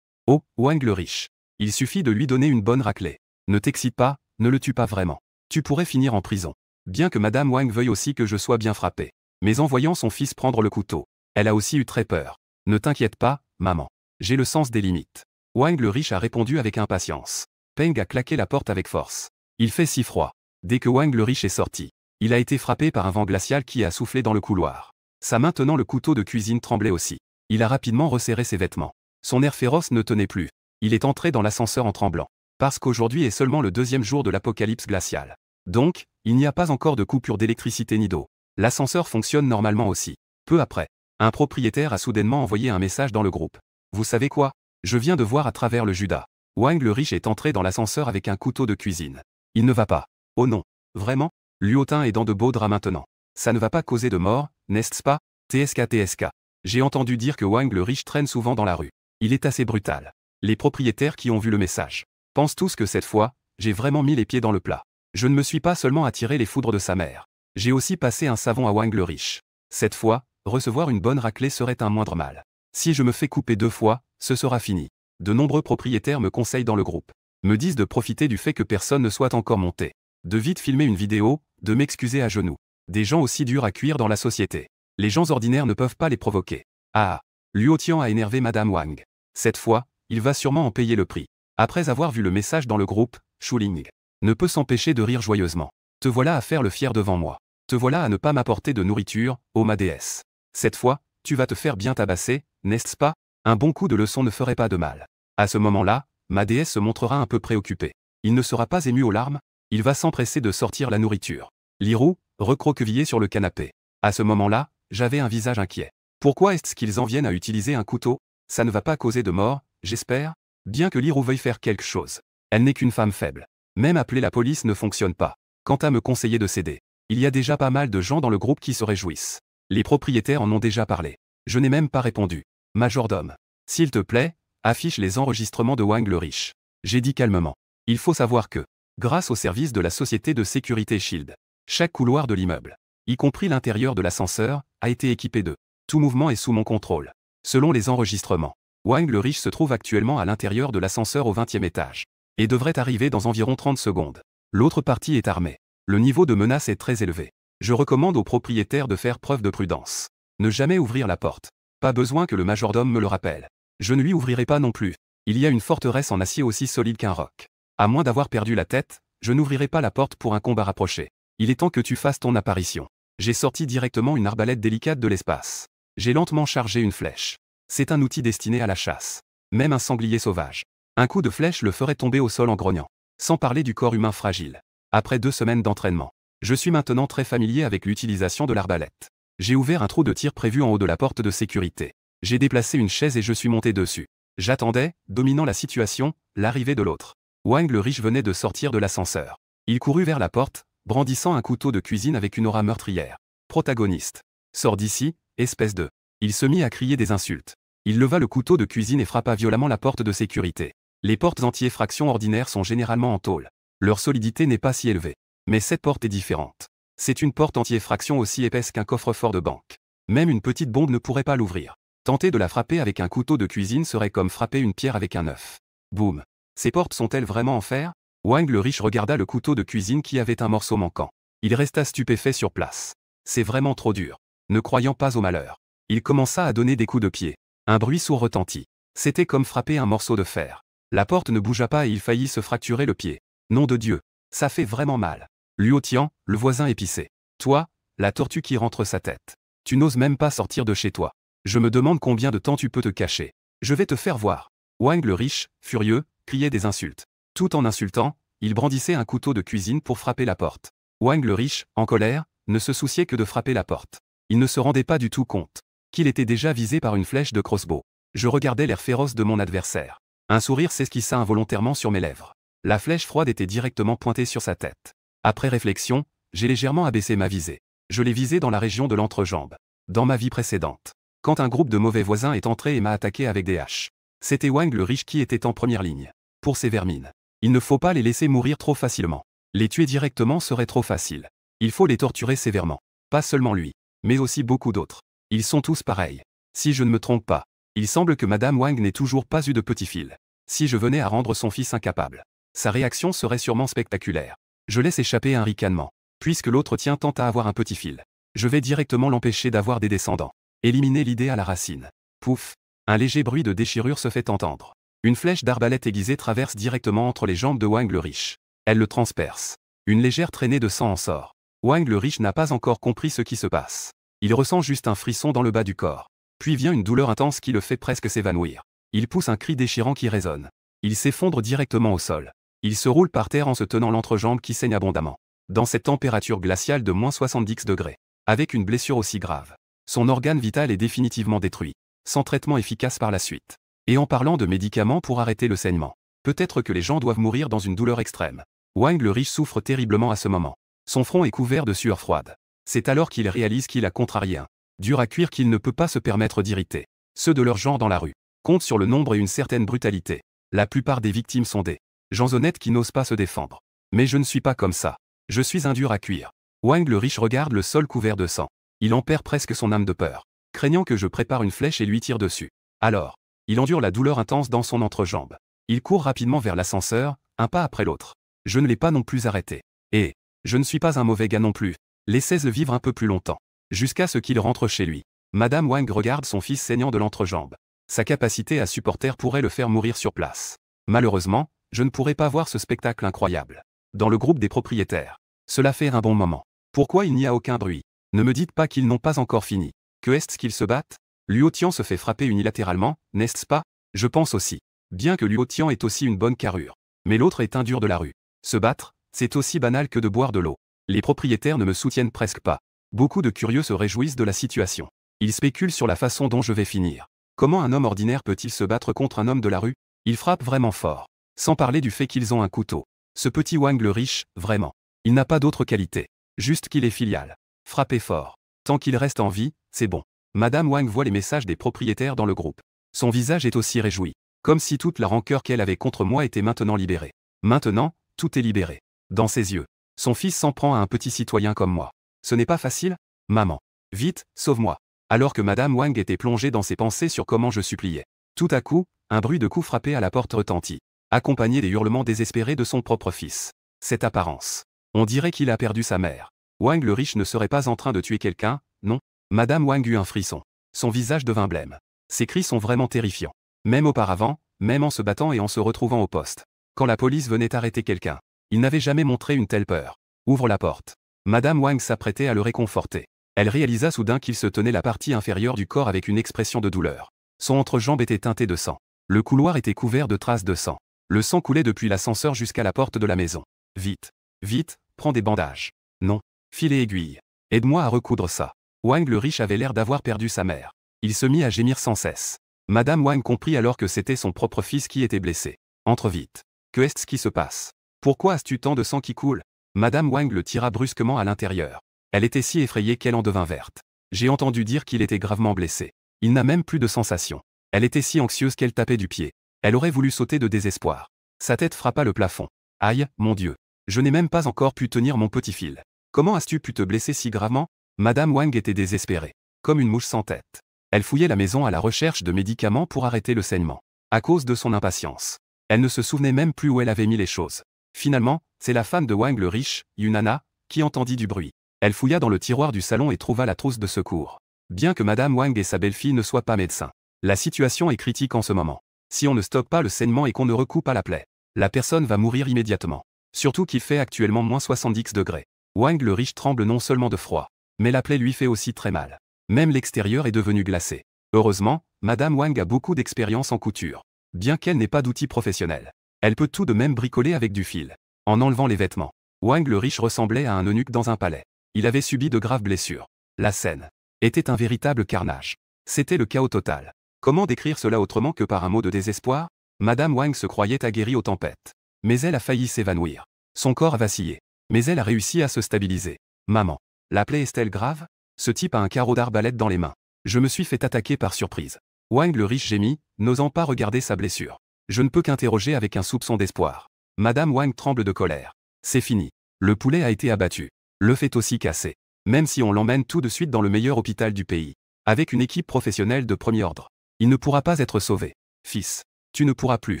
oh, Wang le riche. Il suffit de lui donner une bonne raclée. Ne t'excite pas, ne le tue pas vraiment. Tu pourrais finir en prison. Bien que Madame Wang veuille aussi que je sois bien frappé. Mais en voyant son fils prendre le couteau, elle a aussi eu très peur. Ne t'inquiète pas, maman. J'ai le sens des limites. Wang le riche a répondu avec impatience. Peng a claqué la porte avec force. Il fait si froid. Dès que Wang le riche est sorti, il a été frappé par un vent glacial qui a soufflé dans le couloir. Maintenant le couteau de cuisine tremblait aussi. Il a rapidement resserré ses vêtements. Son air féroce ne tenait plus. Il est entré dans l'ascenseur en tremblant. Parce qu'aujourd'hui est seulement le deuxième jour de l'apocalypse glaciale. Donc, il n'y a pas encore de coupure d'électricité ni d'eau. L'ascenseur fonctionne normalement aussi. Peu après, un propriétaire a soudainement envoyé un message dans le groupe. Vous savez quoi? Je viens de voir à travers le Judas. Wang le riche est entré dans l'ascenseur avec un couteau de cuisine. Il ne va pas. Oh non. Vraiment? Luotin est dans de beaux draps maintenant. Ça ne va pas causer de mort, n'est-ce pas? TSK. J'ai entendu dire que Wang le riche traîne souvent dans la rue. Il est assez brutal. Les propriétaires qui ont vu le message pensent tous que cette fois, j'ai vraiment mis les pieds dans le plat. Je ne me suis pas seulement attiré les foudres de sa mère. J'ai aussi passé un savon à Wang le riche. Cette fois, recevoir une bonne raclée serait un moindre mal. Si je me fais couper 2 fois, ce sera fini. De nombreux propriétaires me conseillent dans le groupe. Me disent de profiter du fait que personne ne soit encore monté. De vite filmer une vidéo, de m'excuser à genoux. Des gens aussi durs à cuire dans la société. Les gens ordinaires ne peuvent pas les provoquer. Ah. Luotian a énervé Madame Wang. Cette fois, il va sûrement en payer le prix. Après avoir vu le message dans le groupe, Shuling ne peut s'empêcher de rire joyeusement. Te voilà à faire le fier devant moi. Te voilà à ne pas m'apporter de nourriture, ô ma déesse. Cette fois, tu vas te faire bien tabasser, n'est-ce pas? Un bon coup de leçon ne ferait pas de mal. À ce moment-là, ma déesse se montrera un peu préoccupée. Il ne sera pas ému aux larmes, il va s'empresser de sortir la nourriture. Lirou, recroquevillé sur le canapé. À ce moment-là, j'avais un visage inquiet. Pourquoi est-ce qu'ils en viennent à utiliser un couteau? Ça ne va pas causer de mort, j'espère? Bien que Lirou veuille faire quelque chose. Elle n'est qu'une femme faible. Même appeler la police ne fonctionne pas. Quant à me conseiller de céder, il y a déjà pas mal de gens dans le groupe qui se réjouissent. Les propriétaires en ont déjà parlé. Je n'ai même pas répondu. Majordome. S'il te plaît, affiche les enregistrements de Wang le riche. J'ai dit calmement. Il faut savoir que, grâce au service de la société de sécurité Shield, chaque couloir de l'immeuble, y compris l'intérieur de l'ascenseur, a été équipé de. Tout mouvement est sous mon contrôle. Selon les enregistrements, Wang le riche se trouve actuellement à l'intérieur de l'ascenseur au 20e étage. Et devrait arriver dans environ 30 secondes. L'autre partie est armée. Le niveau de menace est très élevé. Je recommande aux propriétaires de faire preuve de prudence. Ne jamais ouvrir la porte. Pas besoin que le majordome me le rappelle. Je ne lui ouvrirai pas non plus. Il y a une forteresse en acier aussi solide qu'un roc. À moins d'avoir perdu la tête, je n'ouvrirai pas la porte pour un combat rapproché. Il est temps que tu fasses ton apparition. J'ai sorti directement une arbalète délicate de l'espace. J'ai lentement chargé une flèche. C'est un outil destiné à la chasse. Même un sanglier sauvage. Un coup de flèche le ferait tomber au sol en grognant. Sans parler du corps humain fragile. Après 2 semaines d'entraînement, je suis maintenant très familier avec l'utilisation de l'arbalète. J'ai ouvert un trou de tir prévu en haut de la porte de sécurité. J'ai déplacé une chaise et je suis monté dessus. J'attendais, dominant la situation, l'arrivée de l'autre. Wang le riche venait de sortir de l'ascenseur. Il courut vers la porte, brandissant un couteau de cuisine avec une aura meurtrière. Protagoniste. Sors d'ici, espèce de. Il se mit à crier des insultes. Il leva le couteau de cuisine et frappa violemment la porte de sécurité. Les portes anti-effraction ordinaires sont généralement en tôle. Leur solidité n'est pas si élevée. Mais cette porte est différente. C'est une porte anti-effraction aussi épaisse qu'un coffre-fort de banque. Même une petite bombe ne pourrait pas l'ouvrir. Tenter de la frapper avec un couteau de cuisine serait comme frapper une pierre avec un œuf. Boum. Ces portes sont-elles vraiment en fer? Wang le riche regarda le couteau de cuisine qui avait un morceau manquant. Il resta stupéfait sur place. C'est vraiment trop dur. Ne croyant pas au malheur, il commença à donner des coups de pied. Un bruit sourd retentit. C'était comme frapper un morceau de fer. La porte ne bougea pas et il faillit se fracturer le pied. Nom de Dieu. Ça fait vraiment mal. Luo Tian, le voisin épicé. Toi, la tortue qui rentre sa tête. Tu n'oses même pas sortir de chez toi. Je me demande combien de temps tu peux te cacher. Je vais te faire voir. Wang le riche, furieux, criait des insultes. Tout en insultant, il brandissait un couteau de cuisine pour frapper la porte. Wang le riche, en colère, ne se souciait que de frapper la porte. Il ne se rendait pas du tout compte qu'il était déjà visé par une flèche de crossbow. Je regardais l'air féroce de mon adversaire. Un sourire s'esquissa involontairement sur mes lèvres. La flèche froide était directement pointée sur sa tête. Après réflexion, j'ai légèrement abaissé ma visée. Je l'ai visé dans la région de l'entrejambe. Dans ma vie précédente, quand un groupe de mauvais voisins est entré et m'a attaqué avec des haches, c'était Wang le riche qui était en première ligne. Pour ces vermines, il ne faut pas les laisser mourir trop facilement. Les tuer directement serait trop facile. Il faut les torturer sévèrement. Pas seulement lui, mais aussi beaucoup d'autres. Ils sont tous pareils. Si je ne me trompe pas, il semble que Madame Wang n'ait toujours pas eu de petit fil. Si je venais à rendre son fils incapable, sa réaction serait sûrement spectaculaire. Je laisse échapper un ricanement. Puisque l'autre tient tant à avoir un petit fil, je vais directement l'empêcher d'avoir des descendants. Éliminer l'idée à la racine. Pouf. Un léger bruit de déchirure se fait entendre. Une flèche d'arbalète aiguisée traverse directement entre les jambes de Wang le riche. Elle le transperce. Une légère traînée de sang en sort. Wang le riche n'a pas encore compris ce qui se passe. Il ressent juste un frisson dans le bas du corps. Puis vient une douleur intense qui le fait presque s'évanouir. Il pousse un cri déchirant qui résonne. Il s'effondre directement au sol. Il se roule par terre en se tenant l'entrejambe qui saigne abondamment. Dans cette température glaciale de -70 degrés, avec une blessure aussi grave, son organe vital est définitivement détruit, sans traitement efficace par la suite. Et en parlant de médicaments pour arrêter le saignement, peut-être que les gens doivent mourir dans une douleur extrême. Wang le riche souffre terriblement à ce moment. Son front est couvert de sueur froide. C'est alors qu'il réalise qu'il a contrarié un dur à cuire qu'il ne peut pas se permettre d'irriter. Ceux de leur genre dans la rue comptent sur le nombre et une certaine brutalité. La plupart des victimes sont des gens honnêtes qui n'osent pas se défendre. Mais je ne suis pas comme ça. Je suis un dur à cuire. Wang le riche regarde le sol couvert de sang. Il en perd presque son âme de peur, craignant que je prépare une flèche et lui tire dessus. Alors, il endure la douleur intense dans son entrejambe. Il court rapidement vers l'ascenseur, un pas après l'autre. Je ne l'ai pas non plus arrêté. Et je ne suis pas un mauvais gars non plus. Laissez-le vivre un peu plus longtemps. Jusqu'à ce qu'il rentre chez lui. Madame Wang regarde son fils saignant de l'entrejambe. Sa capacité à supporter pourrait le faire mourir sur place. Malheureusement, je ne pourrais pas voir ce spectacle incroyable. Dans le groupe des propriétaires. Cela fait un bon moment. Pourquoi il n'y a aucun bruit? Ne me dites pas qu'ils n'ont pas encore fini. Que est-ce qu'ils se battent? Luo Tian se fait frapper unilatéralement, n'est-ce pas? Je pense aussi. Bien que Luo Tian ait aussi une bonne carrure. Mais l'autre est un dur de la rue. Se battre, c'est aussi banal que de boire de l'eau. Les propriétaires ne me soutiennent presque pas. Beaucoup de curieux se réjouissent de la situation. Ils spéculent sur la façon dont je vais finir. Comment un homme ordinaire peut-il se battre contre un homme de la rue? Il frappe vraiment fort. Sans parler du fait qu'ils ont un couteau. Ce petit Wang le riche, vraiment. Il n'a pas d'autre qualité. Juste qu'il est filial. Frapper fort. Tant qu'il reste en vie, c'est bon. Madame Wang voit les messages des propriétaires dans le groupe. Son visage est aussi réjoui. Comme si toute la rancœur qu'elle avait contre moi était maintenant libérée. Maintenant, tout est libéré. Dans ses yeux. Son fils s'en prend à un petit citoyen comme moi. Ce n'est pas facile? Maman. Vite, sauve-moi. Alors que Madame Wang était plongée dans ses pensées sur comment je suppliais. Tout à coup, un bruit de coups frappés à la porte retentit. Accompagné des hurlements désespérés de son propre fils. Cette apparence. On dirait qu'il a perdu sa mère. Wang le riche ne serait pas en train de tuer quelqu'un, non? Madame Wang eut un frisson. Son visage devint blême. Ses cris sont vraiment terrifiants. Même auparavant, même en se battant et en se retrouvant au poste. Quand la police venait arrêter quelqu'un, il n'avait jamais montré une telle peur. Ouvre la porte. Madame Wang s'apprêtait à le réconforter. Elle réalisa soudain qu'il se tenait la partie inférieure du corps avec une expression de douleur. Son entrejambe était teintée de sang. Le couloir était couvert de traces de sang. Le sang coulait depuis l'ascenseur jusqu'à la porte de la maison. Vite. Vite, prends des bandages. Non. Fil et aiguille. Aide-moi à recoudre ça. Wang le riche avait l'air d'avoir perdu sa mère. Il se mit à gémir sans cesse. Madame Wang comprit alors que c'était son propre fils qui était blessé. Entre vite. Que est-ce qui se passe? Pourquoi as-tu tant de sang qui coule? Madame Wang le tira brusquement à l'intérieur. Elle était si effrayée qu'elle en devint verte. J'ai entendu dire qu'il était gravement blessé. Il n'a même plus de sensation. Elle était si anxieuse qu'elle tapait du pied. Elle aurait voulu sauter de désespoir. Sa tête frappa le plafond. Aïe, mon Dieu. Je n'ai même pas encore pu tenir mon petit fil. Comment as-tu pu te blesser si gravement? Madame Wang était désespérée. Comme une mouche sans tête. Elle fouillait la maison à la recherche de médicaments pour arrêter le saignement. À cause de son impatience. Elle ne se souvenait même plus où elle avait mis les choses. Finalement, c'est la femme de Wang le riche, Yunana, qui entendit du bruit. Elle fouilla dans le tiroir du salon et trouva la trousse de secours. Bien que Madame Wang et sa belle-fille ne soient pas médecins. La situation est critique en ce moment. Si on ne stoppe pas le saignement et qu'on ne recoue pas la plaie, la personne va mourir immédiatement. Surtout qu'il fait actuellement moins 70 degrés. Wang le riche tremble non seulement de froid, mais la plaie lui fait aussi très mal. Même l'extérieur est devenu glacé. Heureusement, Madame Wang a beaucoup d'expérience en couture. Bien qu'elle n'ait pas d'outils professionnels. Elle peut tout de même bricoler avec du fil. En enlevant les vêtements. Wang le riche ressemblait à un eunuque dans un palais. Il avait subi de graves blessures. La scène était un véritable carnage. C'était le chaos total. Comment décrire cela autrement que par un mot de désespoir? Madame Wang se croyait aguerrie aux tempêtes. Mais elle a failli s'évanouir. Son corps a vacillé. Mais elle a réussi à se stabiliser. Maman. La plaie est-elle grave? Ce type a un carreau d'arbalète dans les mains. Je me suis fait attaquer par surprise. Wang le riche gémit, n'osant pas regarder sa blessure. Je ne peux qu'interroger avec un soupçon d'espoir. Madame Wang tremble de colère. C'est fini. Le poulet a été abattu. L'œuf est aussi cassé. Même si on l'emmène tout de suite dans le meilleur hôpital du pays. Avec une équipe professionnelle de premier ordre. Il ne pourra pas être sauvé. Fils. Tu ne pourras plus.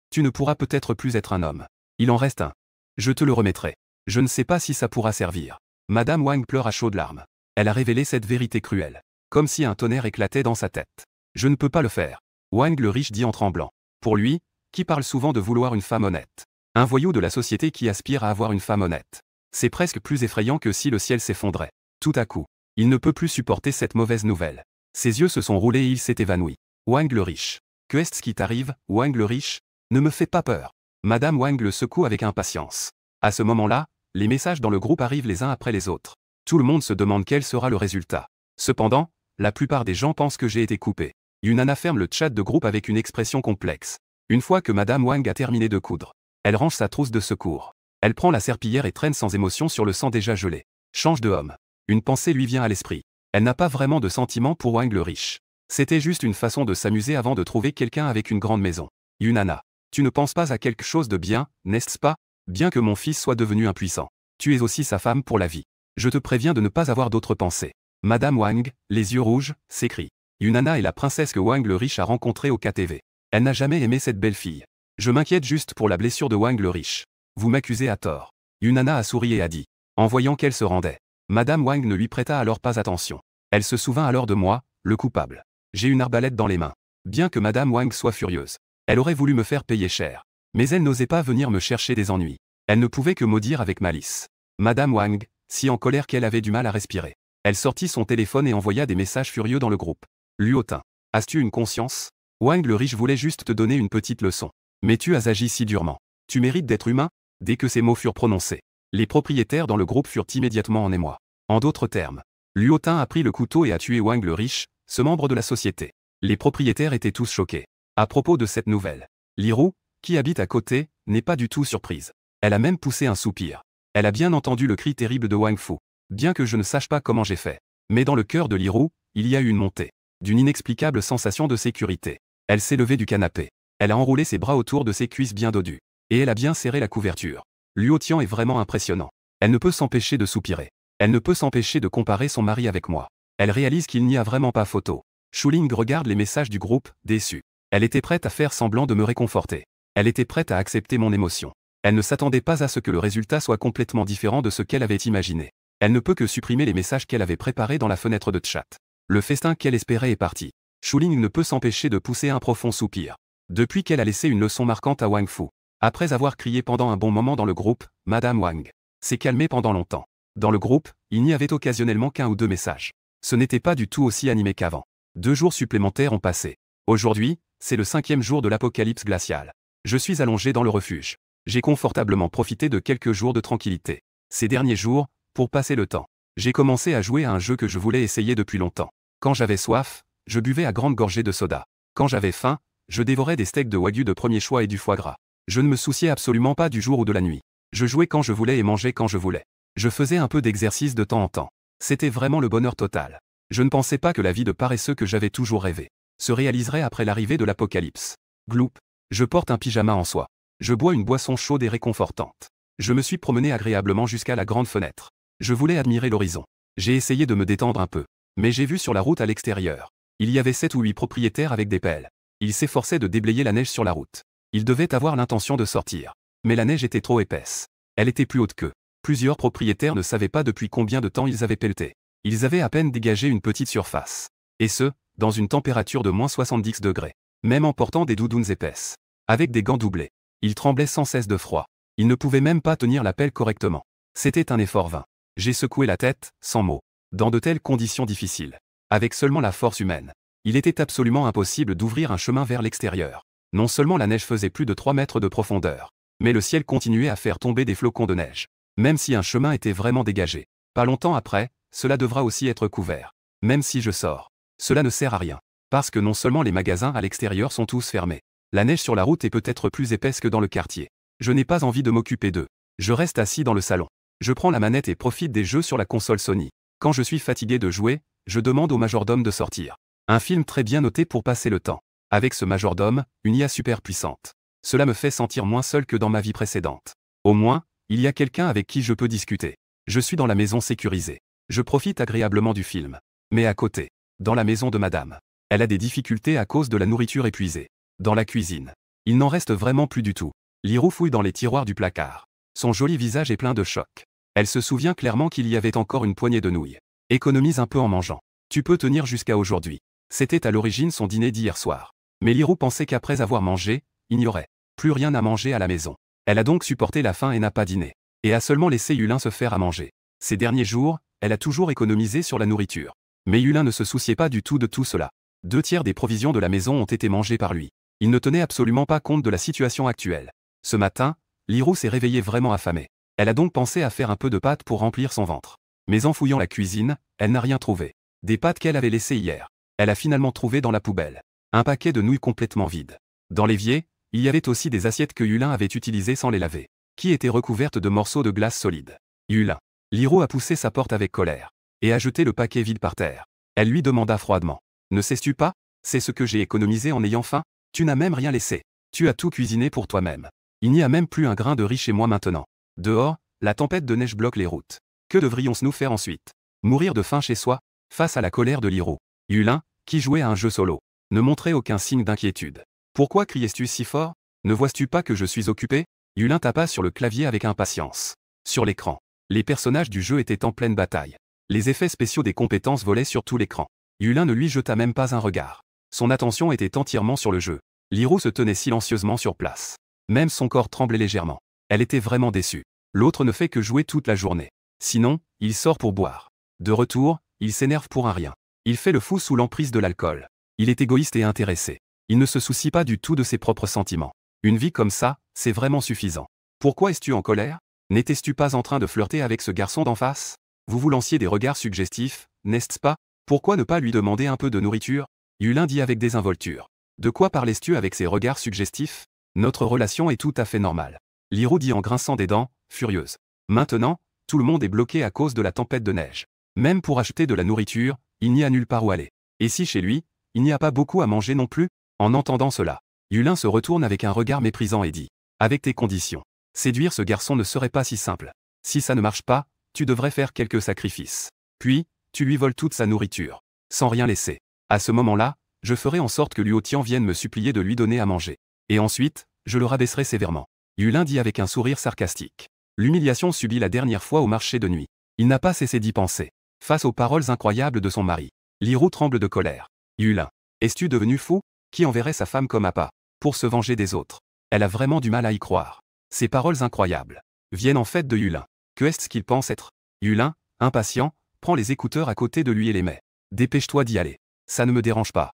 Tu ne pourras peut-être plus être un homme. Il en reste un. Je te le remettrai. Je ne sais pas si ça pourra servir. Madame Wang pleure à chaudes larmes. Elle a révélé cette vérité cruelle. Comme si un tonnerre éclatait dans sa tête. Je ne peux pas le faire. Wang le riche dit en tremblant. Pour lui, qui parle souvent de vouloir une femme honnête. Un voyou de la société qui aspire à avoir une femme honnête. C'est presque plus effrayant que si le ciel s'effondrait. Tout à coup, il ne peut plus supporter cette mauvaise nouvelle. Ses yeux se sont roulés et il s'est évanoui. Wang le riche. Que est-ce qui t'arrive, Wang le riche? Ne me fais pas peur. Madame Wang le secoue avec impatience. À ce moment-là, les messages dans le groupe arrivent les uns après les autres. Tout le monde se demande quel sera le résultat. Cependant, la plupart des gens pensent que j'ai été coupé. Yunana ferme le chat de groupe avec une expression complexe. Une fois que Madame Wang a terminé de coudre, elle range sa trousse de secours. Elle prend la serpillière et traîne sans émotion sur le sang déjà gelé. Change de homme. Une pensée lui vient à l'esprit. Elle n'a pas vraiment de sentiment pour Wang le riche. C'était juste une façon de s'amuser avant de trouver quelqu'un avec une grande maison. Yunana, tu ne penses pas à quelque chose de bien, n'est-ce pas? Bien que mon fils soit devenu impuissant. Tu es aussi sa femme pour la vie. Je te préviens de ne pas avoir d'autres pensées. Madame Wang, les yeux rouges, s'écrie. Yunana est la princesse que Wang le riche a rencontrée au KTV. Elle n'a jamais aimé cette belle fille. Je m'inquiète juste pour la blessure de Wang le riche. Vous m'accusez à tort. Yunana a souri et a dit, en voyant qu'elle se rendait. Madame Wang ne lui prêta alors pas attention. Elle se souvint alors de moi, le coupable. J'ai une arbalète dans les mains. Bien que Madame Wang soit furieuse. Elle aurait voulu me faire payer cher. Mais elle n'osait pas venir me chercher des ennuis. Elle ne pouvait que maudire avec malice. Madame Wang, si en colère qu'elle avait du mal à respirer. Elle sortit son téléphone et envoya des messages furieux dans le groupe. Luotin. As-tu une conscience? Wang le riche voulait juste te donner une petite leçon. Mais tu as agi si durement. Tu mérites d'être humain? Dès que ces mots furent prononcés, les propriétaires dans le groupe furent immédiatement en émoi. En d'autres termes, Luotin a pris le couteau et a tué Wang le riche, ce membre de la société. Les propriétaires étaient tous choqués. À propos de cette nouvelle, Lirou, qui habite à côté, n'est pas du tout surprise. Elle a même poussé un soupir. Elle a bien entendu le cri terrible de Wang Fu. Bien que je ne sache pas comment j'ai fait. Mais dans le cœur de Lirou, il y a eu une montée. D'une inexplicable sensation de sécurité. Elle s'est levée du canapé. Elle a enroulé ses bras autour de ses cuisses bien dodues. Et elle a bien serré la couverture. Luo Tian est vraiment impressionnant. Elle ne peut s'empêcher de soupirer. Elle ne peut s'empêcher de comparer son mari avec moi. Elle réalise qu'il n'y a vraiment pas photo. Shuling regarde les messages du groupe, déçue. Elle était prête à faire semblant de me réconforter. Elle était prête à accepter mon émotion. Elle ne s'attendait pas à ce que le résultat soit complètement différent de ce qu'elle avait imaginé. Elle ne peut que supprimer les messages qu'elle avait préparés dans la fenêtre de chat. Le festin qu'elle espérait est parti. Shuling ne peut s'empêcher de pousser un profond soupir. Depuis qu'elle a laissé une leçon marquante à Wang Fu. Après avoir crié pendant un bon moment dans le groupe, Madame Wang s'est calmée pendant longtemps. Dans le groupe, il n'y avait occasionnellement qu'un ou deux messages. Ce n'était pas du tout aussi animé qu'avant. 2 jours supplémentaires ont passé. Aujourd'hui, c'est le 5e jour de l'apocalypse glaciale. Je suis allongé dans le refuge. J'ai confortablement profité de quelques jours de tranquillité. Ces derniers jours, pour passer le temps, j'ai commencé à jouer à un jeu que je voulais essayer depuis longtemps. Quand j'avais soif, je buvais à grandes gorgées de soda. Quand j'avais faim, je dévorais des steaks de wagyu de premier choix et du foie gras. Je ne me souciais absolument pas du jour ou de la nuit. Je jouais quand je voulais et mangeais quand je voulais. Je faisais un peu d'exercice de temps en temps. C'était vraiment le bonheur total. Je ne pensais pas que la vie de paresseux que j'avais toujours rêvé se réaliserait après l'arrivée de l'apocalypse. Gloop. Je porte un pyjama en soie. Je bois une boisson chaude et réconfortante. Je me suis promené agréablement jusqu'à la grande fenêtre. Je voulais admirer l'horizon. J'ai essayé de me détendre un peu. Mais j'ai vu sur la route à l'extérieur. Il y avait 7 ou 8 propriétaires avec des pelles. Ils s'efforçaient de déblayer la neige sur la route. Ils devaient avoir l'intention de sortir. Mais la neige était trop épaisse. Elle était plus haute qu'eux. Plusieurs propriétaires ne savaient pas depuis combien de temps ils avaient pelleté. Ils avaient à peine dégagé une petite surface. Et ce, dans une température de moins 70 degrés. Même en portant des doudounes épaisses. Avec des gants doublés. Ils tremblaient sans cesse de froid. Ils ne pouvaient même pas tenir la pelle correctement. C'était un effort vain. J'ai secoué la tête, sans mots. Dans de telles conditions difficiles. Avec seulement la force humaine. Il était absolument impossible d'ouvrir un chemin vers l'extérieur. Non seulement la neige faisait plus de 3 mètres de profondeur. Mais le ciel continuait à faire tomber des flocons de neige. Même si un chemin était vraiment dégagé. Pas longtemps après, cela devra aussi être couvert. Même si je sors. Cela ne sert à rien. Parce que non seulement les magasins à l'extérieur sont tous fermés. La neige sur la route est peut-être plus épaisse que dans le quartier. Je n'ai pas envie de m'occuper d'eux. Je reste assis dans le salon. Je prends la manette et profite des jeux sur la console Sony. Quand je suis fatigué de jouer, je demande au majordome de sortir. Un film très bien noté pour passer le temps. Avec ce majordome, une IA super puissante. Cela me fait sentir moins seul que dans ma vie précédente. Au moins, il y a quelqu'un avec qui je peux discuter. Je suis dans la maison sécurisée. Je profite agréablement du film. Mais à côté, dans la maison de madame. Elle a des difficultés à cause de la nourriture épuisée. Dans la cuisine. Il n'en reste vraiment plus du tout. Lirou fouille dans les tiroirs du placard. Son joli visage est plein de choc. Elle se souvient clairement qu'il y avait encore une poignée de nouilles. Économise un peu en mangeant. Tu peux tenir jusqu'à aujourd'hui. C'était à l'origine son dîner d'hier soir. Mais Lirou pensait qu'après avoir mangé, il n'y aurait plus rien à manger à la maison. Elle a donc supporté la faim et n'a pas dîné. Et a seulement laissé Yulin se faire à manger. Ces derniers jours, elle a toujours économisé sur la nourriture. Mais Yulin ne se souciait pas du tout de tout cela. 2/3 des provisions de la maison ont été mangées par lui. Il ne tenait absolument pas compte de la situation actuelle. Ce matin, Lirou s'est réveillée vraiment affamée. Elle a donc pensé à faire un peu de pâtes pour remplir son ventre. Mais en fouillant la cuisine, elle n'a rien trouvé. Des pâtes qu'elle avait laissées hier. Elle a finalement trouvé dans la poubelle un paquet de nouilles complètement vide. Dans l'évier, il y avait aussi des assiettes que Yulin avait utilisées sans les laver, qui étaient recouvertes de morceaux de glace solide. Yulin. Lirou a poussé sa porte avec colère et a jeté le paquet vide par terre. Elle lui demanda froidement. Ne sais-tu pas? C'est ce que j'ai économisé en ayant faim? Tu n'as même rien laissé. Tu as tout cuisiné pour toi-même. Il n'y a même plus un grain de riz chez moi maintenant. Dehors, la tempête de neige bloque les routes. Que devrions-nous faire ensuite? Mourir de faim chez soi? Face à la colère de Lirou. Yulin, qui jouait à un jeu solo, ne montrait aucun signe d'inquiétude. Pourquoi criais-tu si fort? Ne vois-tu pas que je suis occupé? Yulin tapa sur le clavier avec impatience. Sur l'écran, les personnages du jeu étaient en pleine bataille. Les effets spéciaux des compétences volaient sur tout l'écran. Yulin ne lui jeta même pas un regard. Son attention était entièrement sur le jeu. Lirou se tenait silencieusement sur place. Même son corps tremblait légèrement. Elle était vraiment déçue. L'autre ne fait que jouer toute la journée. Sinon, il sort pour boire. De retour, il s'énerve pour un rien. Il fait le fou sous l'emprise de l'alcool. Il est égoïste et intéressé. Il ne se soucie pas du tout de ses propres sentiments. Une vie comme ça, c'est vraiment suffisant. Pourquoi es-tu en colère? N'étais-tu pas en train de flirter avec ce garçon d'en face? Vous vous lanciez des regards suggestifs, n'est-ce pas? Pourquoi ne pas lui demander un peu de nourriture? Yulin dit avec désinvolture. De quoi parlais-tu avec ces regards suggestifs? Notre relation est tout à fait normale. Lirou dit en grinçant des dents, furieuse. Maintenant, tout le monde est bloqué à cause de la tempête de neige. Même pour acheter de la nourriture, il n'y a nulle part où aller. Et si chez lui, il n'y a pas beaucoup à manger non plus? En entendant cela, Yulin se retourne avec un regard méprisant et dit. Avec tes conditions, séduire ce garçon ne serait pas si simple. Si ça ne marche pas, tu devrais faire quelques sacrifices. Puis, tu lui voles toute sa nourriture. Sans rien laisser. À ce moment-là, je ferai en sorte que Luotian vienne me supplier de lui donner à manger. Et ensuite, je le rabaisserai sévèrement. Yulin dit avec un sourire sarcastique. L'humiliation subie la dernière fois au marché de nuit. Il n'a pas cessé d'y penser. Face aux paroles incroyables de son mari, Lirou tremble de colère. Yulin. Es-tu devenu fou? Qui enverrait sa femme comme appât pour se venger des autres? Elle a vraiment du mal à y croire. Ces paroles incroyables viennent en fait de Yulin. Que est-ce qu'il pense être? Yulin, impatient, prend les écouteurs à côté de lui et les met. Dépêche-toi d'y aller. Ça ne me dérange pas.